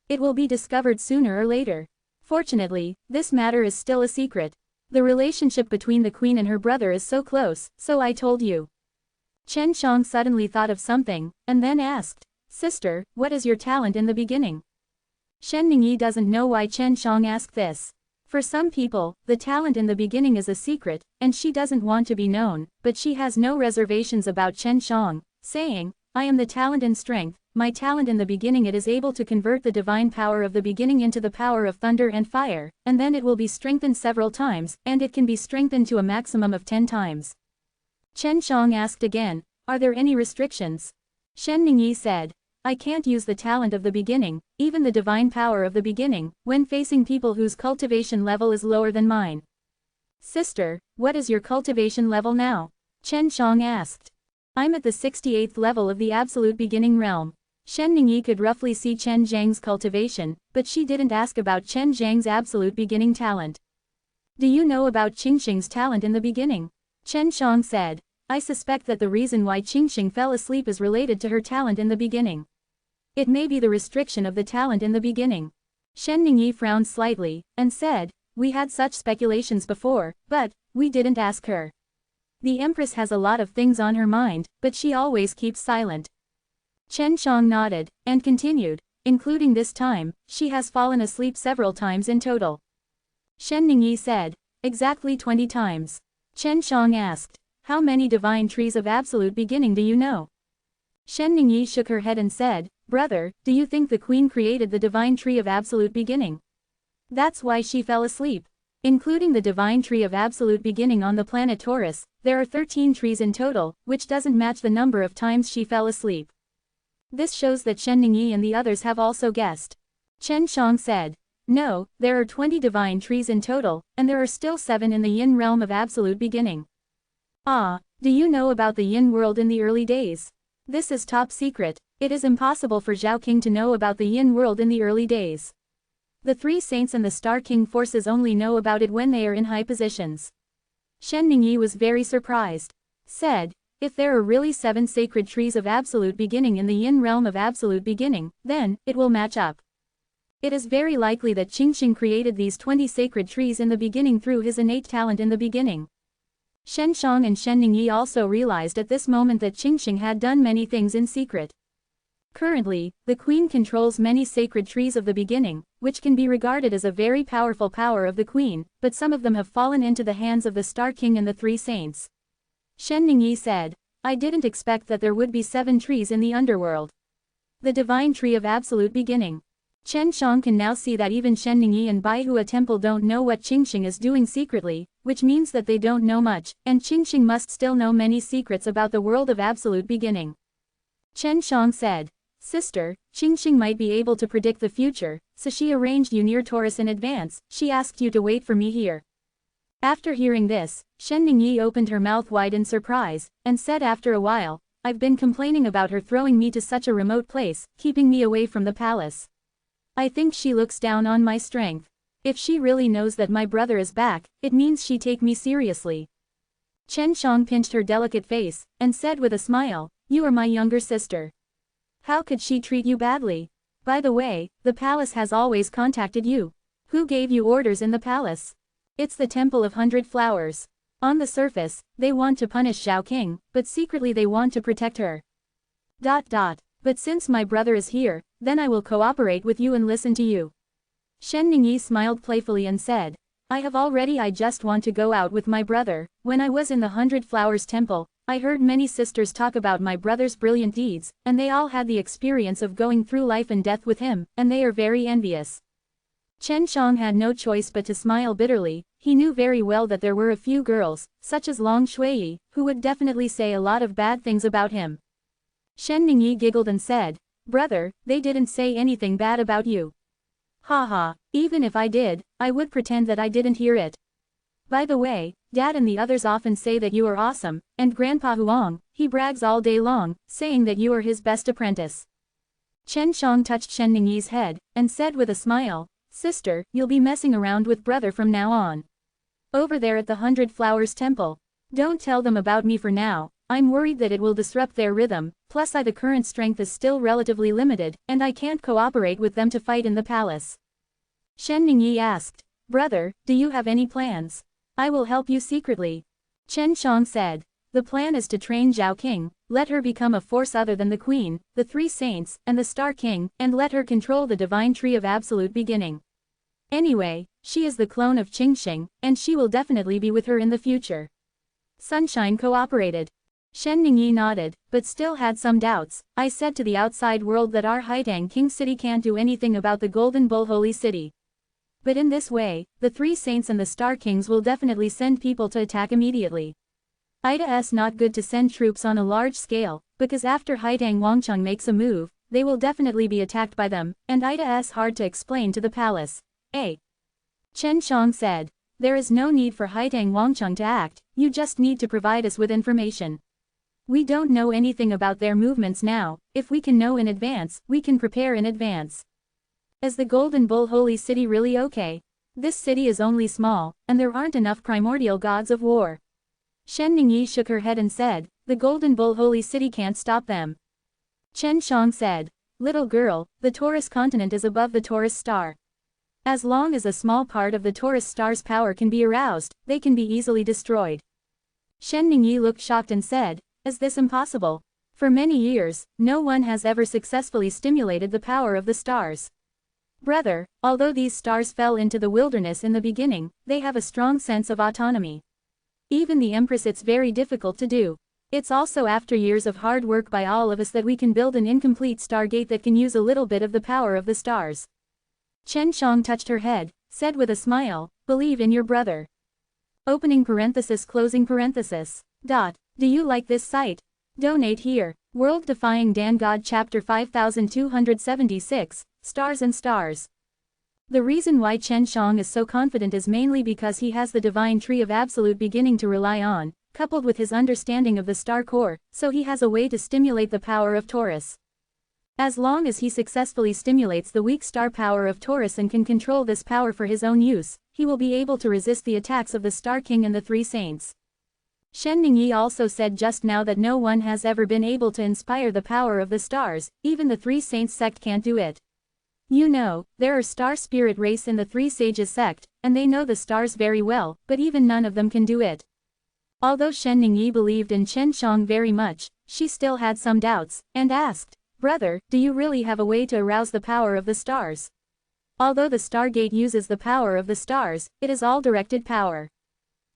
It will be discovered sooner or later. Fortunately, this matter is still a secret. The relationship between the queen and her brother is so close, so I told you. Chen Shang suddenly thought of something, and then asked, Sister, what is your talent in the beginning? Shen Ningyi doesn't know why Chen Shang asked this. For some people, the talent in the beginning is a secret, and she doesn't want to be known, but she has no reservations about Chen Shang, saying, I am the talent in strength. My talent in the beginning, it is able to convert the divine power of the beginning into the power of thunder and fire, and then it will be strengthened several times, and it can be strengthened to a maximum of 10 times. Chen Shang asked again, are there any restrictions? Shen Ningyi said, I can't use the talent of the beginning, even the divine power of the beginning, when facing people whose cultivation level is lower than mine. Sister, what is your cultivation level now? Chen Shang asked. I'm at the 68th level of the absolute beginning realm. Shen Ningyi could roughly see Chen Zhang's cultivation, but she didn't ask about Chen Zhang's absolute beginning talent. Do you know about Qingxing's talent in the beginning? Chen Shang said, I suspect that the reason why Qingxing fell asleep is related to her talent in the beginning. It may be the restriction of the talent in the beginning. Shen Ningyi frowned slightly, and said, we had such speculations before, but we didn't ask her. The Empress has a lot of things on her mind, but she always keeps silent. Chen Shang nodded, and continued, including this time, she has fallen asleep several times in total. Shen Ningyi said, exactly 20 times. Chen Shang asked, how many divine trees of absolute beginning do you know? Shen Ningyi shook her head and said, brother, do you think the queen created the divine tree of absolute beginning? That's why she fell asleep. Including the divine tree of absolute beginning on the planet Taurus, there are 13 trees in total, which doesn't match the number of times she fell asleep. This shows that Shen Ningyi and the others have also guessed. Chen Shang said, no, there are 20 divine trees in total, and there are still 7 in the yin realm of absolute beginning. Ah, do you know about the yin world in the early days? This is top secret. It is impossible for Zhao King to know about the yin world in the early days. The 3 saints and the Star King forces only know about it when they are in high positions. Shen Ningyi was very surprised. Said, if there are really 7 sacred trees of absolute beginning in the yin realm of absolute beginning, then, it will match up. It is very likely that Qingxing created these 20 sacred trees in the beginning through his innate talent in the beginning. Chen Shang and Shen Ningyi also realized at this moment that Qingxing had done many things in secret. Currently, the queen controls many sacred trees of the beginning, which can be regarded as a very powerful power of the queen, but some of them have fallen into the hands of the Star King and the 3 saints. Shen Ningyi said, I didn't expect that there would be 7 trees in the underworld. The divine tree of absolute beginning. Chen Shang can now see that even Shenlingyi and Baihua Temple don't know what Qingxing is doing secretly, which means that they don't know much, and Qingxing must still know many secrets about the world of absolute beginning. Chen Shang said, "Sister, Qingxing might be able to predict the future, so she arranged you near Taurus in advance. She asked you to wait for me here." After hearing this, Shenlingyi opened her mouth wide in surprise, and said after a while, "I've been complaining about her throwing me to such a remote place, keeping me away from the palace. I think she looks down on my strength. If she really knows that my brother is back, it means she take me seriously." Chen Shang pinched her delicate face, and said with a smile, "You are my younger sister. How could she treat you badly? By the way, the palace has always contacted you. Who gave you orders in the palace?" "It's the Temple of 100 Flowers. On the surface, they want to punish Zhao King, but secretly they want to protect her. But since my brother is here, then I will cooperate with you and listen to you." Shenlingyi smiled playfully and said, I just want to go out with my brother. When I was in the 100 Flowers Temple, I heard many sisters talk about my brother's brilliant deeds, and they all had the experience of going through life and death with him, and they are very envious." Chen Shang had no choice but to smile bitterly. He knew very well that there were a few girls, such as Long Shuiyi, who would definitely say a lot of bad things about him. Shenlingyi giggled and said, "Brother, they didn't say anything bad about you." "Haha, even if I did, I would pretend that I didn't hear it. By the way, Dad and the others often say that you are awesome, and Grandpa Huang, he brags all day long, saying that you are his best apprentice." Chen Shang touched Shenlingyi's head, and said with a smile, "Sister, you'll be messing around with brother from now on. Over there at the 100 Flowers Temple. Don't tell them about me for now. I'm worried that it will disrupt their rhythm, plus the current strength is still relatively limited, and I can't cooperate with them to fight in the palace." Shenlingyi asked, "Brother, do you have any plans? I will help you secretly." Chen Shang said, "The plan is to train Zhao King, let her become a force other than the Queen, the Three Saints, and the Star King, and let her control the divine tree of absolute beginning. Anyway, she is the clone of Qingxing, and she will definitely be with her in the future." Sunshine cooperated. Shenlingyi nodded, but still had some doubts. "I said to the outside world that our Haitang King City can't do anything about the Golden Bull Holy City. But in this way, the Three Saints and the Star Kings will definitely send people to attack immediately. It's not good to send troops on a large scale, because after Haitang Wangcheng makes a move, they will definitely be attacked by them, and it's hard to explain to the palace." Chen Shang said, "There is no need for Haitang Wangcheng to act, you just need to provide us with information. We don't know anything about their movements now. If we can know in advance, we can prepare in advance." "Is the Golden Bull Holy City really okay? This city is only small, and there aren't enough primordial gods of war." Shenlingyi shook her head and said, "The Golden Bull Holy City can't stop them." Chen Shang said, "Little girl, the Taurus continent is above the Taurus star. As long as a small part of the Taurus star's power can be aroused, they can be easily destroyed." Shenlingyi looked shocked and said, "Is this impossible? For many years, no one has ever successfully stimulated the power of the stars. Brother, although these stars fell into the wilderness in the beginning, they have a strong sense of autonomy. Even the Empress, it's very difficult to do. It's also after years of hard work by all of us that we can build an incomplete stargate that can use a little bit of the power of the stars." Chen Shang touched her head, said with a smile, "Believe in your brother." Opening parenthesis closing parenthesis. Do you like this site? Donate here. World Defying Dan God Chapter 5276, Stars and Stars. The reason why Chen Shang is so confident is mainly because he has the divine tree of absolute beginning to rely on, coupled with his understanding of the star core, so he has a way to stimulate the power of Taurus. As long as he successfully stimulates the weak star power of Taurus and can control this power for his own use, he will be able to resist the attacks of the Star King and the Three Saints. Shenlingyi also said just now that no one has ever been able to inspire the power of the stars, even the Three Saints sect can't do it. You know, there are star spirit race in the Three Sages sect, and they know the stars very well, but even none of them can do it. Although Shenlingyi believed in Chen Shang very much, she still had some doubts, and asked, "Brother, do you really have a way to arouse the power of the stars? Although the Stargate uses the power of the stars, it is all directed power.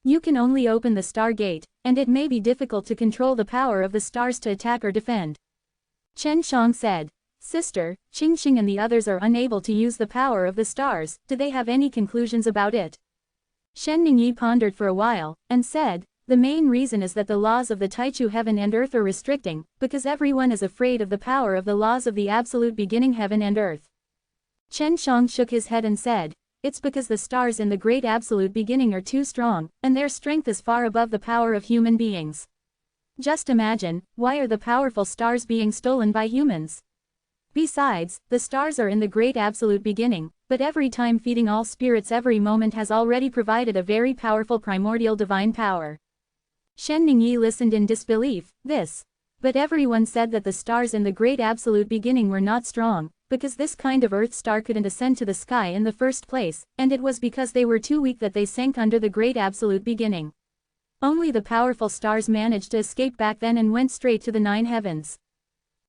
You can only open the Stargate, and it may be difficult to control the power of the stars to attack or defend." Chen Shang said, Sister, Qingxing and the others are unable to use the power of the stars, do they have any conclusions about it? Shen Ningyi pondered for a while, and said, the main reason is that the laws of the Taichu heaven and earth are restricting, because everyone is afraid of the power of the laws of the absolute beginning heaven and earth. Chen Shang shook his head and said, it's because the stars in the great absolute beginning are too strong, and their strength is far above the power of human beings. Just imagine, why are the powerful stars being stolen by humans? Besides, the stars are in the great absolute beginning, but every time feeding all spirits every moment has already provided a very powerful primordial divine power. Shen Ningyi listened in disbelief, but everyone said that the stars in the great absolute beginning were not strong, because this kind of earth star couldn't ascend to the sky in the first place, and it was because they were too weak that they sank under the great absolute beginning. Only the powerful stars managed to escape back then and went straight to the 9 heavens.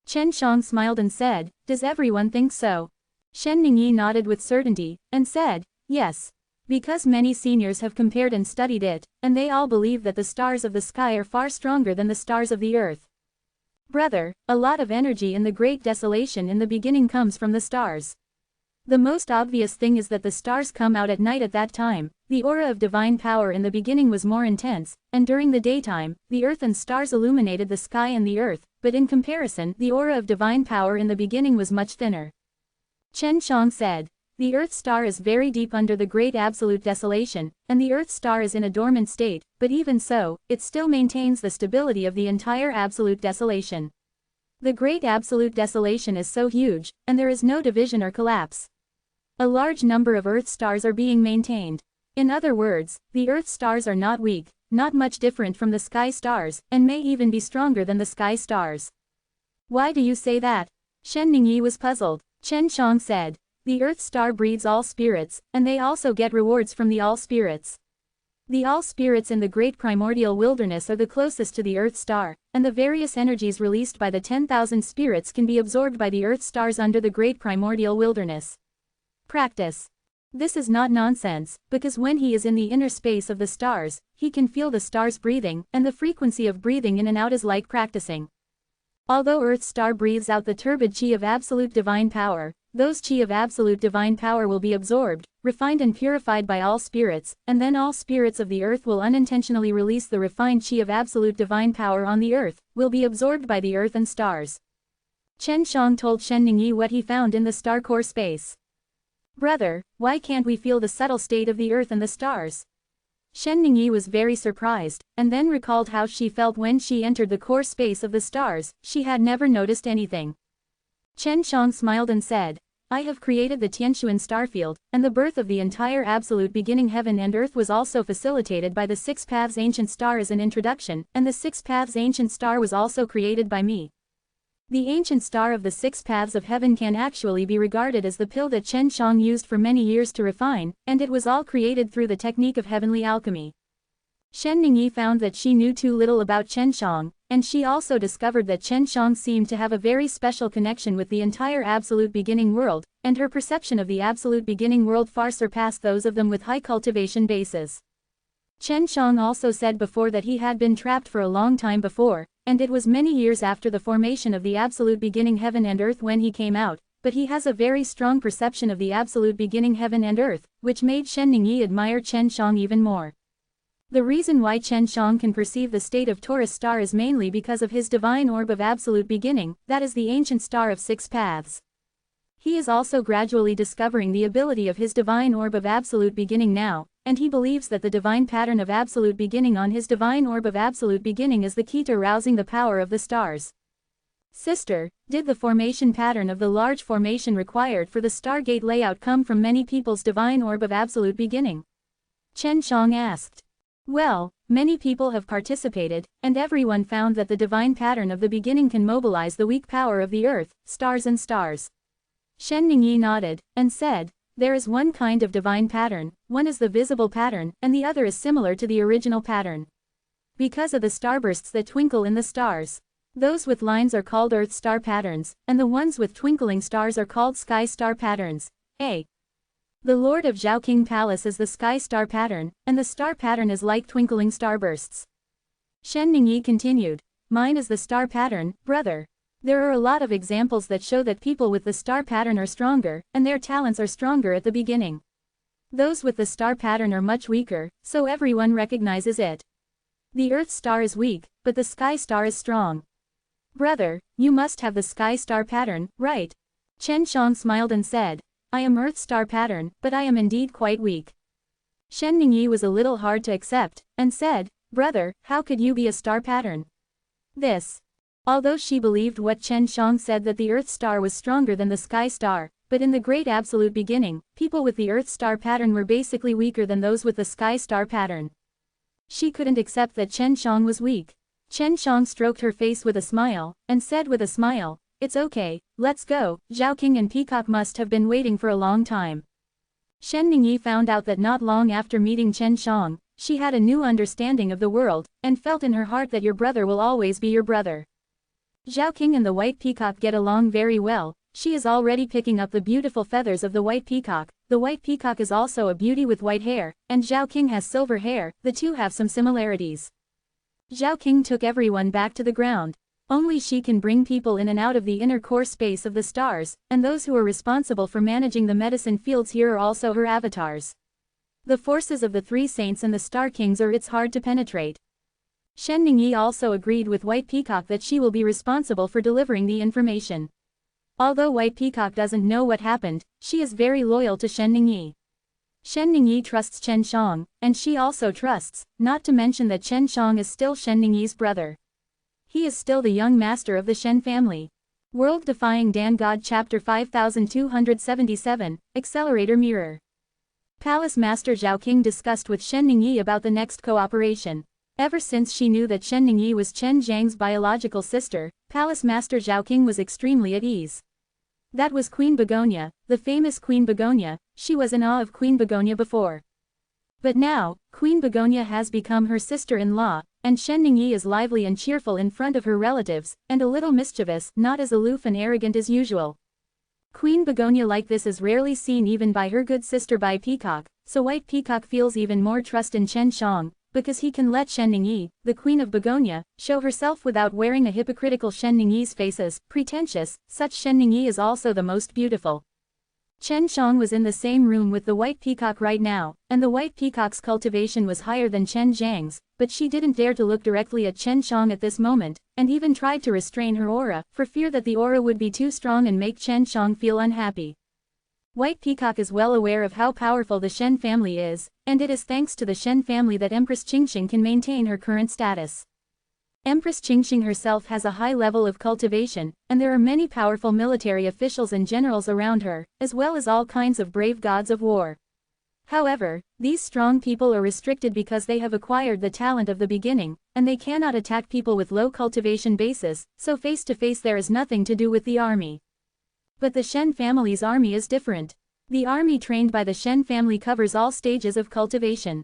Chen Shang smiled and said, does everyone think so? Shen Ningyi nodded with certainty, and said, yes. Because many seniors have compared and studied it, and they all believe that the stars of the sky are far stronger than the stars of the earth. Brother, a lot of energy in the great desolation in the beginning comes from the stars. The most obvious thing is that the stars come out at night at that time, the aura of divine power in the beginning was more intense, and during the daytime, the earth and stars illuminated the sky and the earth, but in comparison, the aura of divine power in the beginning was much thinner. Chen Shang said, the Earth star is very deep under the great absolute desolation, and the Earth star is in a dormant state, but even so, it still maintains the stability of the entire absolute desolation. The great absolute desolation is so huge, and there is no division or collapse. A large number of Earth stars are being maintained. In other words, the Earth stars are not weak, not much different from the sky stars, and may even be stronger than the sky stars. Why do you say that? Shen Ningyi was puzzled. Chen Shang said, the Earth star breeds all spirits, and they also get rewards from the all spirits. The all spirits in the great primordial wilderness are the closest to the Earth star, and the various energies released by the 10,000 spirits can be absorbed by the Earth stars under the great primordial wilderness. Practice. This is not nonsense, because when he is in the inner space of the stars, he can feel the stars breathing, and the frequency of breathing in and out is like practicing. Although Earth star breathes out the turbid chi of absolute divine power, those chi of absolute divine power will be absorbed, refined and purified by all spirits, and then all spirits of the earth will unintentionally release the refined chi of absolute divine power on the earth, will be absorbed by the earth and stars. Chen Shang told Shen Ningyi what he found in the star core space. Brother, why can't we feel the subtle state of the earth and the stars? Shen Ningyi was very surprised, and then recalled how she felt when she entered the core space of the stars. She had never noticed anything. Chen Shang smiled and said, I have created the Tianshuan starfield, and the birth of the entire absolute beginning heaven and earth was also facilitated by the 6 paths ancient star as an introduction, and the 6 paths ancient star was also created by me. The ancient star of the 6 paths of heaven can actually be regarded as the pill that Chen Shang used for many years to refine, and it was all created through the technique of heavenly alchemy. Shen Ningyi found that she knew too little about Chen Shang, and she also discovered that Chen Shang seemed to have a very special connection with the entire absolute beginning world, and her perception of the absolute beginning world far surpassed those of them with high cultivation bases. Chen Shang also said before that he had been trapped for a long time before, and it was many years after the formation of the absolute beginning heaven and earth when he came out, but he has a very strong perception of the absolute beginning heaven and earth, which made Shen Ningyi admire Chen Shang even more. The reason why Chen Shang can perceive the state of Taurus star is mainly because of his divine orb of absolute beginning, that is the ancient star of 6 paths. He is also gradually discovering the ability of his divine orb of absolute beginning now, and he believes that the divine pattern of absolute beginning on his divine orb of absolute beginning is the key to arousing the power of the stars. Sister, did the formation pattern of the large formation required for the Stargate layout come from many people's divine orb of absolute beginning? Chen Shang asked. Well, many people have participated, and everyone found that the divine pattern of the beginning can mobilize the weak power of the earth, stars and stars. Shen Ningyi nodded, and said, there is one kind of divine pattern, one is the visible pattern, and the other is similar to the original pattern. Because of the starbursts that twinkle in the stars. Those with lines are called earth star patterns, and the ones with twinkling stars are called sky star patterns. The Lord of Zhaoqing Palace is the sky star pattern, and the star pattern is like twinkling starbursts. Shen Ningyi continued, mine is the star pattern, brother. There are a lot of examples that show that people with the star pattern are stronger, and their talents are stronger at the beginning. Those with the star pattern are much weaker, so everyone recognizes it. The Earth star is weak, but the Sky star is strong. Brother, you must have the Sky star pattern, right? Chen Shang smiled and said, I am Earth star pattern, but I am indeed quite weak. Shen Ningyi was a little hard to accept, and said, Brother, how could you be a star pattern? Although she believed what Chen Shang said that the Earth star was stronger than the Sky star, but in the great absolute beginning, people with the Earth star pattern were basically weaker than those with the Sky star pattern. She couldn't accept that Chen Shang was weak. Chen Shang stroked her face with a smile, and said with a smile, It's okay, let's go. Zhao King and Peacock must have been waiting for a long time. Shen Ningyi found out that not long after meeting Chen Shang, she had a new understanding of the world, and felt in her heart that your brother will always be your brother. Zhao King and the White Peacock get along very well. She is already picking up the beautiful feathers of the White Peacock. The White Peacock is also a beauty with white hair, and Zhao King has silver hair. The two have some similarities. Zhao King took everyone back to the ground. Only she can bring people in and out of the inner core space of the stars, and those who are responsible for managing the medicine fields here are also her avatars. The forces of the three saints and the Star Kings are it's hard to penetrate. Shen Ningyi also agreed with White Peacock that she will be responsible for delivering the information. Although White Peacock doesn't know what happened, she is very loyal to Shen Ningyi. Shen Ningyi trusts Chen Shang, and she also trusts, not to mention that Chen Shang is still Shen Ningyi's brother. He is still the young master of the Shen family. World Defying Dan God Chapter 5277, Accelerator Mirror. Palace Master Zhao King discussed with Shen Ningyi about the next cooperation. Ever since she knew that Shen Ningyi was Chen Zhang's biological sister, Palace Master Zhao King was extremely at ease. That was Queen Begonia, the famous Queen Begonia. She was in awe of Queen Begonia before. But now, Queen Begonia has become her sister-in-law, and Shen Ningyi is lively and cheerful in front of her relatives, and a little mischievous, not as aloof and arrogant as usual. Queen Begonia like this is rarely seen even by her good sister Bai Peacock, so White Peacock feels even more trust in Chen Shang, because he can let Shen Ningyi, the Queen of Begonia, show herself without wearing a hypocritical Shen Ningyi's face as pretentious. Such Shen Ningyi is also the most beautiful. Chen Shang was in the same room with the White Peacock right now, and the White Peacock's cultivation was higher than Chen Zhang's, but she didn't dare to look directly at Chen Shang at this moment, and even tried to restrain her aura, for fear that the aura would be too strong and make Chen Shang feel unhappy. White Peacock is well aware of how powerful the Shen family is, and it is thanks to the Shen family that Empress Qingxing can maintain her current status. Empress Qingxing herself has a high level of cultivation, and there are many powerful military officials and generals around her, as well as all kinds of brave gods of war. However, these strong people are restricted because they have acquired the talent of the beginning, and they cannot attack people with low cultivation bases, so face to face there is nothing to do with the army. But the Shen family's army is different. The army trained by the Shen family covers all stages of cultivation.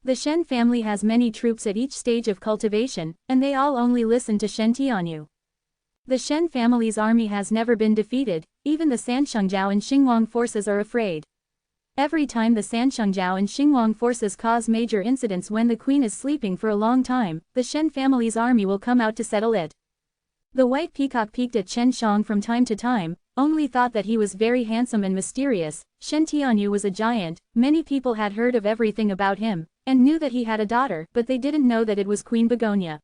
The Shen family has many troops at each stage of cultivation, and they all only listen to Shen Tianyu. The Shen family's army has never been defeated, even the Sanshengjiao and Xingwang forces are afraid. Every time the Sanshengjiao and Xingwang forces cause major incidents when the queen is sleeping for a long time, the Shen family's army will come out to settle it. The White Peacock peeked at Chen Shang from time to time, only thought that he was very handsome and mysterious. Shen Tianyu was a giant, many people had heard of everything about him, and knew that he had a daughter, but they didn't know that it was Queen Begonia.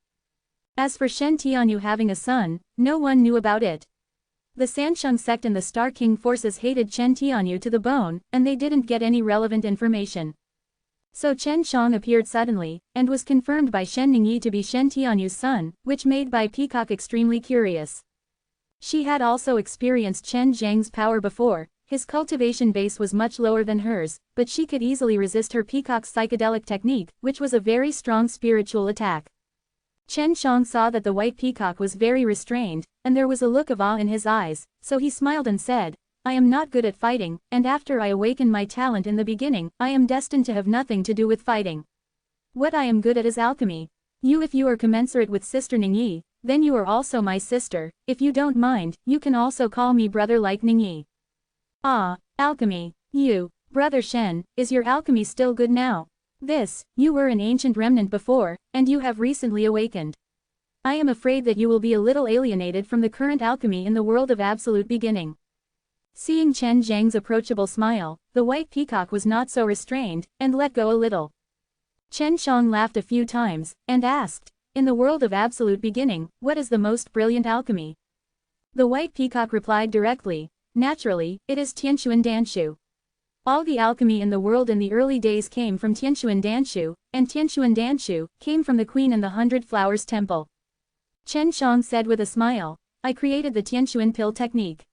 As for Shen Tianyu having a son, no one knew about it. The Sansheng sect and the Star King forces hated Chen Tianyu to the bone, and they didn't get any relevant information. So Chen Shang appeared suddenly, and was confirmed by Shen Ningyi to be Shen Tianyu's son, which made Bai Peacock extremely curious. She had also experienced Chen Zhang's power before. His cultivation base was much lower than hers, but she could easily resist her peacock's psychedelic technique, which was a very strong spiritual attack. Chen Shang saw that the White Peacock was very restrained, and there was a look of awe in his eyes, so he smiled and said, I am not good at fighting, and after I awaken my talent in the beginning, I am destined to have nothing to do with fighting. What I am good at is alchemy. If you are commensurate with Sister Ningyi, then you are also my sister. If you don't mind, you can also call me brother like Ningyi. Ah, alchemy. Brother Shen, is your alchemy still good now? You were an ancient remnant before, and you have recently awakened. I am afraid that you will be a little alienated from the current alchemy in the world of absolute beginning. Seeing Chen Zhang's approachable smile, the white peacock was not so restrained, and let go a little. Chen Shang laughed a few times, and asked, in the world of absolute beginning, what is the most brilliant alchemy? The white peacock replied directly, naturally, it is Tianshuan Danshu. All the alchemy in the world in the early days came from Tianshuan Danshu, and Tianshuan Danshu came from the Queen in the 100 Flowers Temple. Chen Shang said with a smile, I created the Tianshuan pill technique.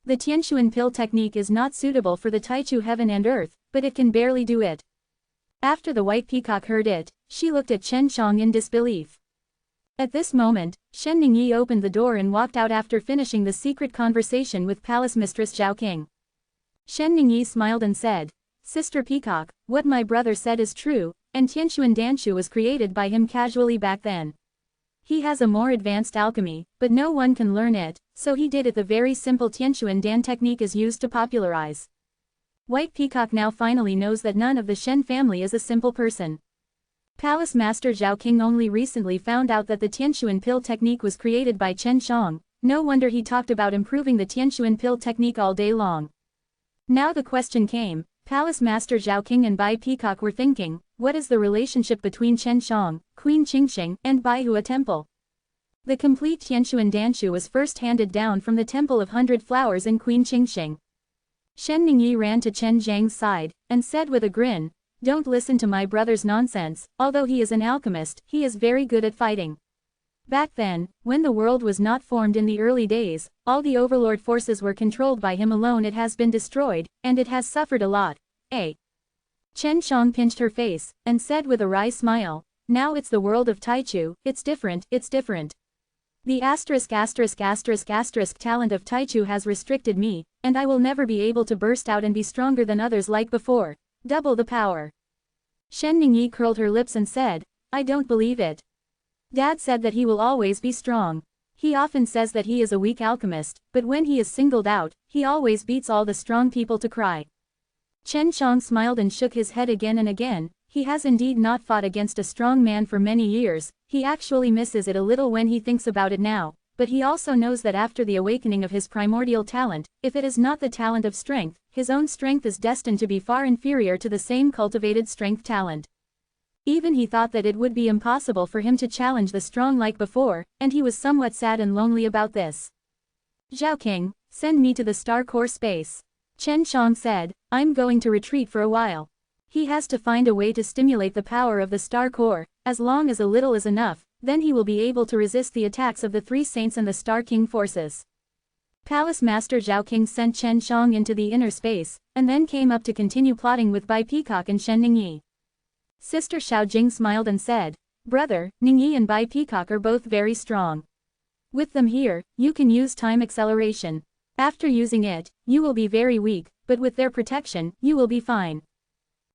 The Tianshuan pill technique is not suitable for the Taichu heaven and earth, but it can barely do it. After the white peacock heard it, she looked at Chen Shang in disbelief. At this moment, Shen Ningyi opened the door and walked out after finishing the secret conversation with Palace Mistress Zhao King. Shen Ningyi smiled and said, Sister Peacock, what my brother said is true, and Tianshuan Danshu was created by him casually back then. He has a more advanced alchemy, but no one can learn it, so he did it. The very simple Tianshuan Dan technique is used to popularize. White Peacock now finally knows that none of the Shen family is a simple person. Palace Master Zhao King only recently found out that the Tianshuan pill technique was created by Chen Shang. No wonder he talked about improving the Tianshuan pill technique all day long. Now the question came, Palace Master Zhao King and Bai Peacock were thinking, what is the relationship between Chen Shang, Queen Qingxing, and Baihua Temple? The complete Tianshuan Danshu was first handed down from the Temple of 100 Flowers in Queen Qingxing. Shen Ningyi ran to Chen Zhang's side, and said with a grin, don't listen to my brother's nonsense, although he is an alchemist, he is very good at fighting. Back then, when the world was not formed in the early days, all the overlord forces were controlled by him alone. It has been destroyed, and it has suffered a lot. Chen Shang pinched her face, and said with a wry smile, now it's the world of Taichu, it's different. The **** talent of Taichu has restricted me, and I will never be able to burst out and be stronger than others like before. Double the power. Shen Ningyi curled her lips and said, I don't believe it. Dad said that he will always be strong. He often says that he is a weak alchemist, but when he is singled out, he always beats all the strong people to cry. Chen Shang smiled and shook his head again and again. He has indeed not fought against a strong man for many years. He actually misses it a little when he thinks about it now, but he also knows that after the awakening of his primordial talent, if it is not the talent of strength, his own strength is destined to be far inferior to the same cultivated strength talent. Even he thought that it would be impossible for him to challenge the strong like before, and he was somewhat sad and lonely about this. Zhao King, send me to the star core space. Chen Shang said, I'm going to retreat for a while. He has to find a way to stimulate the power of the star core. As long as a little is enough, then he will be able to resist the attacks of the three saints and the Star King forces. Palace Master Zhao King sent Chen Shang into the inner space, and then came up to continue plotting with Bai Peacock and Shen Ningyi. Sister Xiao Jing smiled and said, Brother, Ningyi and Bai Peacock are both very strong. With them here, you can use time acceleration. After using it, you will be very weak, but with their protection, you will be fine.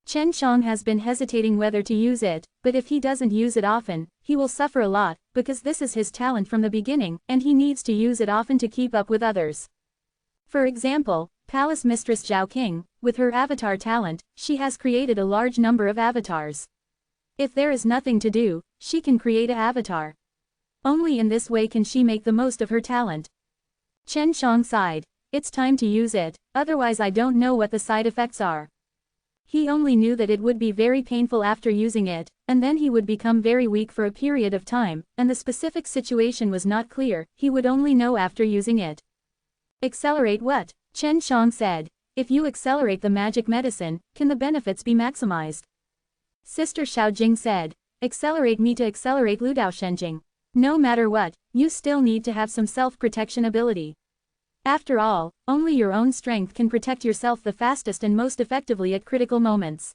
Chen Shang has been hesitating whether to use it, but if he doesn't use it often, he will suffer a lot, because this is his talent from the beginning, and he needs to use it often to keep up with others. For example, Palace Mistress Zhao King, with her avatar talent, she has created a large number of avatars. If there is nothing to do, she can create an avatar. Only in this way can she make the most of her talent. Chen Shang sighed. It's time to use it, otherwise I don't know what the side effects are. He only knew that it would be very painful after using it, and then he would become very weak for a period of time, and the specific situation was not clear. He would only know after using it. Accelerate what? Chen Shang said. If you accelerate the magic medicine, can the benefits be maximized? Sister Xiao Jing said. Accelerate me to accelerate Lu Dao Shenjing. No matter what, you still need to have some self-protection ability. After all, only your own strength can protect yourself the fastest and most effectively at critical moments.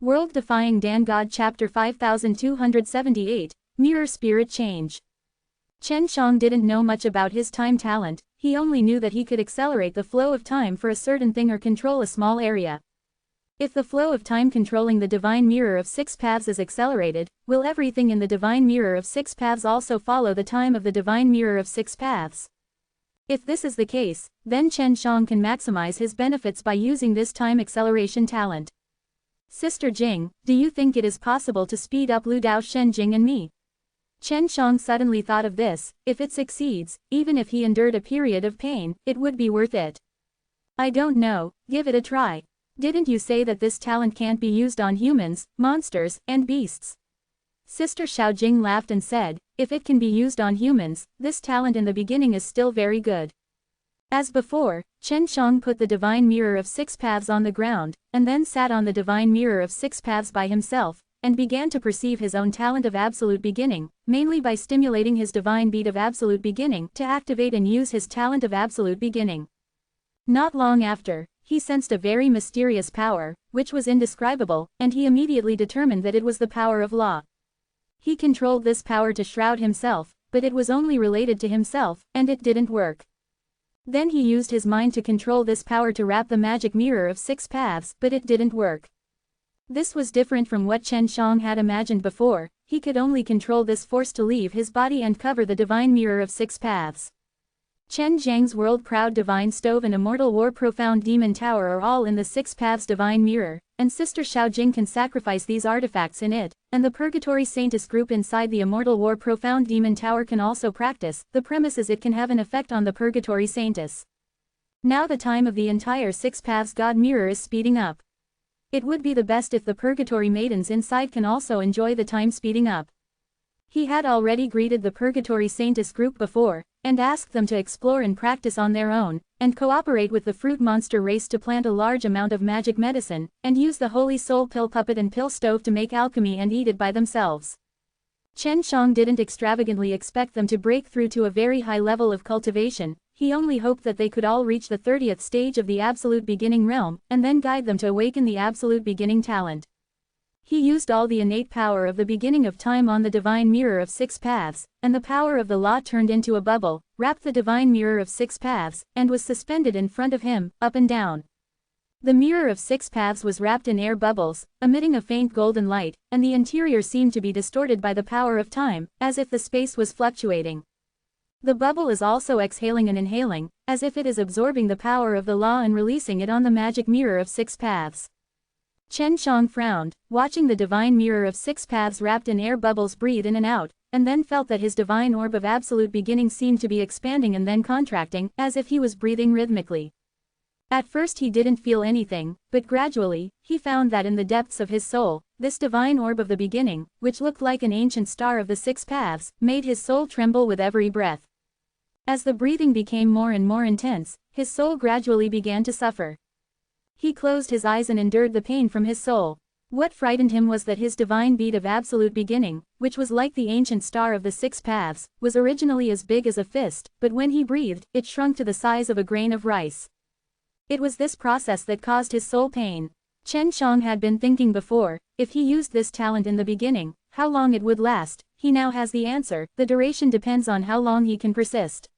World Defying Dan God Chapter 5278, Mirror Spirit Change. Chen Shang didn't know much about his time talent, he only knew that he could accelerate the flow of time for a certain thing or control a small area. If the flow of time controlling the Divine Mirror of Six Paths is accelerated, will everything in the Divine Mirror of Six Paths also follow the time of the Divine Mirror of Six Paths? If this is the case, then Chen Shang can maximize his benefits by using this time acceleration talent. Sister Jing, do you think it is possible to speed up Lu Dao Shenjing and me? Chen Shang suddenly thought of this: if it succeeds, even if he endured a period of pain, it would be worth it. I don't know, give it a try. Didn't you say that this talent can't be used on humans, monsters, and beasts? Sister Xiaojing laughed and said, if it can be used on humans, this talent in the beginning is still very good. As before, Chen Shang put the divine mirror of 6 paths on the ground, and then sat on the divine mirror of 6 paths by himself, and began to perceive his own talent of absolute beginning, mainly by stimulating his divine beat of absolute beginning to activate and use his talent of absolute beginning. Not long after, he sensed a very mysterious power, which was indescribable, and he immediately determined that it was the power of law. He controlled this power to shroud himself, but it was only related to himself, and it didn't work. Then he used his mind to control this power to wrap the magic mirror of 6 paths, but it didn't work. This was different from what Chen Shang had imagined before. He could only control this force to leave his body and cover the divine mirror of 6 paths. Chen Zhang's world-proud divine stove and Immortal War profound demon tower are all in the 6 paths divine mirror, and Sister Xiaojing can sacrifice these artifacts in it, and the Purgatory Saintess group inside the Immortal War profound demon tower can also practice. The premise is it can have an effect on the Purgatory Saintess. Now the time of the entire 6 paths God mirror is speeding up. It would be the best if the Purgatory maidens inside can also enjoy the time speeding up. He had already greeted the Purgatory Saintess group before, and asked them to explore and practice on their own, and cooperate with the fruit monster race to plant a large amount of magic medicine, and use the Holy Soul pill puppet and pill stove to make alchemy and eat it by themselves. Chen Shang didn't extravagantly expect them to break through to a very high level of cultivation. He only hoped that they could all reach the 30th stage of the absolute beginning realm, and then guide them to awaken the absolute beginning talent. He used all the innate power of the beginning of time on the divine mirror of 6 paths, and the power of the law turned into a bubble, wrapped the divine mirror of 6 paths, and was suspended in front of him, up and down. The mirror of 6 paths was wrapped in air bubbles, emitting a faint golden light, and the interior seemed to be distorted by the power of time, as if the space was fluctuating. The bubble is also exhaling and inhaling, as if it is absorbing the power of the law and releasing it on the magic mirror of 6 paths. Chen Shang frowned, watching the divine mirror of 6 paths wrapped in air bubbles breathe in and out, and then felt that his divine orb of absolute beginning seemed to be expanding and then contracting, as if he was breathing rhythmically. At first he didn't feel anything, but gradually, he found that in the depths of his soul, this divine orb of the beginning, which looked like an ancient star of the 6 paths, made his soul tremble with every breath. As the breathing became more and more intense, his soul gradually began to suffer. He closed his eyes and endured the pain from his soul. What frightened him was that his divine beat of absolute beginning, which was like the ancient star of the 6 paths, was originally as big as a fist, but when he breathed, it shrunk to the size of a grain of rice. It was this process that caused his soul pain. Chen Shang had been thinking before, if he used this talent in the beginning, how long it would last. He now has the answer: the duration depends on how long he can persist.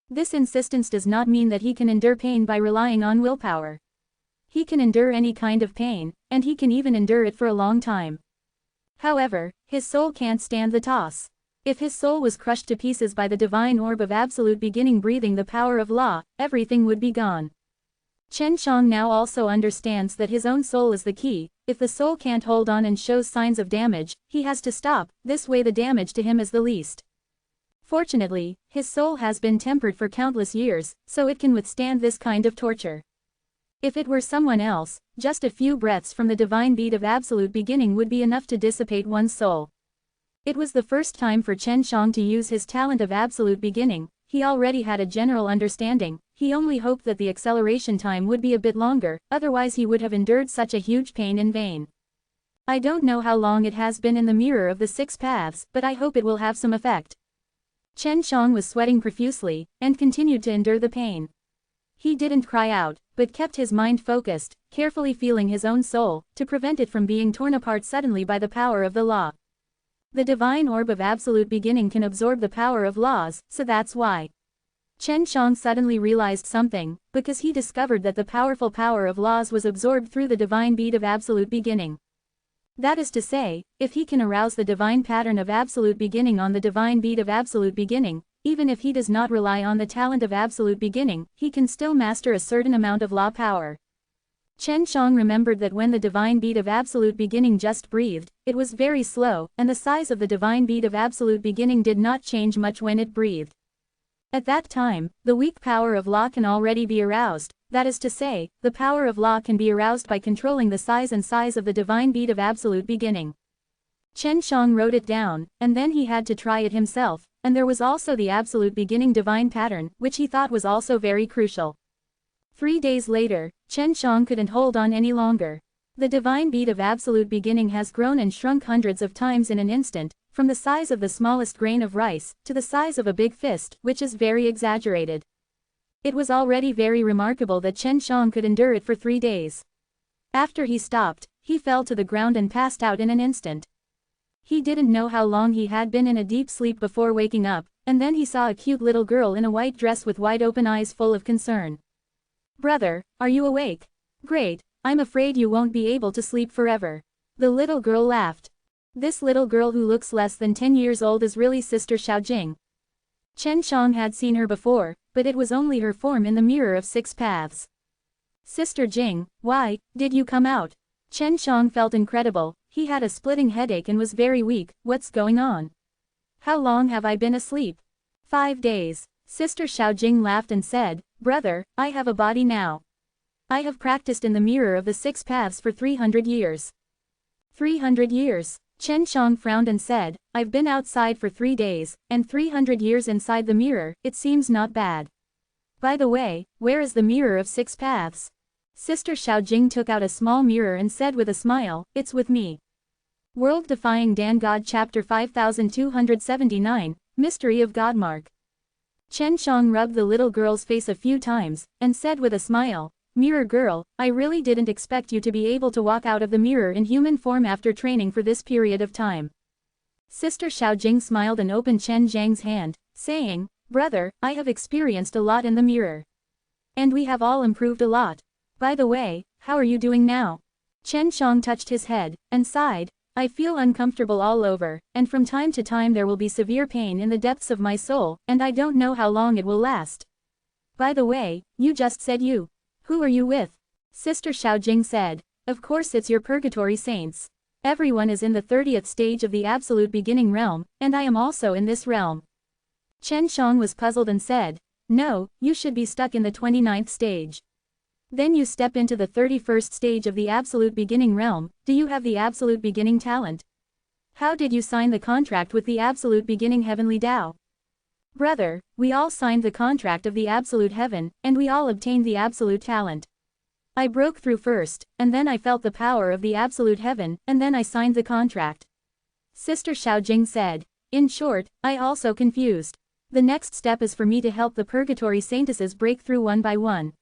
This insistence does not mean that he can endure pain by relying on willpower. He can endure any kind of pain, and he can even endure it for a long time. However, his soul can't stand the toss. If his soul was crushed to pieces by the divine orb of absolute beginning breathing the power of law, everything would be gone. Chen Shang now also understands that his own soul is the key. If the soul can't hold on and shows signs of damage, he has to stop. This way the damage to him is the least. Fortunately, his soul has been tempered for countless years, so it can withstand this kind of torture. If it were someone else, just a few breaths from the divine beat of absolute beginning would be enough to dissipate one's soul. It was the first time for Chen Shang to use his talent of absolute beginning. He already had a general understanding. He only hoped that the acceleration time would be a bit longer, otherwise he would have endured such a huge pain in vain. I don't know how long it has been in the mirror of the 6 paths, but I hope it will have some effect. Chen Shang was sweating profusely, and continued to endure the pain. He didn't cry out, but kept his mind focused, carefully feeling his own soul, to prevent it from being torn apart suddenly by the power of the law. The divine orb of absolute beginning can absorb the power of laws, so that's why. Chen Shang suddenly realized something, because he discovered that the powerful power of laws was absorbed through the divine beat of absolute beginning. That is to say, if he can arouse the divine pattern of absolute beginning on the divine beat of absolute beginning, even if he does not rely on the talent of absolute beginning, he can still master a certain amount of law power. Chen Shang remembered that when the divine beat of absolute beginning just breathed, it was very slow, and the size of the divine beat of absolute beginning did not change much when it breathed. At that time, the weak power of law can already be aroused, that is to say, the power of law can be aroused by controlling the size of the divine beat of absolute beginning. Chen Shang wrote it down, and then he had to try it himself, and there was also the absolute beginning divine pattern, which he thought was also very crucial. 3 days later, Chen Shang couldn't hold on any longer. The divine beat of absolute beginning has grown and shrunk hundreds of times in an instant, from the size of the smallest grain of rice, to the size of a big fist, which is very exaggerated. It was already very remarkable that Chen Shang could endure it for 3 days. After he stopped, he fell to the ground and passed out in an instant. He didn't know how long he had been in a deep sleep before waking up, and then he saw a cute little girl in a white dress with wide open eyes full of concern. "Brother, are you awake? Great, I'm afraid you won't be able to sleep forever." The little girl laughed. This little girl who looks less than 10 years old is really Sister Xiaojing. Chen Shang had seen her before, but it was only her form in the mirror of 6 paths. "Sister Jing, why did you come out?" Chen Shang felt incredible. He had a splitting headache and was very weak. "What's going on? How long have I been asleep?" 5 days. Sister Xiaojing laughed and said, "Brother, I have a body now. I have practiced in the mirror of the 6 paths for 300 years. 300 years. Chen Shang frowned and said, "I've been outside for 3 days, and 300 years inside the mirror, it seems not bad. By the way, where is the mirror of 6 paths?" Sister Xiaojing took out a small mirror and said with a smile, "It's with me." World Defying Dan God Chapter 5279, Mystery of Godmark. Chen Shang rubbed the little girl's face a few times, and said with a smile, "Mirror girl, I really didn't expect you to be able to walk out of the mirror in human form after training for this period of time." Sister Xiaojing smiled and opened Chen Zhang's hand, saying, "Brother, I have experienced a lot in the mirror. And we have all improved a lot. By the way, how are you doing now?" Chen Shang touched his head, and sighed, "I feel uncomfortable all over, and from time to time there will be severe pain in the depths of my soul, and I don't know how long it will last." "By the way, you just said you. Who are you with?" Sister Xiaojing said, "Of course it's your purgatory saints. Everyone is in the 30th stage of the absolute beginning realm, and I am also in this realm." Chen Shang was puzzled and said, "No, you should be stuck in the 29th stage. Then you step into the 31st stage of the absolute beginning realm. Do you have the absolute beginning talent? How did you sign the contract with the absolute beginning heavenly Tao?" "Brother, we all signed the contract of the absolute heaven, and we all obtained the absolute talent. I broke through first, and then I felt the power of the absolute heaven, and then I signed the contract." Sister Xiaojing said, "In short, I also confused. The next step is for me to help the purgatory saintesses break through one by one."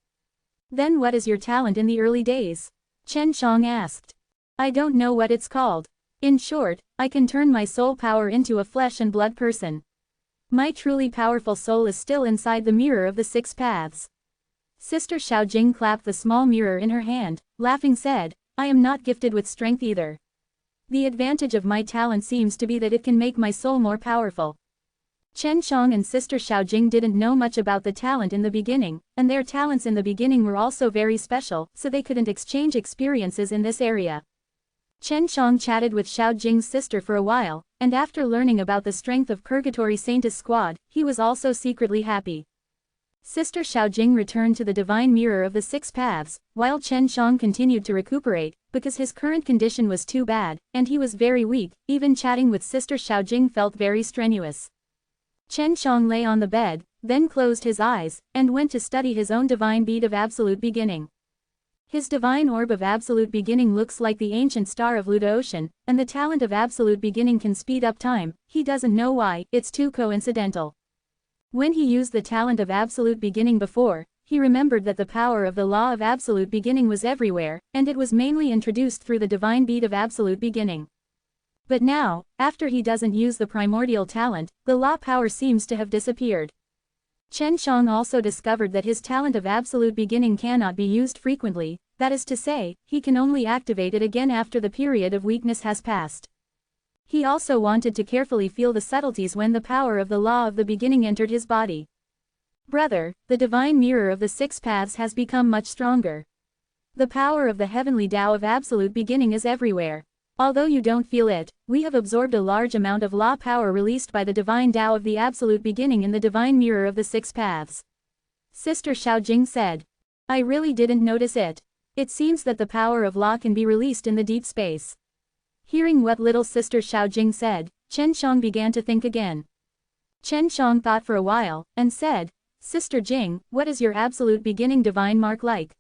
"Then what is your talent in the early days?" Chen Shang asked. "I don't know what it's called. In short, I can turn my soul power into a flesh and blood person. My truly powerful soul is still inside the mirror of the 6 paths." Sister Xiaojing clapped the small mirror in her hand, laughing said, "I am not gifted with strength either. The advantage of my talent seems to be that it can make my soul more powerful." Chen Shang and Sister Xiaojing didn't know much about the talent in the beginning, and their talents in the beginning were also very special, so they couldn't exchange experiences in this area. Chen Shang chatted with Xiaojing's sister for a while, and after learning about the strength of Purgatory Saintess Squad, he was also secretly happy. Sister Xiaojing returned to the divine mirror of the 6 paths, while Chen Shang continued to recuperate, because his current condition was too bad, and he was very weak. Even chatting with Sister Xiaojing felt very strenuous. Chen Shang lay on the bed, then closed his eyes, and went to study his own divine bead of absolute beginning. His divine orb of absolute beginning looks like the ancient star of Ludo-ocean, and the talent of absolute beginning can speed up time. He doesn't know why, it's too coincidental. When he used the talent of absolute beginning before, he remembered that the power of the law of absolute beginning was everywhere, and it was mainly introduced through the divine bead of absolute beginning. But now, after he doesn't use the primordial talent, the law power seems to have disappeared. Chen Shang also discovered that his talent of absolute beginning cannot be used frequently, that is to say, he can only activate it again after the period of weakness has passed. He also wanted to carefully feel the subtleties when the power of the law of the beginning entered his body. "Brother, the divine mirror of the 6 paths has become much stronger. The power of the heavenly Tao of absolute beginning is everywhere. Although you don't feel it, we have absorbed a large amount of law power released by the divine Tao of the absolute beginning in the divine mirror of the six paths. Sister Xiaojing said. I really didn't notice it. It seems that the power of law can be released in the deep space. Hearing what little Sister Xiaojing said, Chen Shang began to think again. Chen Shang thought for a while, and said, Sister Jing, what is your absolute beginning divine mark like?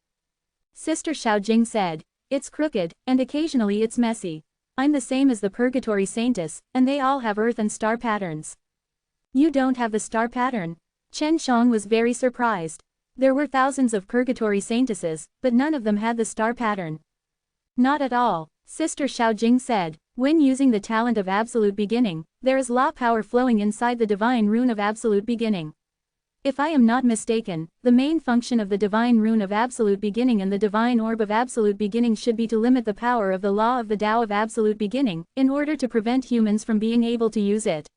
Sister Xiaojing said, it's crooked, and occasionally it's messy. I'm the same as the purgatory saintess, and they all have earth and star patterns. You don't have the star pattern? Chen Shang was very surprised. There were thousands of purgatory saintesses, but none of them had the star pattern. Not at all, Sister Xiaojing said. When using the talent of absolute beginning, there is law power flowing inside the divine rune of absolute beginning. If I am not mistaken, the main function of the divine rune of absolute beginning and the divine orb of absolute beginning should be to limit the power of the law of the Tao of absolute beginning, in order to prevent humans from being able to use it.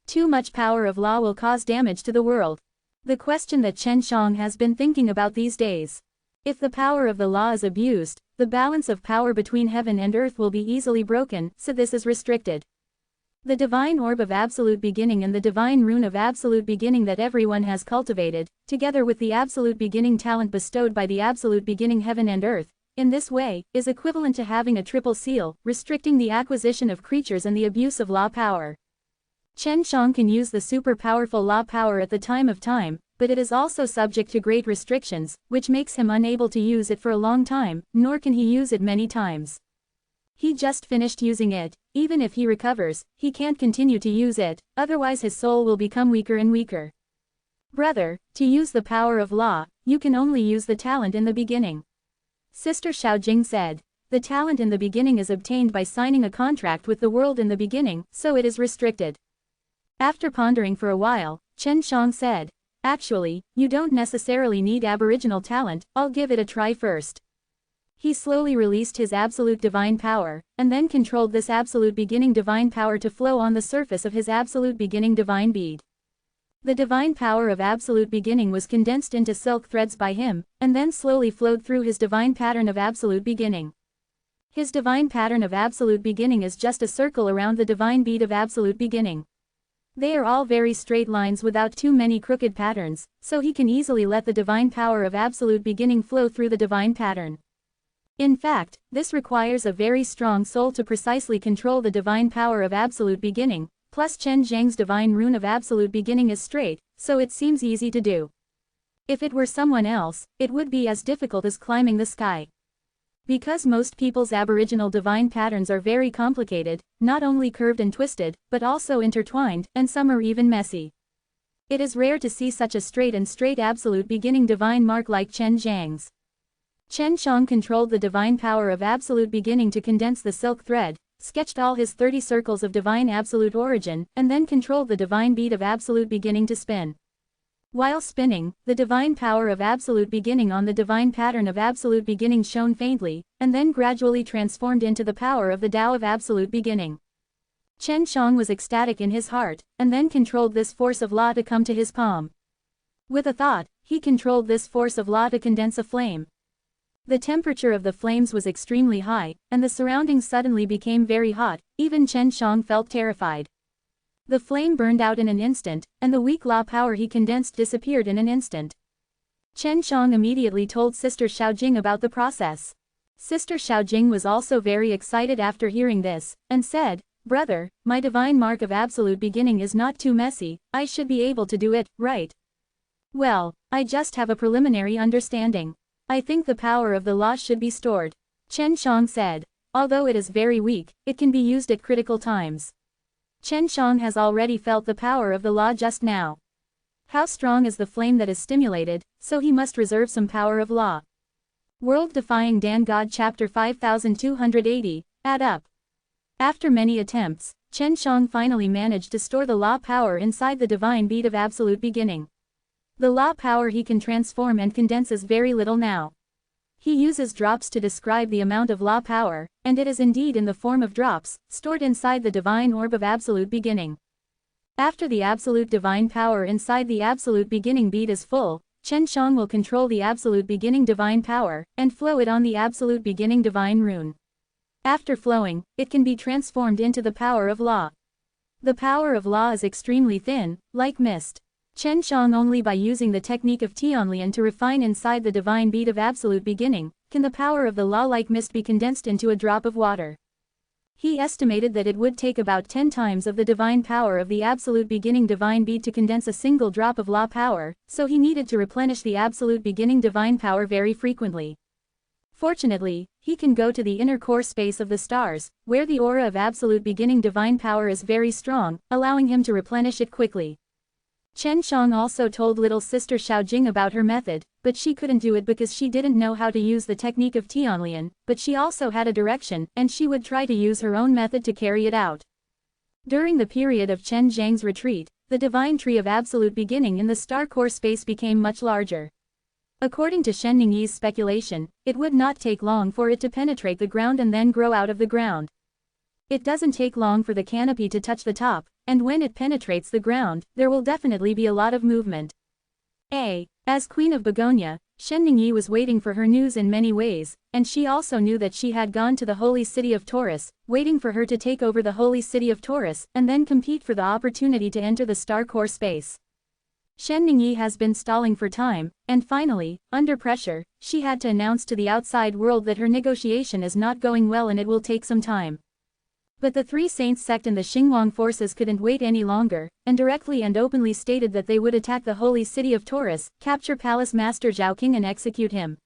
Too much power of law will cause damage to the world. The question that Chen Shang has been thinking about these days. If the power of the law is abused, the balance of power between heaven and earth will be easily broken, so this is restricted. The divine orb of absolute beginning and the divine rune of absolute beginning that everyone has cultivated, together with the absolute beginning talent bestowed by the absolute beginning heaven and earth, in this way, is equivalent to having a triple seal, restricting the acquisition of creatures and the abuse of law power. Chen Shang can use the super powerful law power at the time of time, but it is also subject to great restrictions, which makes him unable to use it for a long time, nor can he use it many times. He just finished using it. Even if he recovers, he can't continue to use it, otherwise his soul will become weaker and weaker. Brother, to use the power of law, you can only use the talent in the beginning. Sister Xiaojing said. The talent in the beginning is obtained by signing a contract with the world in the beginning, so it is restricted. After pondering for a while, Chen Shang said, actually, you don't necessarily need aboriginal talent, I'll give it a try first. He slowly released his absolute divine power, and then controlled this absolute beginning divine power to flow on the surface of his absolute beginning divine bead. The divine power of absolute beginning was condensed into silk threads by him, and then slowly flowed through his divine pattern of absolute beginning. His divine pattern of absolute beginning is just a circle around the divine bead of absolute beginning. They are all very straight lines without too many crooked patterns, so he can easily let the divine power of absolute beginning flow through the divine pattern. In fact, this requires a very strong soul to precisely control the divine power of absolute beginning, plus Chen Zhang's divine rune of absolute beginning is straight, so it seems easy to do. If it were someone else, it would be as difficult as climbing the sky. Because most people's aboriginal divine patterns are very complicated, not only curved and twisted, but also intertwined, and some are even messy. It is rare to see such a straight absolute beginning divine mark like Chen Zhang's. Chen Shang controlled the divine power of absolute beginning to condense the silk thread, sketched all his 30 circles of divine absolute origin, and then controlled the divine bead of absolute beginning to spin. While spinning, the divine power of absolute beginning on the divine pattern of absolute beginning shone faintly, and then gradually transformed into the power of the Tao of absolute beginning. Chen Shang was ecstatic in his heart, and then controlled this force of law to come to his palm. With a thought, he controlled this force of law to condense a flame. The temperature of the flames was extremely high, and the surroundings suddenly became very hot, even Chen Shang felt terrified. The flame burned out in an instant, and the weak law power he condensed disappeared in an instant. Chen Shang immediately told Sister Xiaojing about the process. Sister Xiaojing was also very excited after hearing this, and said, Brother, my divine mark of absolute beginning is not too messy, I should be able to do it, right? Well, I just have a preliminary understanding. I think the power of the law should be stored. Chen Shang said. Although it is very weak, it can be used at critical times. Chen Shang has already felt the power of the law just now. How strong is the flame that is stimulated, so he must reserve some power of law. World Defying Dan God Chapter 5280, Add Up. After many attempts, Chen Shang finally managed to store the law power inside the divine bead of absolute beginning. The law power he can transform and condenses very little now. He uses drops to describe the amount of law power, and it is indeed in the form of drops, stored inside the divine orb of absolute beginning. After the absolute divine power inside the absolute beginning bead is full, Chen Shang will control the absolute beginning divine power, and flow it on the absolute beginning divine rune. After flowing, it can be transformed into the power of law. The power of law is extremely thin, like mist. Chen Shang only by using the technique of Tianlian to refine inside the divine bead of absolute beginning, can the power of the law like mist be condensed into a drop of water. He estimated that it would take about 10 times of the divine power of the absolute beginning divine bead to condense a single drop of law power, so he needed to replenish the absolute beginning divine power very frequently. Fortunately, he can go to the inner core space of the stars, where the aura of absolute beginning divine power is very strong, allowing him to replenish it quickly. Chen Shang also told little sister Xiaojing about her method, but she couldn't do it because she didn't know how to use the technique of Tianlian, but she also had a direction, and she would try to use her own method to carry it out. During the period of Chen Zhang's retreat, the divine tree of absolute beginning in the star core space became much larger. According to Shen Ningyi's speculation, it would not take long for it to penetrate the ground and then grow out of the ground. It doesn't take long for the canopy to touch the top, and when it penetrates the ground, there will definitely be a lot of movement. As Queen of Begonia, Shen Ningyi was waiting for her news in many ways, and she also knew that she had gone to the holy city of Taurus, waiting for her to take over the holy city of Taurus and then compete for the opportunity to enter the star core space. Shen Ningyi has been stalling for time, and finally, under pressure, she had to announce to the outside world that her negotiation is not going well and it will take some time. But the Three Saints sect and the Xinguang forces couldn't wait any longer, and directly and openly stated that they would attack the holy city of Taurus, capture Palace Master Zhao King and execute him.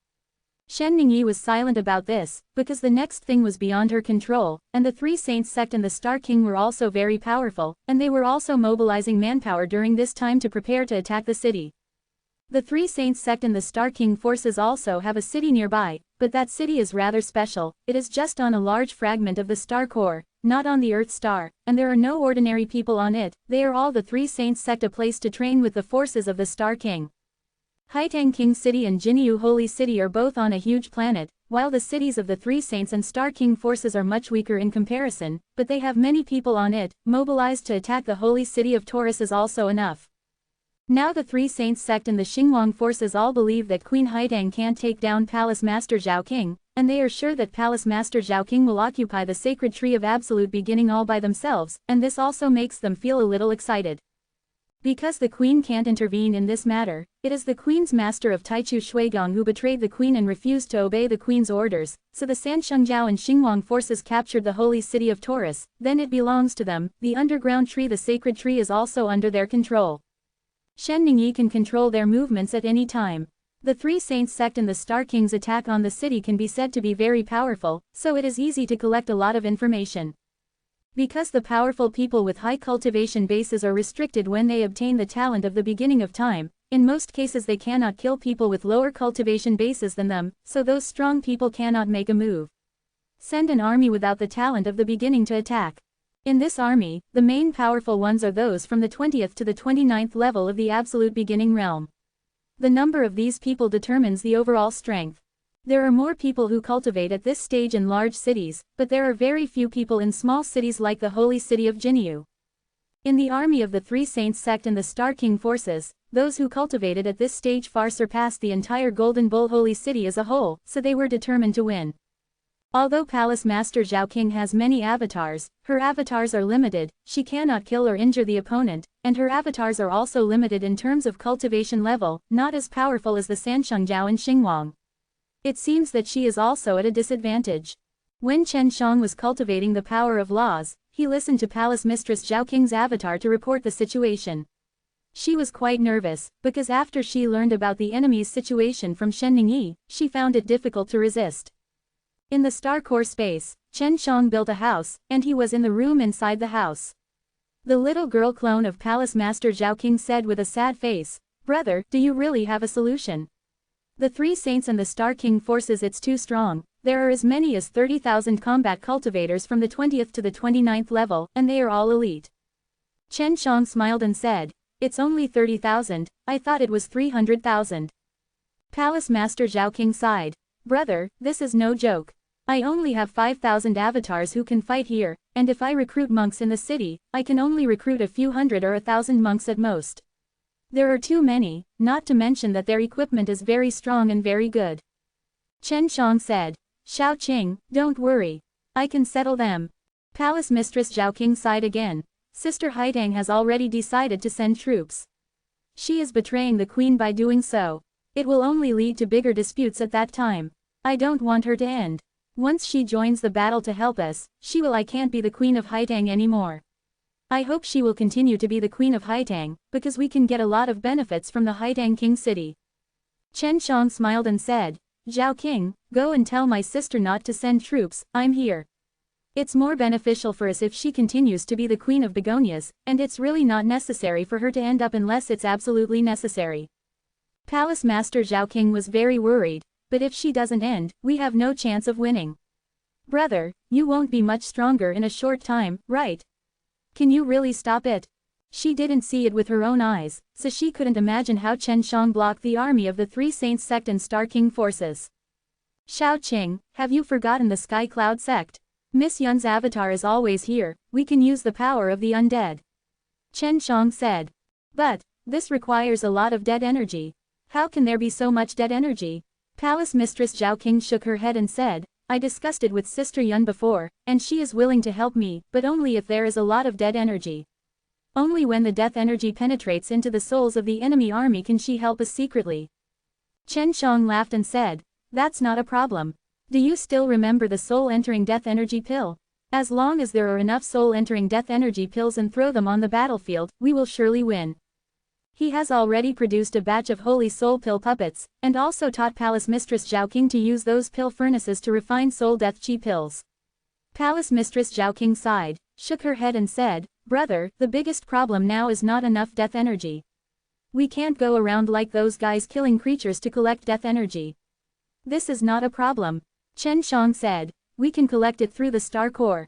Shen Ningyi was silent about this, because the next thing was beyond her control, and the Three Saints sect and the Star King were also very powerful, and they were also mobilizing manpower during this time to prepare to attack the city. The Three Saints sect and the Star King forces also have a city nearby, but that city is rather special. It is just on a large fragment of the star core, not on the Earth star, and there are no ordinary people on it. They are all the Three Saints sect, a place to train with the forces of the Star King. Haitang King City and Jinyu Holy City are both on a huge planet, while the cities of the Three Saints and Star King forces are much weaker in comparison, but they have many people on it. Mobilized to attack the holy city of Taurus is also enough. Now the Three Saints sect and the Xinguang forces all believe that Queen Haitang can't take down Palace Master Zhao King, and they are sure that Palace Master Zhao King will occupy the sacred tree of absolute beginning all by themselves, and this also makes them feel a little excited. Because the queen can't intervene in this matter, it is the queen's master of Taichu Shuigong who betrayed the queen and refused to obey the queen's orders, so the Sanshengjiao and Xinguang forces captured the holy city of Taurus, then it belongs to them. The underground tree, the sacred tree, is also under their control. Shen Ningyi can control their movements at any time. The Three Saints sect and the Star King's attack on the city can be said to be very powerful, so it is easy to collect a lot of information. Because the powerful people with high cultivation bases are restricted when they obtain the talent of the beginning of time, in most cases they cannot kill people with lower cultivation bases than them, so those strong people cannot make a move. Send an army without the talent of the beginning to attack. In this army, the main powerful ones are those from the 20th to the 29th level of the absolute beginning realm. The number of these people determines the overall strength. There are more people who cultivate at this stage in large cities, but there are very few people in small cities like the holy city of Jinyu. In the army of the Three Saints sect and the Star King forces, those who cultivated at this stage far surpassed the entire Golden Bull holy city as a whole, so they were determined to win. Although Palace Master Zhao King has many avatars, her avatars are limited. She cannot kill or injure the opponent, and her avatars are also limited in terms of cultivation level, not as powerful as the Sanshengjiao and Xinguang. It seems that she is also at a disadvantage. When Chen Shang was cultivating the power of laws, he listened to Palace Mistress Zhao King's avatar to report the situation. She was quite nervous, because after she learned about the enemy's situation from Shen Ningyi, she found it difficult to resist. In the star core space, Chen Shang built a house, and he was in the room inside the house. The little girl clone of Palace Master Zhao King said with a sad face, "Brother, do you really have a solution? The Three Saints and the Star King forces, it's too strong. There are as many as 30,000 combat cultivators from the 20th to the 29th level, and they are all elite." Chen Shang smiled and said, "It's only 30,000, I thought it was 300,000. Palace Master Zhao King sighed, "Brother, this is no joke. I only have 5,000 avatars who can fight here, and if I recruit monks in the city, I can only recruit a few hundred or 1,000 monks at most. There are too many, not to mention that their equipment is very strong and very good. Chen Shang said. Shao Qing, don't worry. I can settle them. Palace Mistress Zhao King sighed again. Sister Haitang has already decided to send troops. She is betraying the queen by doing so. It will only lead to bigger disputes at that time. I don't want her to end. Once she joins the battle to help us, I can't be the queen of Haitang anymore. I hope she will continue to be the queen of Haitang, because we can get a lot of benefits from the Haitang King City. Chen Shang smiled and said, Zhao King, go and tell my sister not to send troops, I'm here. It's more beneficial for us if she continues to be the queen of begonias, and it's really not necessary for her to end up unless it's absolutely necessary. Palace Master Zhao King was very worried, but if she doesn't end, we have no chance of winning. Brother, you won't be much stronger in a short time, right? Can you really stop it? She didn't see it with her own eyes, so she couldn't imagine how Chen Shang blocked the army of the Three Saints sect and Star King forces. Shao Qing, have you forgotten the Sky Cloud sect? Miss Yun's avatar is always here, we can use the power of the undead. Chen Shang said. But, this requires a lot of dead energy. How can there be so much dead energy? Palace Mistress Zhao King shook her head and said, I discussed it with Sister Yun before, and she is willing to help me, but only if there is a lot of dead energy. Only when the death energy penetrates into the souls of the enemy army can she help us secretly. Chen Shang laughed and said, that's not a problem. Do you still remember the soul-entering death energy pill? As long as there are enough soul-entering death energy pills and throw them on the battlefield, we will surely win. He has already produced a batch of holy soul pill puppets, and also taught Palace Mistress Zhao King to use those pill furnaces to refine soul death chi pills. Palace Mistress Zhao King sighed, shook her head and said, Brother, the biggest problem now is not enough death energy. We can't go around like those guys killing creatures to collect death energy. This is not a problem. Chen Shang said, we can collect it through the star core.